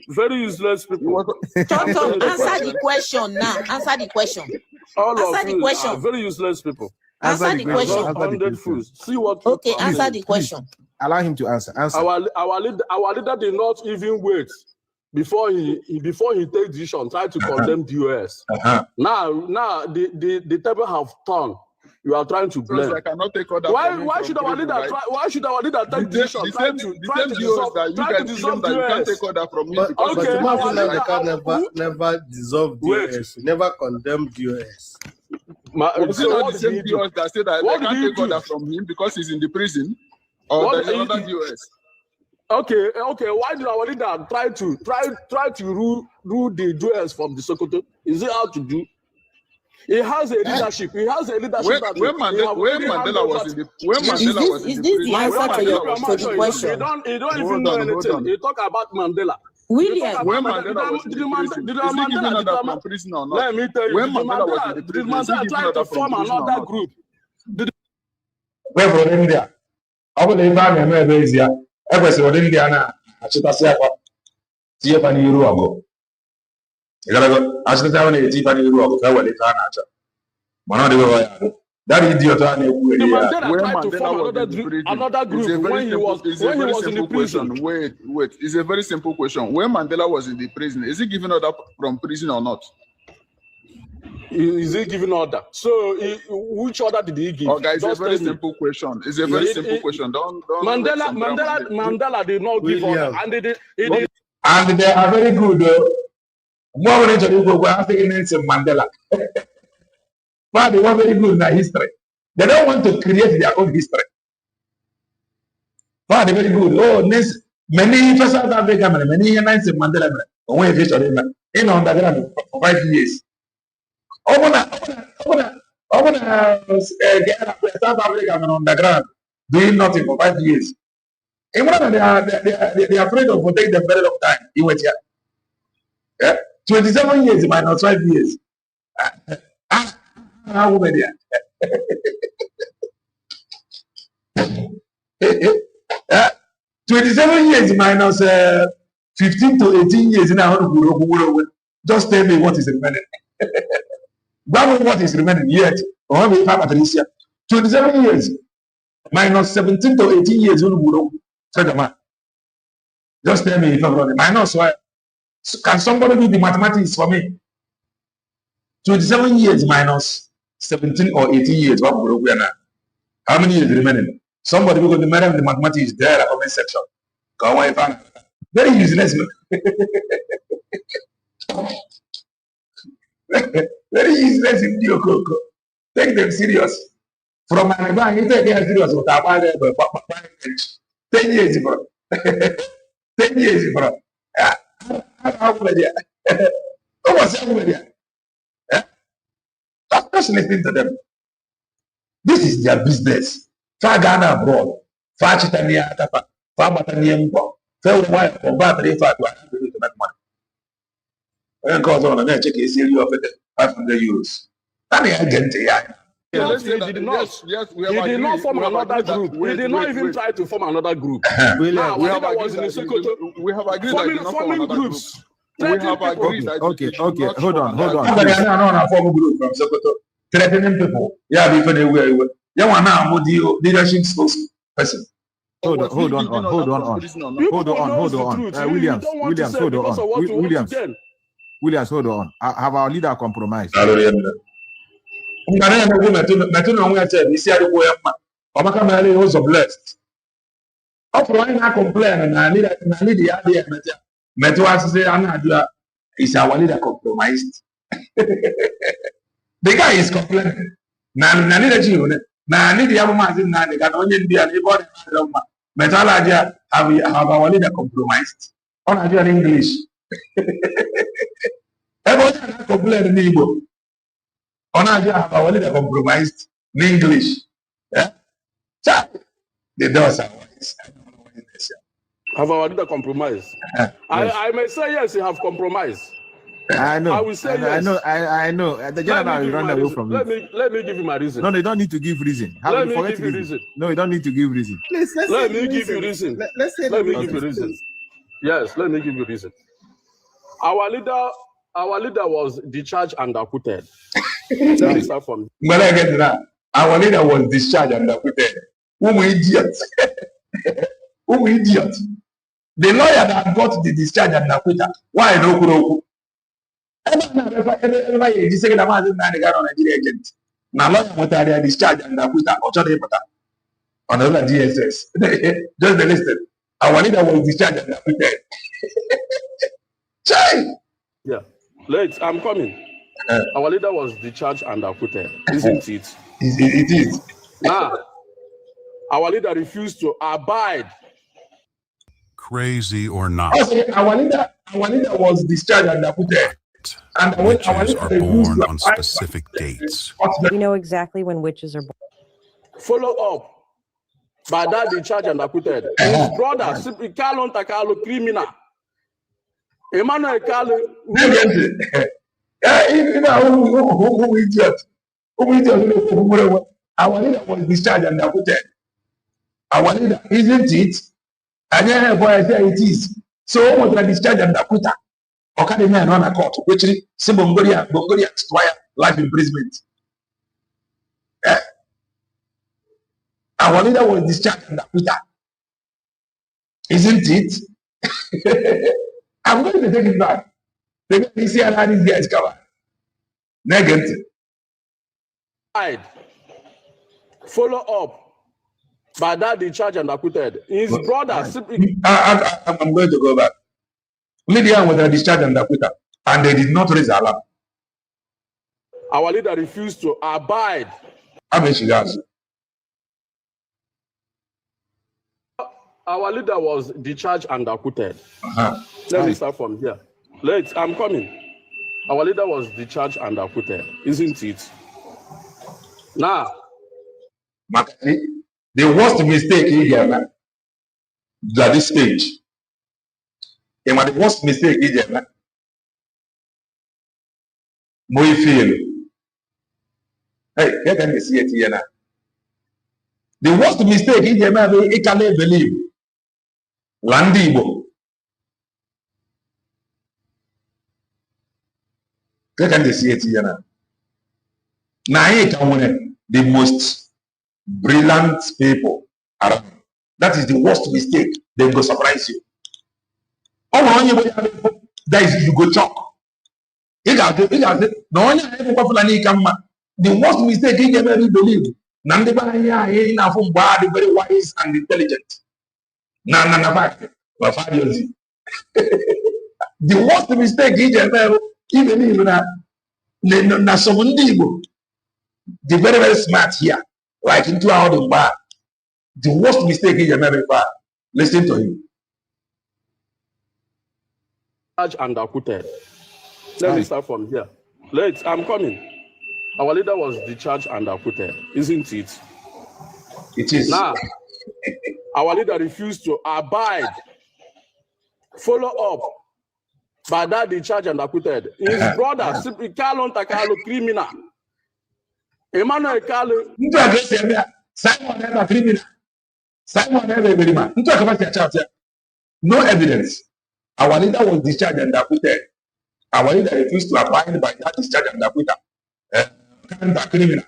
Very useless people. Tom, answer the question now. Answer the question. Answer the question. Are very useless people. Answer the question. See what? Okay, answer the question. Allow him to answer. Our leader did not even wait before he take decision, try to condemn DOS. Now the table have turned. You are trying to blame. I cannot take order. Why should our leader try? Why should our leader take decision? Try to dissolve from me. Okay, they can never dissolve DOS, never condemn DOS. Was it not the same DOS that said that they can't take order from him because he's in the prison? Or there's another DOS? Okay. Why did our leader try to rule the DOS from the Sokoto? Is it how to do? He has a leadership. When Mandela was in the is this the answer to the question? He don't even know anything. He talk about Mandela. William, when Mandela was in the prison or not? Let me tell you, when Mandela was in the prison, Mandela tried to form another group. Where from India? I will leave India. Every single India, I should have said, see if I knew you ago. You gotta go. I should have a Tiffany Rock. I will that idiot. Mandela tried to form another group when he was in the prison. Wait. It's a very simple question. When Mandela was in the prison, is he giving order from prison or not? Is he giving order? So, which order did he give? Oh, guys, it's a very simple question. It's a very simple question. Don't Mandela did not give order, and they are very good. More than you go asking Nelson Mandela. But they were very good in their history. They don't want to create their own history. But they're very good. Oh, many South Africa, many Nelson Mandela, when you in underground for 5 years. South Africa underground doing nothing for 5 years. And they are afraid of taking them very long time. He went here. Yeah? 27 years minus 5 years. How many? 27 years minus 15 to 18 years in our just tell me what is remaining. What is remaining yet? 27 years minus 17 to 18 years. Just tell me if I'm wrong. Minus what? Can somebody do the mathematics for me? 27 years minus 17 or 18 years. How many years remaining? Somebody will go to the mathematics there in the comment section. Very useless. Very useless in Diokoko. Take them serious. From my bank, you take them serious. 10 years, bro. 10 years, bro. Stop just listening to them. This is their business. Far Ghana abroad. Far Chitania, far Batanian, far white, or battery, far to make money. When goes on and then check a series of 500 euros. That is again. He did not form another group. He did not even try to form another group. We have agreed that forming groups. have agreed. Okay. Hold on. I'm going form group from Sokoto. Threatening people. Yeah, before they were. Yeah, one now, leadership person. Hold on. Williams, hold on. Williams, hold on. Have our leader compromised? Blessed. Offering I complain and I need the idea. Metuas say Anadua is our leader compromised. The guy is complaining. Now, need a Jew. Now, I need the other man in Nani. Can only be an important Metalaja have our leader compromised. On a English. Everyone complain in Igbo. On a have our leader compromised in English. Yeah? The doors are wise. Have our leader compromised? Yes. I may say yes, you have compromised. I know. I will say yes. I know. The general will run away from let me give you my reason. No, you don't need to give reason. Let me give you reason. No, you don't need to give reason. Please, let me give you reason. Let me give you reason. Yes, let me give you reason. Our leader was discharged and acquitted. Let me start from. When I get to that, our leader was discharged and acquitted. Who idiot? Who idiot? The lawyer that got the discharge and acquittal. Why no Kuroku? Everybody is saying about the Nigerian agent. Now, lawyer what are they discharge and acquittal or charge on the DSS. Just the listen. Our leader was discharged and acquitted. Yeah. Late, I'm coming. Our leader was discharged and acquitted, isn't it? It is. Now, our leader refused to abide. Crazy or not. Our leader was discharged and acquitted. And witches are born on specific dates. We know exactly when witches are born. Follow up. By that discharged and acquitted. His brother, Kalon Takalo, criminal. Emmanuel Kalo. Who idiot? Our leader was discharged and acquitted. Our leader, isn't it? And then boy, I say it is. So what was discharged and acquitted? Okay, man on a court, which is Mongolia expired life imprisonment. Our leader was discharged and acquitted. Isn't it? I'm going to take it back. You see how these guys cover. Negative. Follow up. By that, the charge and acquitted. His brother. I'm going to go back. Lydia was discharged and acquitted, and they did not raise alarm. Our leader refused to abide. How many she has? Our leader was discharged and acquitted. Let me start from here. Late, I'm coming. Our leader was discharged and acquitted, isn't it? Now, the worst mistake here at this stage. And the worst mistake here, we feel. Hey, get can see it here now. The worst mistake here, we can't believe. Landibo. Get can see it here now. Now, the most brilliant people around. That is the worst mistake. They go surprise you. That is you go chop. The worst mistake he ever believe. Nandeba very wise and intelligent. The worst mistake he ever believe na the very, very smart here. Like into our bar. The worst mistake he ever made. Listen to him. And acquitted. Let me start from here. Late, I'm coming. Our leader was discharged and acquitted, isn't it? It is. Now, our leader refused to abide. Follow up. By that discharged and acquitted. His brother, Kalon Takalo, criminal. Emmanuel Kalo. Simon never criminal. Simon never criminal. No evidence. Our leader was discharged and acquitted. Our leader refused to abide by that discharge and acquittal. Criminal.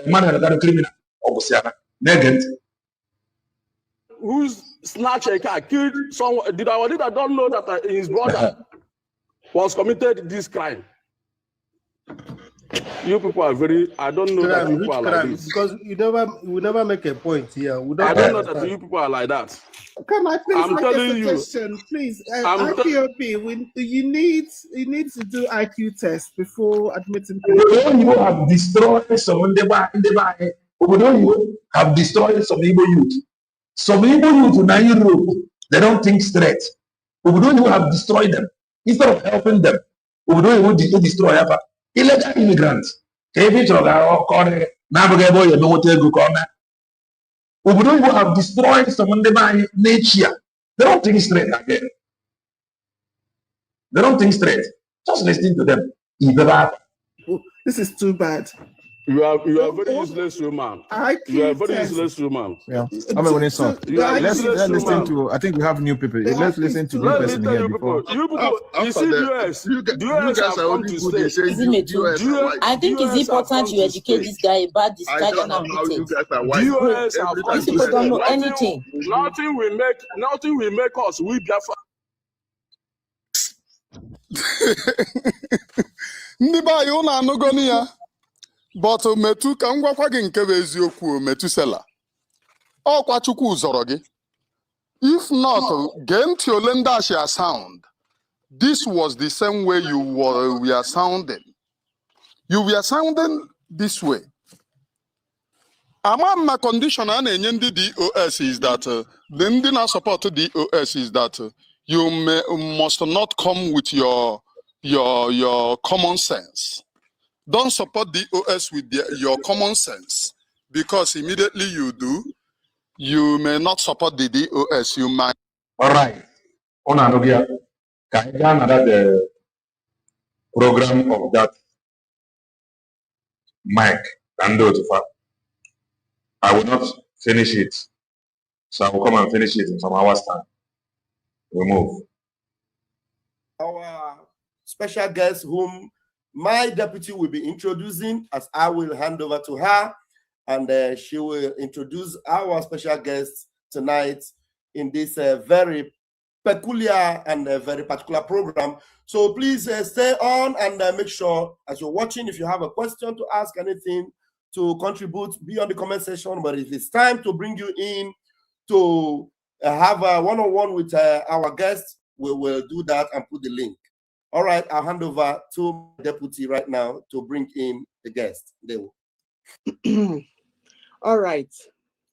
Man and a criminal. Negent. Who's snatched a car, killed someone? Did our leader don't know that his brother was committed this crime? You people are very. I don't know that you people are like this. Because we never make a point here. I don't know that you people are like that. Can I please I'm make telling a you. suggestion, please? IPOP, you need to do IQ test before admitting people. You have destroyed some you have destroyed some Igbo youth. Some Igbo youth in Europe, they don't think straight. You have destroyed them instead of helping them. You destroy illegal immigrants. You have destroyed some nature. They don't think straight again. They don't think straight. Just listening to them. This is too bad. You are very useless human. You are very useless human. Yeah, I'm a son. Let's listen to. I think we have new people. Let's listen to new person here before. You see, US. You guys are come to stay. I think it's important you educate this guy about this guy and these people don't know anything. Nothing will make us. We Biafra. Ndị be anyị ụnụ anụgoni ya but metu ka m gwakwa gị nke bụ eziokwu Metusela ọkwa Chukwu zọrọ gị if not gee ntị ole ndị ashia sound. This was the same way you were sounding. You were sounding this way. My condition a na-enye ndị DOS is that the ndị na-support DOS is that you must not come with your common sense. Don't support DOS with your common sense, because immediately you do, you may not support the DOS. You might. All right. On Anogia, can you another program of that Mike and do it? I will not finish it, so I will come and finish it in some hours' time. We move. Our special guest, whom my deputy will be introducing, as I will hand over to her, and she will introduce our special guest tonight in this very peculiar and very particular program. So please stay on and make sure, as you're watching, if you have a question to ask, anything to contribute, be on the comment section. But if it's time to bring you in to have a one-on-one with our guest, we will do that and put the link. All right, I'll hand over to deputy right now to bring in the guest. All right,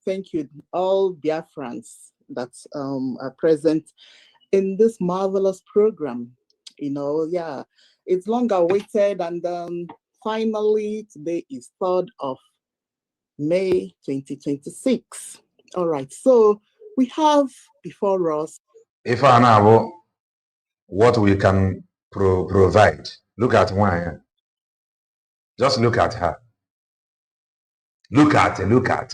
thank you, all Biafrans that are present in this marvelous program. You know, yeah, it's long awaited, and finally today is 3rd of May 2026. All right, so we have before us. If I know what we can provide, look at one. Just look at her. Just look at.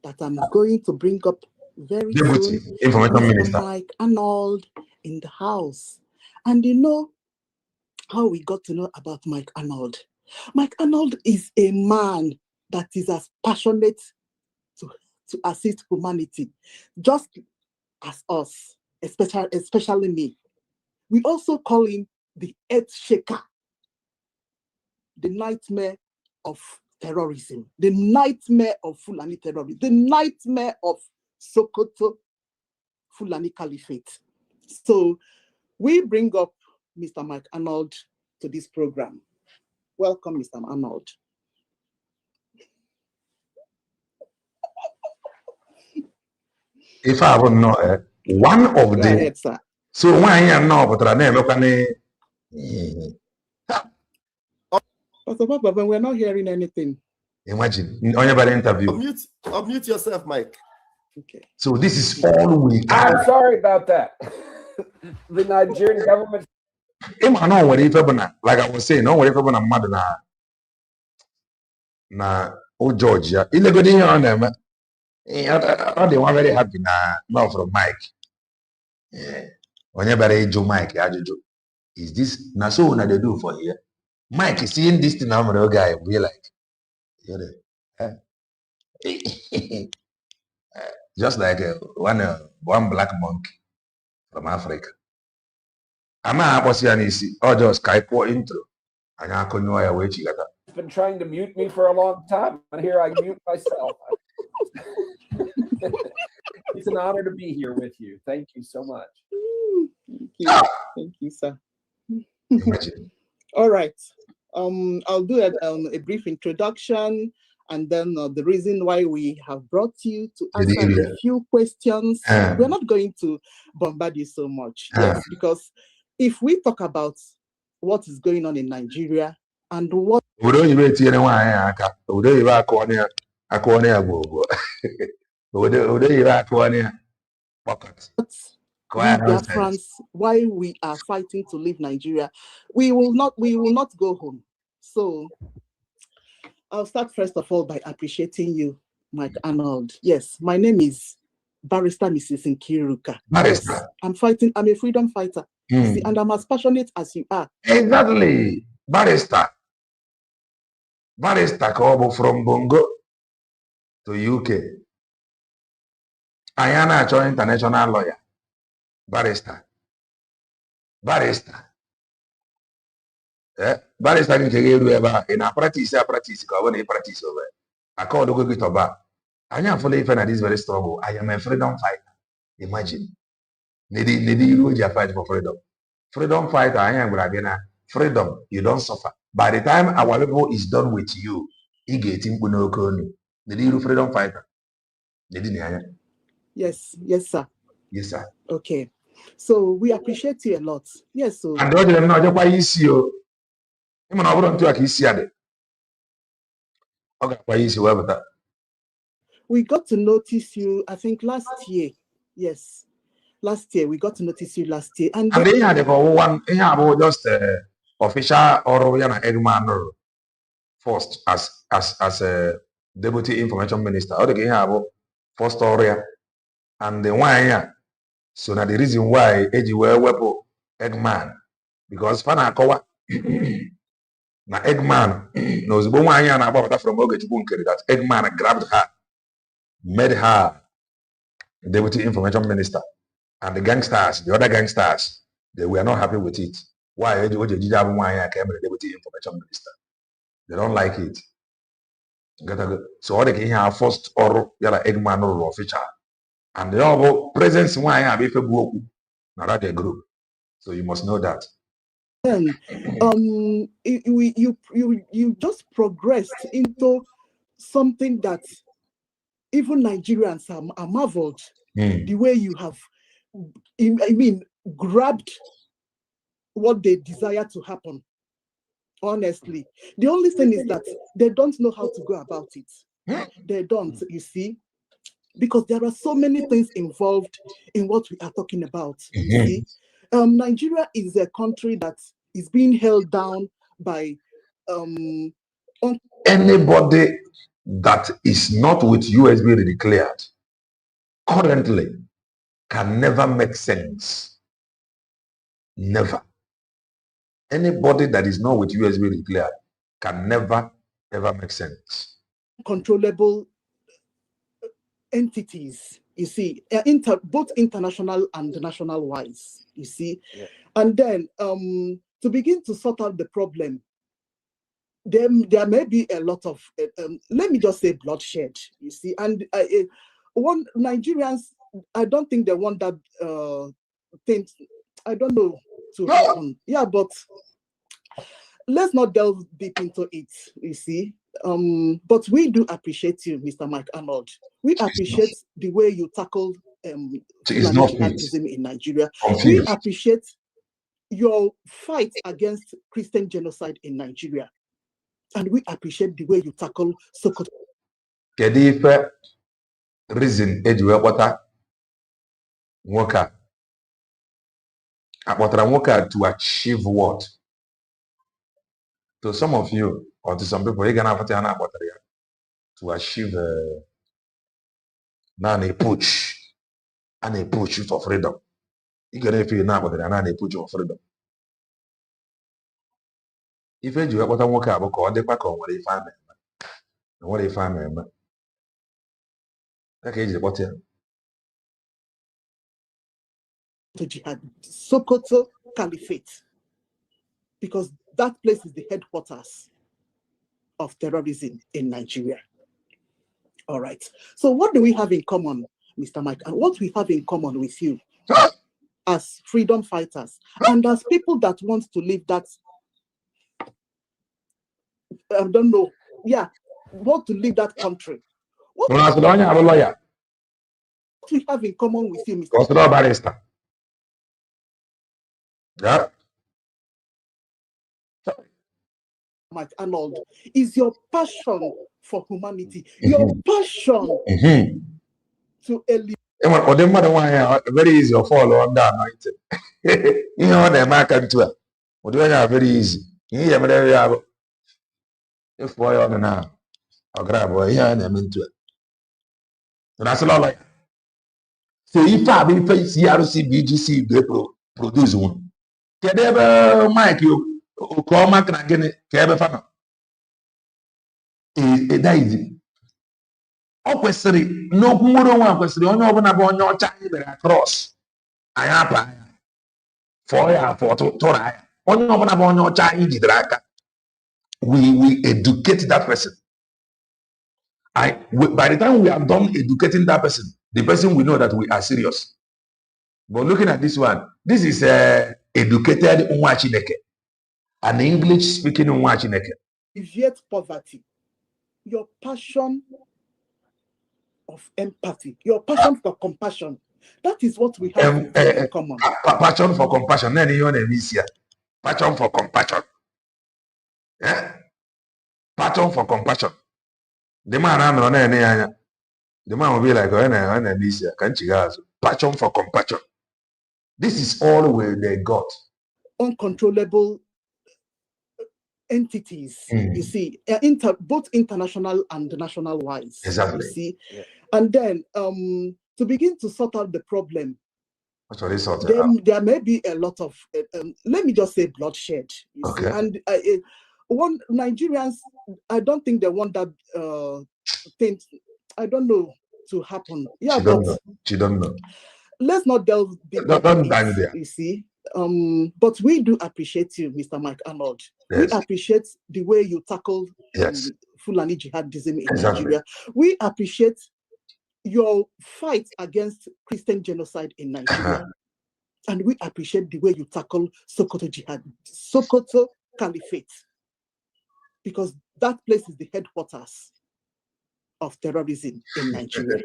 That I'm going to bring up very Deputy soon. Information Minister Mike Anorld in the house. And you know how we got to know about Mike Anorld. Mike Anorld is a man that is as passionate to assist humanity, just as us, especially me. We also call him the earth shaker, the nightmare of terrorism, the nightmare of Fulani terrorism, the nightmare of Sokoto Fulani Caliphate. So we bring up Mr. Mike Anorld to this program. Welcome, Mr. Anorld. If I would know one of Go the ahead, sir. so when I am now, but I never can. Pastor Papa, we're not hearing anything. Imagine on your interview. Unmute yourself, Mike. Okay. So this is all we can. I'm sorry about that. The Nigerian government. Like I was saying, no, whatever I'm mad na Georgia. Illegal on them. I don't very happy now from Mike. Onye bara ịjụ Mike ajụjụ. Is this na so una they do for here? Mike seeing this thing I'm a guy be like, just like one black monk from Africa. I'm not or just Skype intro. Been trying to mute me for a long time, and here I mute myself. It's an honor to be here with you. Thank you so much. Thank you, sir. All right. I'll do a brief introduction, and then the reason why we have brought you to answer a few questions. We're not going to bombard you so much, yes, because if we talk about what is going on in Nigeria and what Biafrans, why we are fighting to leave Nigeria, we will not go home. So I'll start first of all by appreciating you, Mike Anorld. Yes, my name is Barrister Mrs. Nkiruka. Yes, I'm a freedom fighter. See, and I'm as passionate as you are. Exactly. Barrister from Bongo to UK. Ayana Cho international lawyer. Barrister. Barrister in a practice over. I call the good over. I am fully even at this very struggle. I am a freedom fighter. Imagine. You fight for freedom. Freedom fighter, I am Bragena. Freedom, you don't suffer. By the time our level is done with you, you get him the freedom fighter. Yes, sir. Yes, sir. Okay. So we appreciate you a lot. Yes, so and the them know why you see you. Even over on to a kiss yard. Okay, why is you we got to notice you, I think last year. Yes. Last year, we got to notice you last year. And they had for one about just official or Eggman first as a deputy information minister. Or they have first area and the one so now the reason why Eji were weapon Eggman because Fana Kowa na Eggman knows one about that from Oge that Eggman grabbed her, made her deputy information minister. And the other gangsters, they were not happy with it. Why? Deputy information minister. They don't like it. So all they have first or Eggman or official. And the other presence why I have not that group. So you must know that. Then you just progressed into something that even Nigerians are marveled. The way you have grabbed what they desire to happen. Honestly, the only thing is that they don't know how to go about it. They don't, you see, because there are so many things involved in what we are talking about. You see, Nigeria is a country that is being held down by anybody that is not with USB declared currently can never make sense. Never. Anybody that is not with USB declared can never ever make sense. Controllable entities, you see, both international and national wise, you see. Yeah. And then to begin to sort out the problem, there may be a lot of, let me just say bloodshed, you see. And one Nigerians, I don't think they want that thing, I don't know, to happen. Yeah, but let's not delve deep into it, you see. But we do appreciate you, Mr. Mike Anorld. We appreciate the way you tackled Islamism in Nigeria. We appreciate your fight against Christian genocide in Nigeria. And we appreciate the way you tackle Sokoto. Kedife reason ejiwe kpọta nwoke a akpọtara nwoke a to achieve what? To some of you or to some people, you're gonna have to achieve now a push for freedom. You can feel now, but then they put you on freedom. If you have what I work out, call the pack on what they find. What they find, man. Okay, is what here. To jihad, Sokoto Caliphate, because that place is the headquarters of terrorism in Nigeria. All right. So what do we have in common, Mr. Mike? And what we have in common with you as freedom fighters and as people that want to live that, I don't know, want to leave that country. What we have in common with you, Mr. Barrister. Yeah. Mike Anorld, is your passion for humanity, your passion to elevate. Very easy to follow under anointed. You know the market too. What do you have very easy? You have if boy on now, I'll grab boy here and I'm into it. So that's a lot like. So if I be face CRC BGC they produce one. Can they ever Mike you call Mark and again? Can ever fan? That easy. Okwesiri no kumuro one kwesiri onye obuna bụ onye ọcha anyị bere across anyị apa anya for ya for tụrụ anya onye obuna bụ onye ọcha anyị jidere aka we educate that person. By the time we are done educating that person, the person will know that we are serious. But looking at this one, this is educated Nwa Chineke, an English speaking Nwa Chineke. Yet poverty, your passion of empathy, your passion for compassion. That is what we have in common. Passion for compassion. Passion for compassion. Yeah? Passion for compassion. The man will be like, passion for compassion. This is all where they got. Uncontrollable entities, you see, both international and national wise. Exactly. You see, and then to begin to sort out the problem, there may be a lot of let me just say bloodshed. You see? And one Nigerians, I don't think they want that thing. I don't know to happen. Yeah, she don't know. Let's not delve deeper. Don't dive there. You see. But we do appreciate you, Mr. Mike Anorld. Yes. We appreciate the way you tackled Fulani jihadism in Nigeria. We appreciate your fight against Christian genocide in Nigeria. And we appreciate the way you tackle Sokoto jihad, Sokoto Caliphate, because that place is the headquarters of terrorism in Nigeria.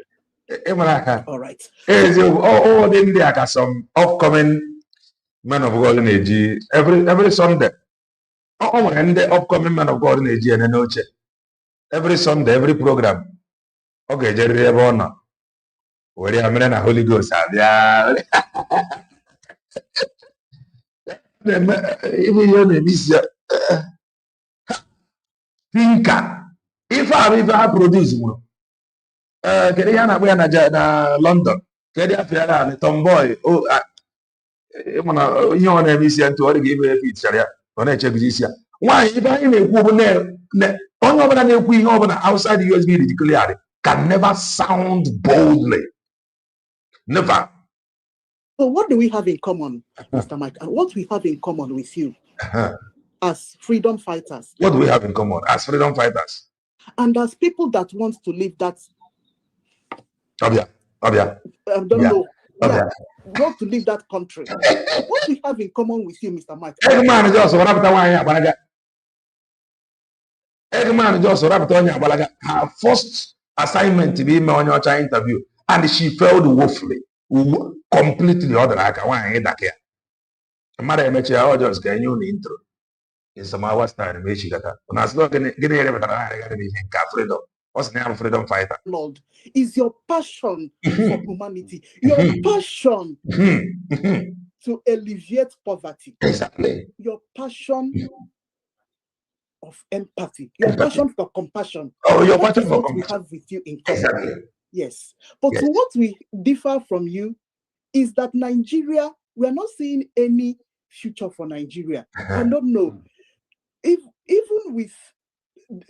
All right. There are some upcoming men of God in AG every Sunday. And the upcoming man of God in AG and Noche. Every Sunday, every program. Okay, Jerry Bona. Where you have a Holy Ghost. Even your name is Pinka. If I produce one, Keriana na London, Keria Fiala, Tomboy, you want to miss you to already give a picture. Why, if I in a woman, outside the USB declared can never sound boldly. Never. So, what do we have in common, Mr. Mike? And what we have in common with you as freedom fighters? What do we have in common as freedom fighters? And as people that want to live that. I don't know. Want to leave that country. What we have in common with you, Mr. Mike? Eggman just her first assignment to be on your interview, and she failed woefully, completely. Other like I that here. Mother, I just get you the intro. In some hours time, she got that. When I was looking at freedom. What's the name of freedom fighter? Lord, is your passion for humanity, your passion to alleviate poverty. Exactly. Your passion of empathy, your passion for compassion. Oh, your passion for compassion. We have with you in common. Exactly. Yes. But what we differ from you is that Nigeria we are not seeing any future for Nigeria. I don't know if even with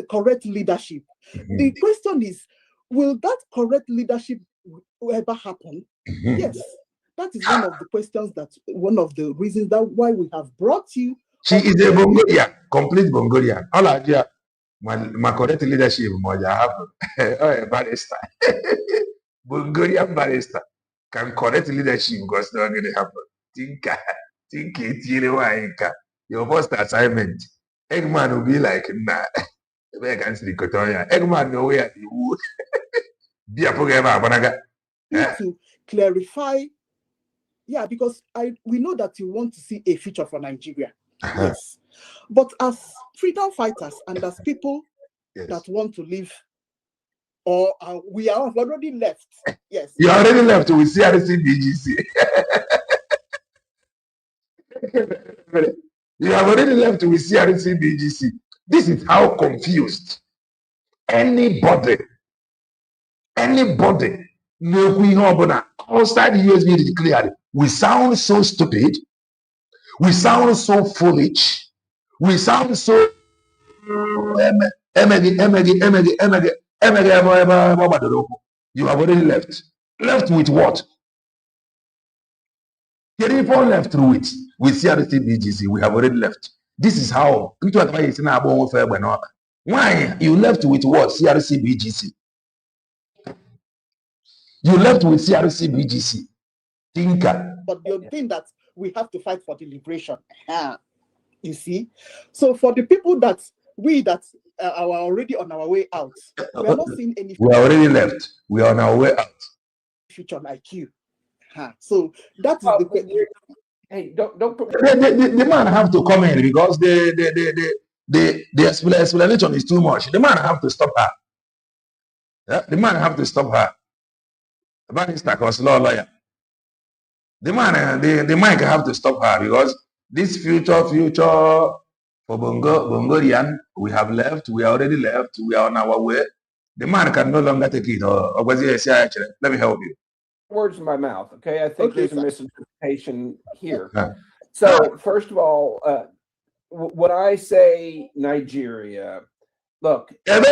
correct leadership, the question is, will that correct leadership ever happen? Yes, that is one of the questions, one of the reasons that why we have brought you. She is a Bongolian, complete Bongolian. All idea, my correct leadership, Moja happen. Oh, barrister. Bongolian barrister can correct leadership because not going to happen. Think it, your first assignment. Eggman will be like, nah, I see the Kotoya. Eggman, no way, you be a program. To clarify, yeah, because we know that you want to see a future for Nigeria. Yes, but as freedom fighters and as people that want to live, or we have already left. Yes, you already left with CRC BGC. You have already left with CRC BGC. This is how confused anybody outside the USB declared. We sound so stupid. We sound so foolish. We sound so you have already left. Left with what? People left through it with CRC BGC. We have already left. This is how why you left with what? CRC BGC. You left with CRC BGC. Thinker. But the thing that we have to fight for the liberation. You see? So for the people that are already on our way out, we are not seeing any future. We are already left. We are on our way out. Future like you. So that is the question. Hey, don't the man have to come in because the explanation is too much. The man have to stop her. Yeah? The man have to stop her. The man is like a law lawyer. The man, the mic have to stop her because this future for Bongolian, we have left. We are already left. We are on our way. The man can no longer take it. Or let me help you. Words in my mouth, okay? I think there's a misinterpretation here. So, first of all, when I say Nigeria, look. Because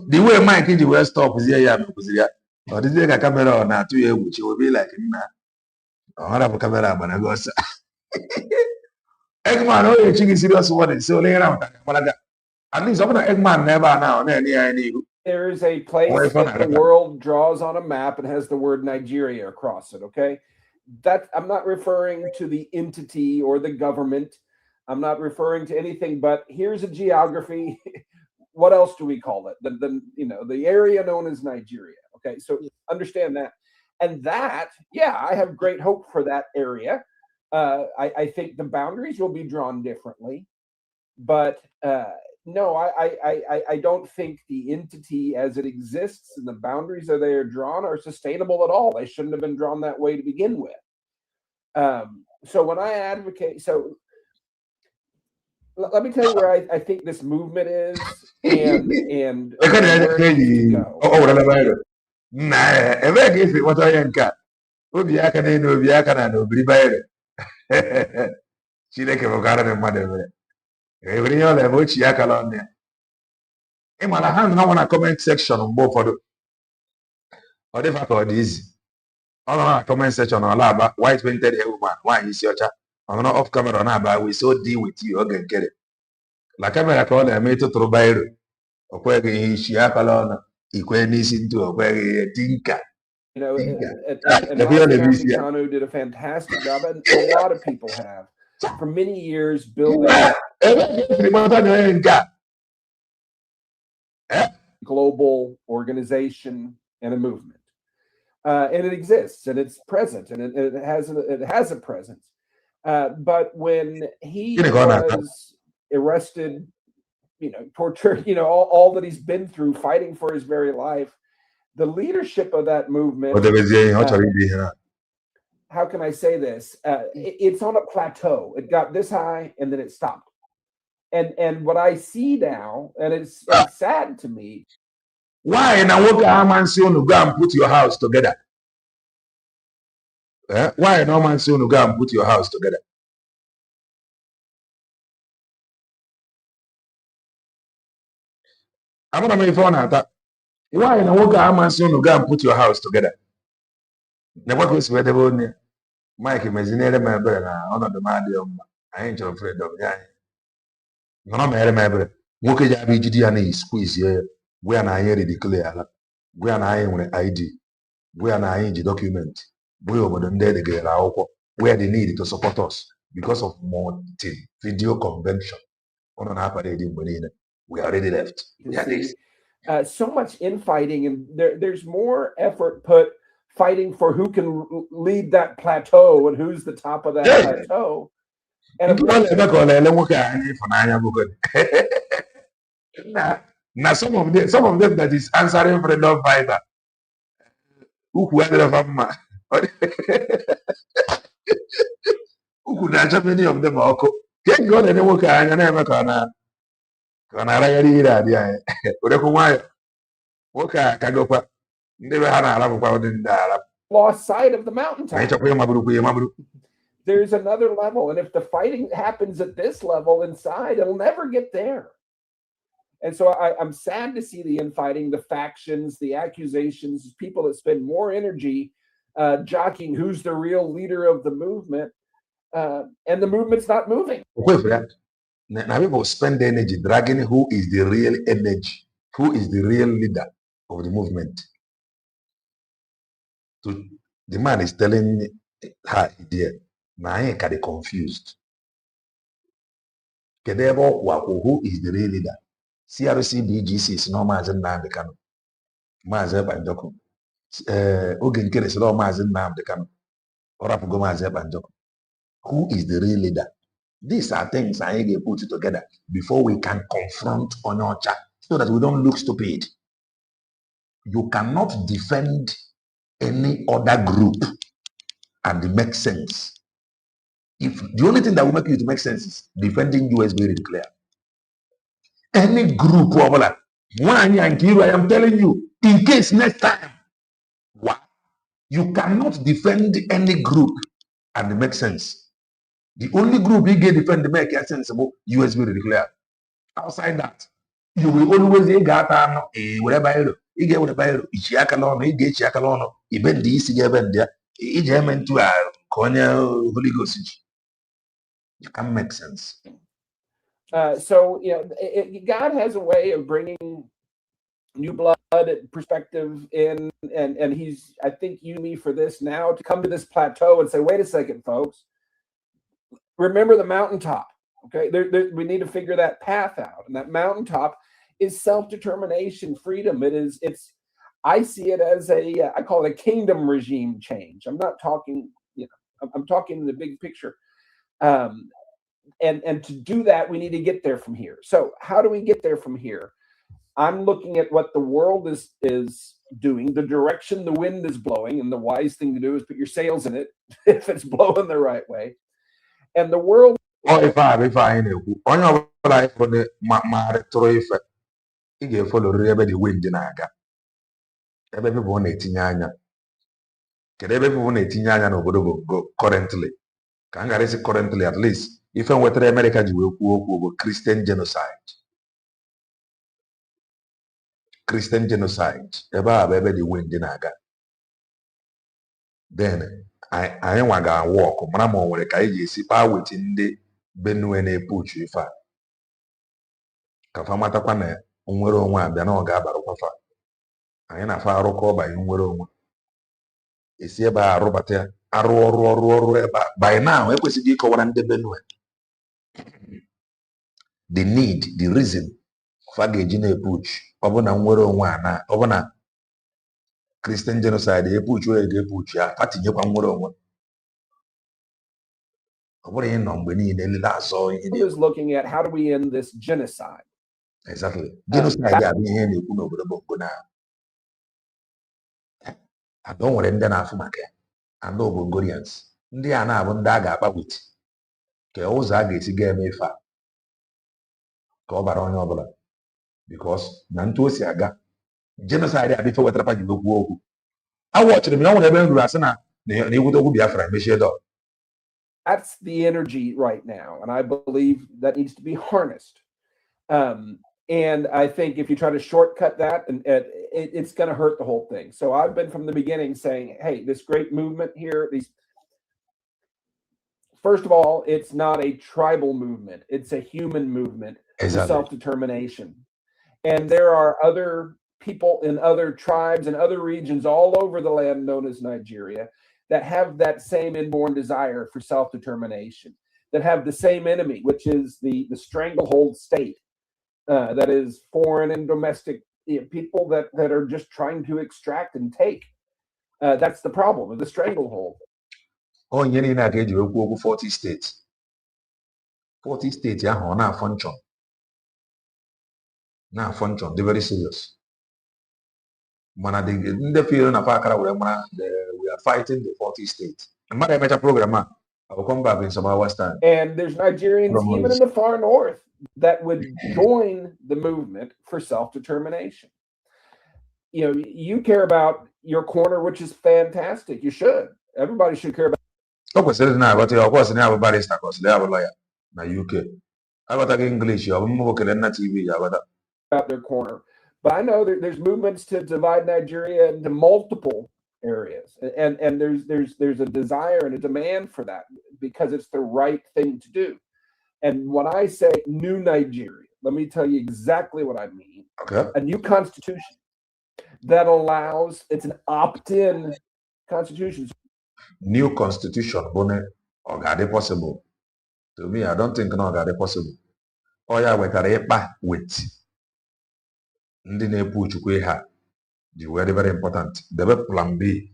the way Mike in the West stop is here, or this is a camera on a 2 year, which will be like, I have a camera, but I go, Eggman, oh, you're serious what so later on. At least Eggman never now. There is a place that the world draws on a map and has the word Nigeria across it, okay? That I'm not referring to the entity or the government. I'm not referring to anything, but here's a geography. What else do we call it? The area known as Nigeria. Okay, so understand that. And that, yeah, I have great hope for that area. I think the boundaries will be drawn differently, but no, I don't think the entity as it exists and the boundaries that they are drawn are sustainable at all. They shouldn't have been drawn that way to begin with. So when I advocate, so let me tell you where I think this movement is and where it needs to go. Comment section on both for the or the fact or easy. On our comment section on lab white painted woman. Why is your chat? I'm not off camera now, but we so deal with you. Okay, get it. La camera call a mate to Trobairo. Or where he shiakalon, equanis into a very tinker. You know, and Kanu did a fantastic job, and a lot of people have for many years building global organization and a movement, and it exists and it's present and it has a presence. But when he was arrested, tortured, all that he's been through, fighting for his very life. The leadership of that movement how can I say this? It's on a plateau. It got this high and then it stopped. And what I see now, and it's sad to me. Why now go and put your house together? Why no man say go and put your house together? I'm gonna make fun of that. Why now go man say go and put your house together? Never go swear the one. Mike Mezinere member na on the man. I ain't afraid of ya. No mere member. Nwoke ja bi jidi ana squeeze here. We na anyị declare. We na anyị nwere ID. We na anyị ji document. We obodo ndị edegara akwụkwọ. Where they need to support us because of multi-video convention. We already left. So much infighting, and there's more effort put fighting for who can lead that plateau and who's the top of that plateau. And now some of them that is answering for the love fighter. Many of them are can't go any work and never can I lost sight of the mountaintop. There's another level, and if the fighting happens at this level inside, it'll never get there. And so I'm sad to see the infighting, the factions, the accusations, people that spend more energy jockeying who's the real leader of the movement, and the movement's not moving. Now people spend energy dragging who is the real energy, who is the real leader of the movement. So the man is telling her idea. Now I ain't kind of confused. Who is the real leader? CRC BGC is no Mazen Namdekano. Mazen Banjoko. Ogin Kere is no Mazen Namdekano. Orapugo Mazen Banjoko. Who is the real leader? These are things I ain't put it together before we can confront Onyocha so that we don't look stupid. You cannot defend any other group and it makes sense. If the only thing that will make you to make sense is defending US very clear. Any group, I am telling you, in case next time, you cannot defend any group and it makes sense. The only group you get defend the make sense about US very clear. Outside that, you will always get whatever you get whatever Ichiakalono, you get Chiakalono, even the easy event there, Ijemen to a Konya Holy Ghost. You can make sense. So, God has a way of bringing new blood perspective in, and he's, I think, using me for this now to come to this plateau and say, wait a second, folks, remember the mountaintop. Okay, we need to figure that path out, and that mountaintop is self-determination, freedom. I see it as I call it a kingdom regime change. I'm not talking, I'm talking in the big picture. And to do that, we need to get there from here. So how do we get there from here? I'm looking at what the world is doing, the direction the wind is blowing, and the wise thing to do is put your sails in it if it's blowing the right way. And the world. Oh, if I on your life for the retro effect, you get follow the wind in Aga. Every people want 18 years. Every people want 18 years go currently. Can I say currently at least? If I were to America, you will Christian genocide. Christian genocide. Ever the wind in Aga. Then I ain't want to walk. Mama, when I see power within the Benue push if I Kafamata Pane, Unwero one, then all Gabarofa. I ain't a far rock by Unwero. It's here by Robert. By now, I was the Benue. The need, the reason, Fagajine push, Obona Unwero one, Obona Christian genocide, a push where they push, Patti Yapan. What do you know when you need that? So he is looking at how do we end this genocide? Exactly. Genocide, I don't want to end Africa. and Obongorians. Ndị a na-abụ ndị a ga-akpa wit ka ụzọ a ga-esi ga-eme ife a ka ọ bara onye ọbụla because na ntu o si aga genocide adịfe wetara ji okwu okwu awọchiri m ya nwere ebe m ruru asị na iwute okwu Biafra mechie dọ. That's the energy right now, and I believe that needs to be harnessed. And I think if you try to shortcut that, it's going to hurt the whole thing. So I've been from the beginning saying, hey, this great movement here, first of all, it's not a tribal movement. It's a human movement for self-determination. And there are other people in other tribes and other regions all over the land known as Nigeria that have that same inborn desire for self-determination, that have the same enemy, which is the stranglehold state. That is foreign and domestic people that are just trying to extract and take. That's the problem of the stranglehold. Onye niile a ga-eji okwu 40 states. 40 states ahụ ọ na-afọ nchọ dị very serious. Mana ndị feel na fa akara were mara we are fighting the 40 states. Mmadụ emecha program a, I will come back in some hours time. And there's Nigerians even in the far north that would join the movement for self-determination. You know, you care about your corner, which is fantastic. You should. Everybody should care about. O kwesịrị na aghọta ya, ọ kwesịrị na abụ barista ka ọ sịrị abụ lawyer na UK. Aghọtaghị English, ọ bụ mmụ okele na TV ya aghọta. About their corner. But I know that there's movements to divide Nigeria into multiple areas, and there's a desire and a demand for that because it's the right thing to do. And when I say new Nigeria, let me tell you exactly what I mean. Okay. A new constitution that allows, it's an opt-in constitution. New constitution, or got possible. To me, I don't think no got possible. Oh yeah, we got a with ndị na-epu chukwu ha dị very very important. Debe plan B,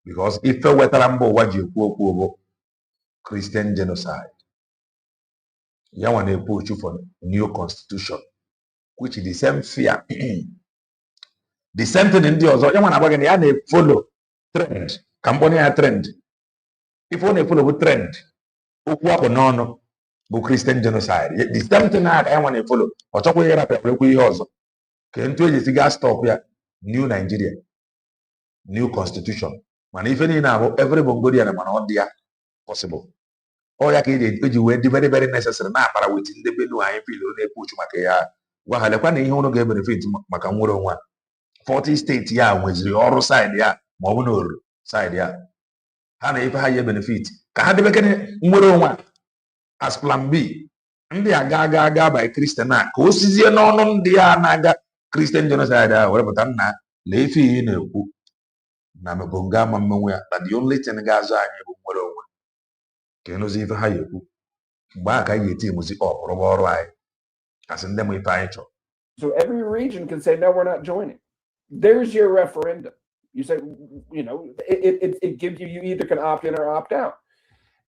because ife wetara mba ụwa ji ekwu okwu bụ Christian genocide. Ya nwa na-epu uchu for new constitution, which is the same fear. The same thing ndị ọzọ. Ya nwa na-agba gị na ya na-follow trend ka mbọnye ya trend. Ife ọ na-efollow bụ trend, okwu akpụ n'ọnụ bụ Christian genocide. The same thing na ya nwa na-efollow. Ọ chọkwa ihe rapịa ekwu ihe ọzọ. Kentu eji gas stop ya new Nigeria, new constitution. Mana ife niile abụ every Bongorian mana ọ dị ya possible. Ọ ya ka eji wee dị very very necessary na akpara wit ndị benu anyị feel na-epu uchu maka ya. Gwa ha lekwa na ihe ụnụ ga-ebenefit maka nwere onwe. 40 states ya nweziri ọrụ side ya ma ọ bụ na oru side ya. Ha na ife ha ya benefit ka ha debekene nwere onwe as plan B. Ndị aga by Christian a ka o sizie n'ọnụ ndị a na-aga Christian genocide a were pụta nna lefe ihe na-ekwu na mebonga ama mmenwe ya na the only thing ga-azụ anyị bụ nwere onwe ka ịnụzi ife ha ekwu mgbe a ka anyị eti muzi ọrụ ọrụ anyị asị ndị m ife anyị chọrọ. So every region can say no, we're not joining. There's your referendum. You say, you know, it gives you either can opt in or opt out.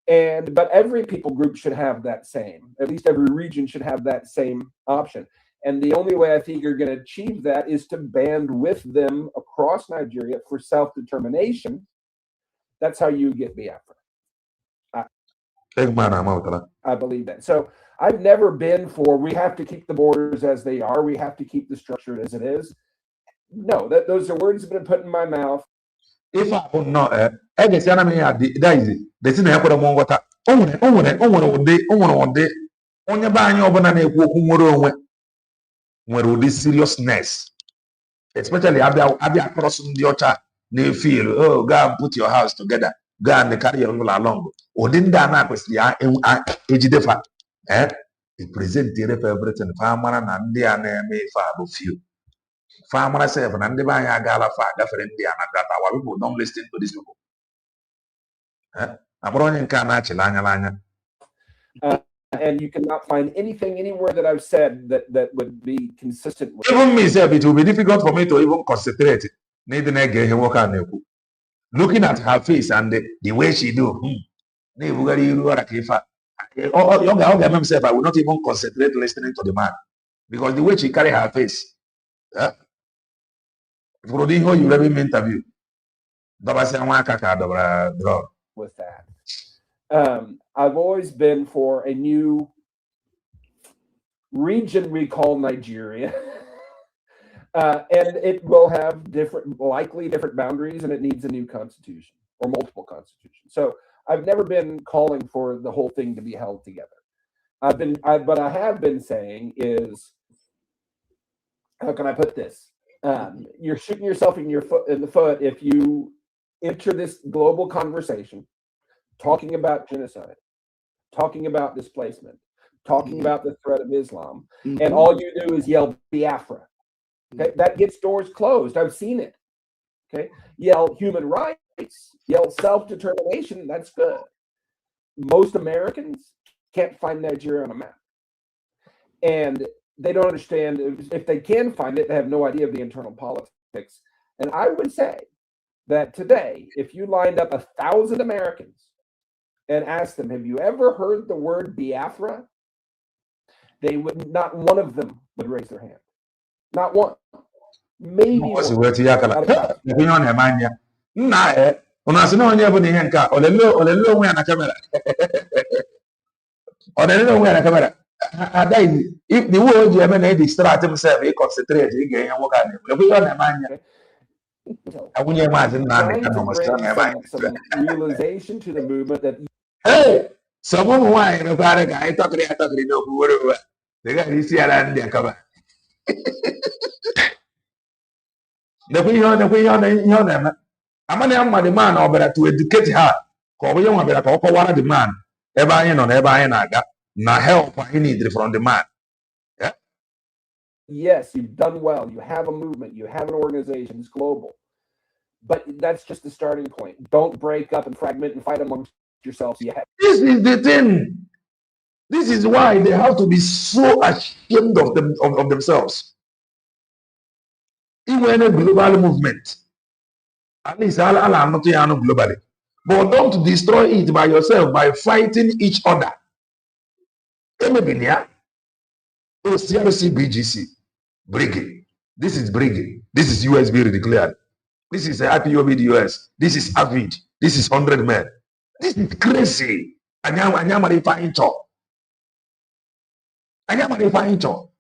But every people group should have that same, at least every region should have that same option. And the only way I think you're going to achieve that is to band with them across Nigeria for self-determination. That's how you get Biafra. I believe that. So I've never been for we have to keep the borders as they are. We have to keep the structure as it is. No, those are words that have been put in my mouth. If I would not, I guess I mean, that is the thing I put among what I own one day, on your buying over and with this seriousness, especially Abia crossing the ocha, they feel, oh, go and put your house together, go and carry your along. Or didn't that not was the age defa? They present the everything, farmer and they are may far of few. Farmer self and the buying gala far, different India and that our people don't listen to these people. I'm running Kanachi Lanya. And you cannot find anything anywhere that I've said that would be consistent with even myself. It will be difficult for me to even concentrate. Looking at her face and the way she do, I will not even concentrate listening to the man because the way she carry her face. You let me interview. with that. I've always been for a new region we call Nigeria. And it will have likely different boundaries, and it needs a new constitution or multiple constitutions. So I've never been calling for the whole thing to be held together. But I have been saying is, how can I put this? You're shooting yourself in the foot if you enter this global conversation talking about genocide, talking about displacement, talking about the threat of Islam, and all you do is yell Biafra. Okay, that gets doors closed. I've seen it. Okay, yell human rights, yell self-determination. That's good. Most Americans can't find Nigeria on a map, and they don't understand. If they can find it, they have no idea of the internal politics. And I would say that today, if you lined up 1,000 Americans and asked them, "Have you ever heard the word Biafra?" They would. Not one of them would raise their hand. Not one. Maybe one. If the world you ever distract himself, he concentrate again. Trying to bring some realization to the movement that hey, someone wine about a guy talking no whatever. They got this year and they cover. The way on them. I'm an the man over to educate her. Call you want to one of the man. Ever in on ever in aga. Now help I need from the man. Yeah. Yes, you've done well. You have a movement. You have an organization. It's global. But that's just the starting point. Don't break up and fragment and fight amongst yourselves yet. This is the thing. This is why they have to be so ashamed of themselves. Even a global movement. At least I'm not globally. But don't destroy it by yourself by fighting each other. CRC BGC. Brigging. This is brigging. This is USB declared. This is IPOB US. This is AVID. This is 100 men. This is crazy.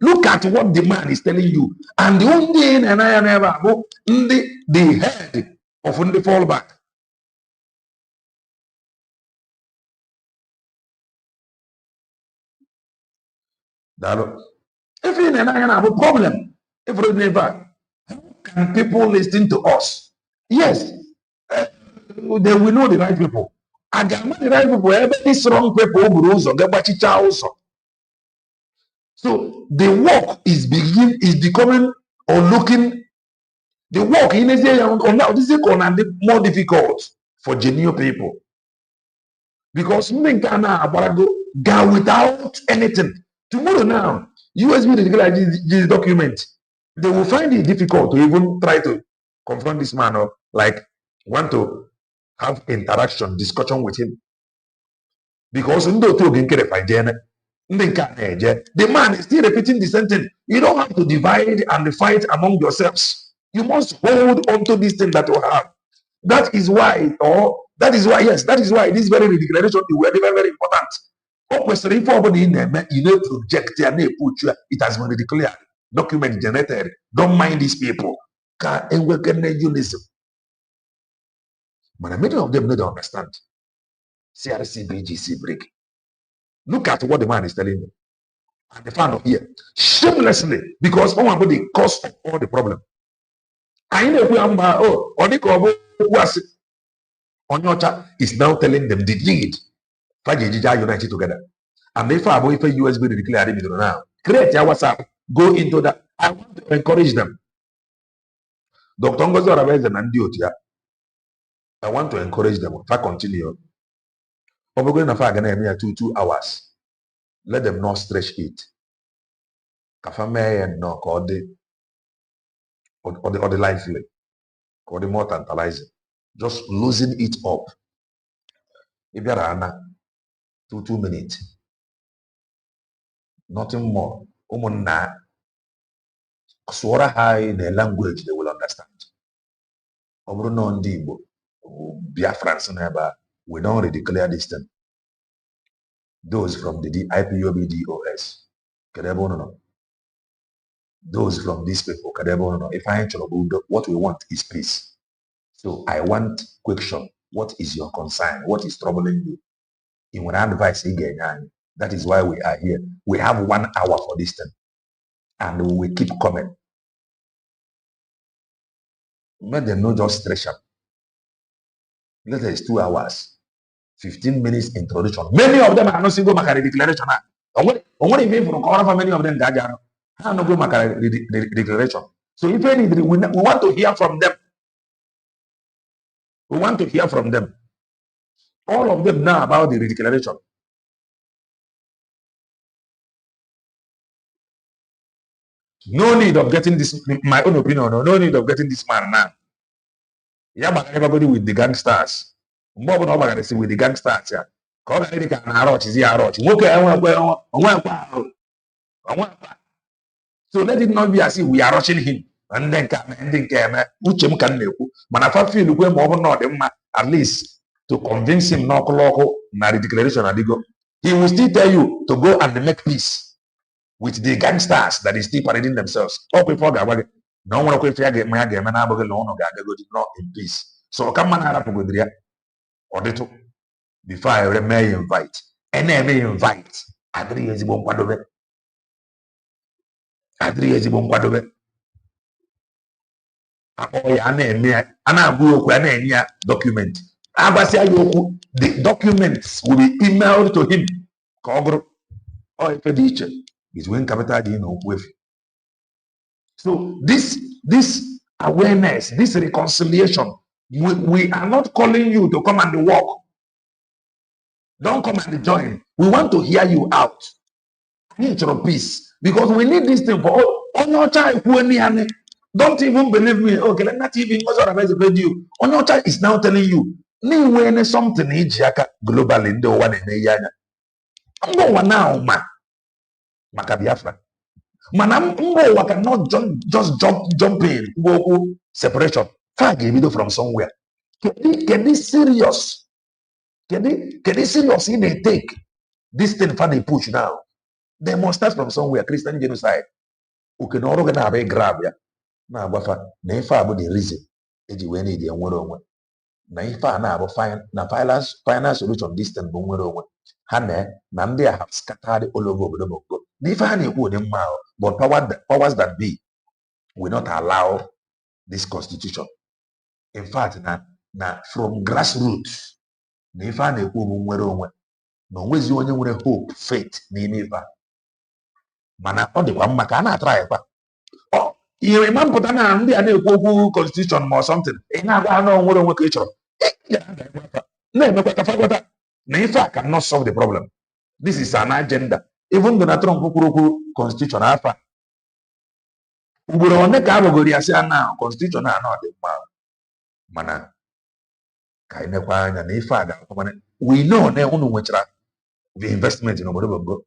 Look at what the man is telling you. And the only thing and I never the head of the fallback. If you have a problem, if you never can people listen to us? Yes, they will know the right people. And the right people, every strong people also. So the work is becoming or looking. The work in this is more difficult for genuine people because go without anything. Tomorrow now, USB this document, they will find it difficult to even try to confront this man or like want to have interaction, discussion with him. Because the man is still repeating the sentence. You don't have to divide and fight among yourselves. You must hold on to this thing that you have. That is why this very declaration is very, very important. You know, project it has been declared, document generated. Don't mind these people. But many of them don't understand. CRC BGC break. Look at what the man is telling you. And the fan of here shamelessly because someone put the cause of all the problem. I know Onyocha is now telling them the need united together. And if I if USB declare it now, create your WhatsApp, go into that. I want to encourage them. Dr. Ngozi Oraveze and Diotia, I want to encourage them. If I continue, we're going to 2 hours. Let them not stretch it. Kafame and no or the lively or the more tantalizing. Just losing it up. If you're Anna, 2 minutes. Nothing more. Swara high in a language they will understand. Biafrans never, we don't redeclare this thing. Those from the IPOB DOS, those from these people, if I ain't what we want is peace. So I want question. What is your concern? What is troubling you? In one advice again, that is why we are here. We have 1 hour for this thing, and we will keep coming. Let them know just stretch up. Let us 2 hours, 15 minutes introduction. Many of them are not single Makari declaration. What even from for many of them that are not go Makari declaration. So if any, we want to hear from them. We want to hear from them. All of them know about the declaration. No need of getting this, my own opinion, no need of getting this man now. Yeah, but everybody with the gangsters. More than over with the gangsters. Yeah. So let it not be as if we are rushing him. And then come and then come. Uchem can neku. Manafa feel we more not at least to convince him not na the declaration adigo. He will still tell you to go and make peace with the gangsters that is still parading themselves. All before Gawage. No one will get my game and I will go in peace. So come on, Arab Gudria or the two before I may invite. And I may invite. Agree as you won't quadobe. Agree as you won't quadobe. Document. The documents will be emailed to him. Or if a is when capital with. So this awareness, this reconciliation, we are not calling you to come and walk. Don't come and join. We want to hear you out. Need your peace. Because we need this thing for on your child. Don't even believe me. Okay, let not even you. On your child is now telling you. Something globally in the one in the yana. I'm going now, man. Makabiafra. Man, I'm cannot just jump in. Separation. Fag video from somewhere. Can this serious? Can this seriously they take this thing for they push now? They must start from somewhere. Christian genocide. Okay, no organ have a grab ya. Na agbafa na ife a bụ the reason eji wee need nwere onwe. Na ife a na-abụ final solution this thing bụ nwere onwe. Ha na ndị a have scattered all over obodo Bongo. Na ife ha na-ekwu dị mma, but powers that be will not allow this constitution. In fact, na from grassroots, na ife a na-ekwu bụ nwere onwe. Na onwezi onye nwere hope, faith n'ime ife a. Mana ọ dịkwa mma ka a na-atry kwa. You remember that now ndị a na-ekwu okwu constitution or something. Ị na-agwa na onwere onwe ka ị chọrọ. Na-emekwa ka fagota na ife a cannot solve the problem. This is an agenda. Even Donald Trump kwuru okwu constitution afa. Ugboro one ka abụgoro ya si na constitution a na ọ dị mma. Mana ka anyị nekwa anya na ife a ga-akọmane. We know na unu nwechara the investment in obodo Bongo,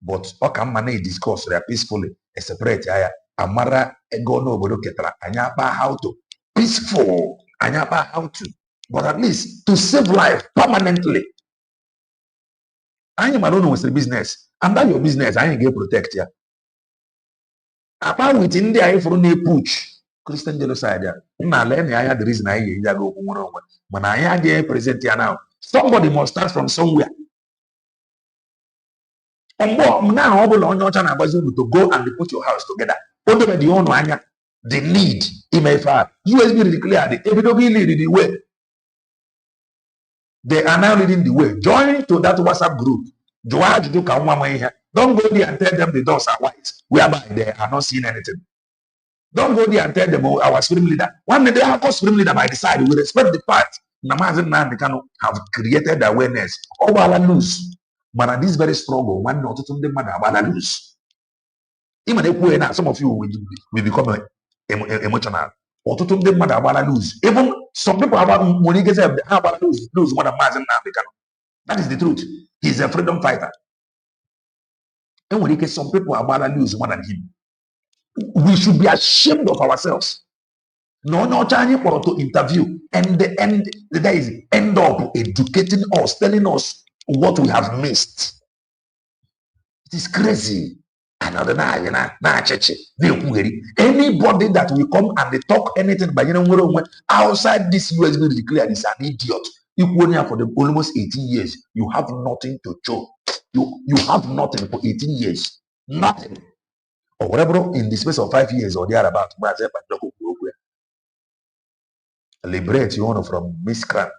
but ọ ka mma na-discuss ya peacefully, separate ya. Amara ego n'obodo ketara anya akpa how to peaceful anya akpa how to, but at least to save life permanently. Anyị mara unu nwesịrị business, and that your business anyị ga-protect ya. Akpa with ndị anyị fụrụ na-epuch Christian genocide ya. Nna ala na anya the reason anyị ga-eji aga okwu nwere onwe, mana anyị agaghị present ya now. Somebody must start from somewhere. Now ọ bụla onye ọcha na-agbazi unu to go and put your house together. The ọnụ anya the need imefa USB declared the ebidogo lead the way. They are now leading the way. Join to that WhatsApp group. Don't go there and tell them the doors are white, whereby they are not seeing anything. Don't go there and tell them, oh, our supreme leader. One day they are called supreme leader by the side. We respect the part. Namazin Nandekano have created awareness. Oh, I lose. But this very struggle, one not to the man about lose. Even if some of you will become emotional. Or to them mother about lose. Even some people about money get about lose more than Mazen Nandekano. That is the truth. He's a freedom fighter. And when he gets some people about lose more than him. We should be ashamed of ourselves. No Chinese for to interview, and the guy is end up educating us, telling us what we have missed. It is crazy. Anybody that will come and they talk anything by outside this US will declare is an idiot. If for the almost 18 years, you have nothing to show. You have nothing for 18 years. Nothing. Or whatever in the space of 5 years or thereabout. Liberate you from miscreant.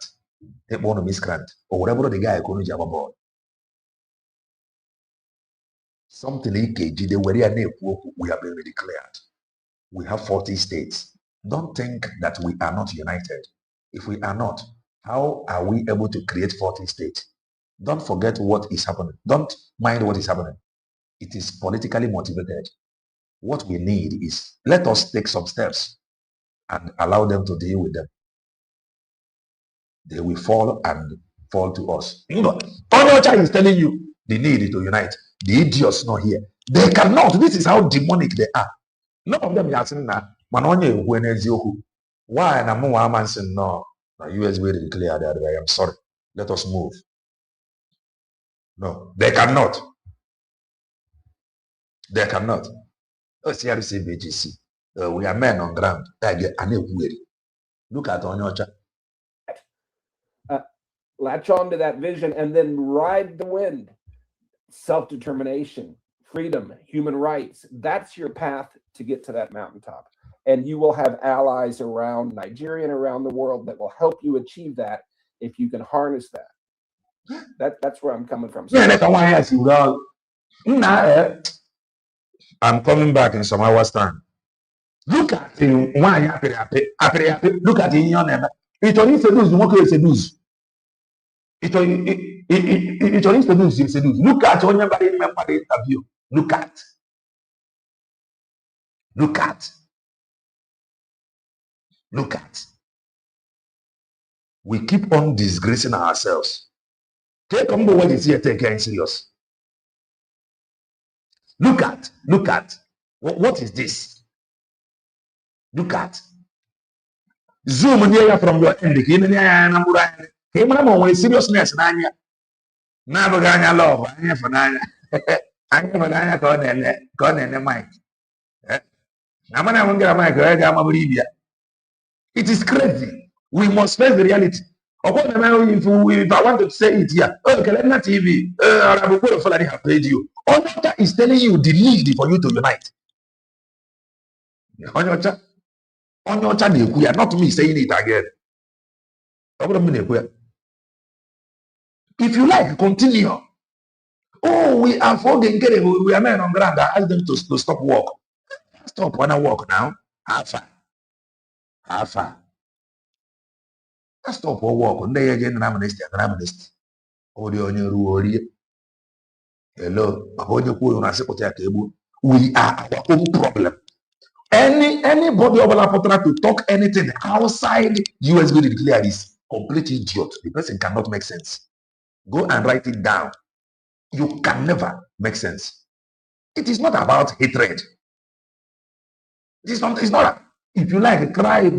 They want a miscreant. Or whatever the guy couldn't jump aboard. Something EKG, they were here, we have been declared. We have 40 states. Don't think that we are not united. If we are not, how are we able to create 40 states? Don't forget what is happening. Don't mind what is happening. It is politically motivated. What we need is let us take some steps and allow them to deal with them. They will fall and fall to us. Onocha is telling you the need to unite. The idiots not here. They cannot. This is how demonic they are. None of them are saying that. Why na mo wa man saying no? US will declare that I am sorry. Let us move. No, they cannot. They cannot. Oh, CRC BGC. We are men on ground. Look at Onyocha. Latch on to that vision and then ride the wind. Self-determination, freedom, human rights. That's your path to get to that mountaintop. And you will have allies around Nigeria and around the world that will help you achieve that if you can harness that. That's where I'm coming from. I'm coming back in some hours time. Look at him. Look at him. It only seduce. It only seduce. Look at everybody interview. Look at. We keep on disgracing ourselves. Take on what is here, take it serious. Look at. What is this? Look at. Zoom near from your end. Seriousness. Nabaganya love. It is crazy. We must face the reality. If I want to say it here, Kelena TV, have paid you. Onyocha is telling you the need for you to unite. Onyocha, not me saying it again. If you like, continue. Oh, we are forgetting. We are men on ground. I ask them to stop work. Stop when I walk now. How far? Stop or walk. Amnesty. Hello. We are our own problem. Anybody of our to talk anything outside USB declare is complete idiot. The person cannot make sense. Go and write it down. You can never make sense. It is not about hatred. It's not. If you like, cry,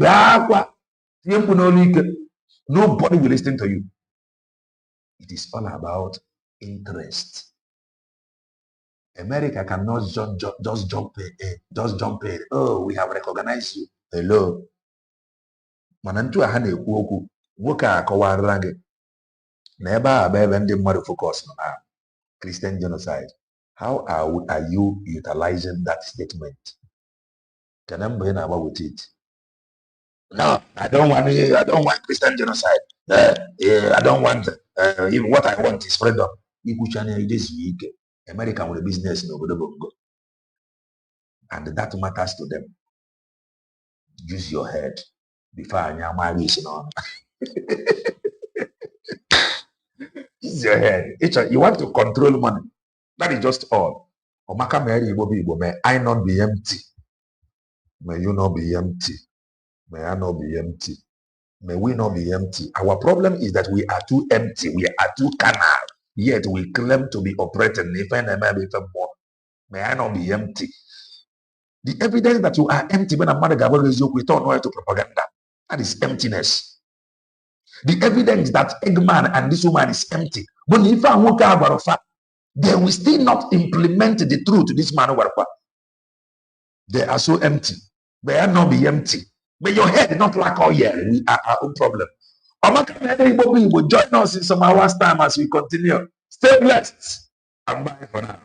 nobody will listen to you. It is all about interest. America cannot just jump in. Oh, we have recognized you. Hello. Manantu ahane kuoku. Woka kawarange. Neba abebe ndi mwari focus on Christian genocide. How are you utilizing that statement? Can I bring about with it? No, I don't want Christian genocide. I don't want. Even what I want is freedom. This week, America with a business in Obodo, and that matters to them. Use your head before I marry on. Use your head. You want to control money. That is just all. Omaka Mary may I not be empty. May you not be empty. May I not be empty. May we not be empty. Our problem is that we are too empty. We are too carnal. Yet we claim to be operating. May I not be empty. The evidence that you are empty when a man is you return to propaganda. That is emptiness. The evidence that Eggman and this woman is empty. But if I walk out, they will still not implement the truth to this man. They are so empty. They are not be empty. But your head not like, oh yeah, we are our own problem. Will join us in some hours time as we continue. Stay blessed. I'm bye for now.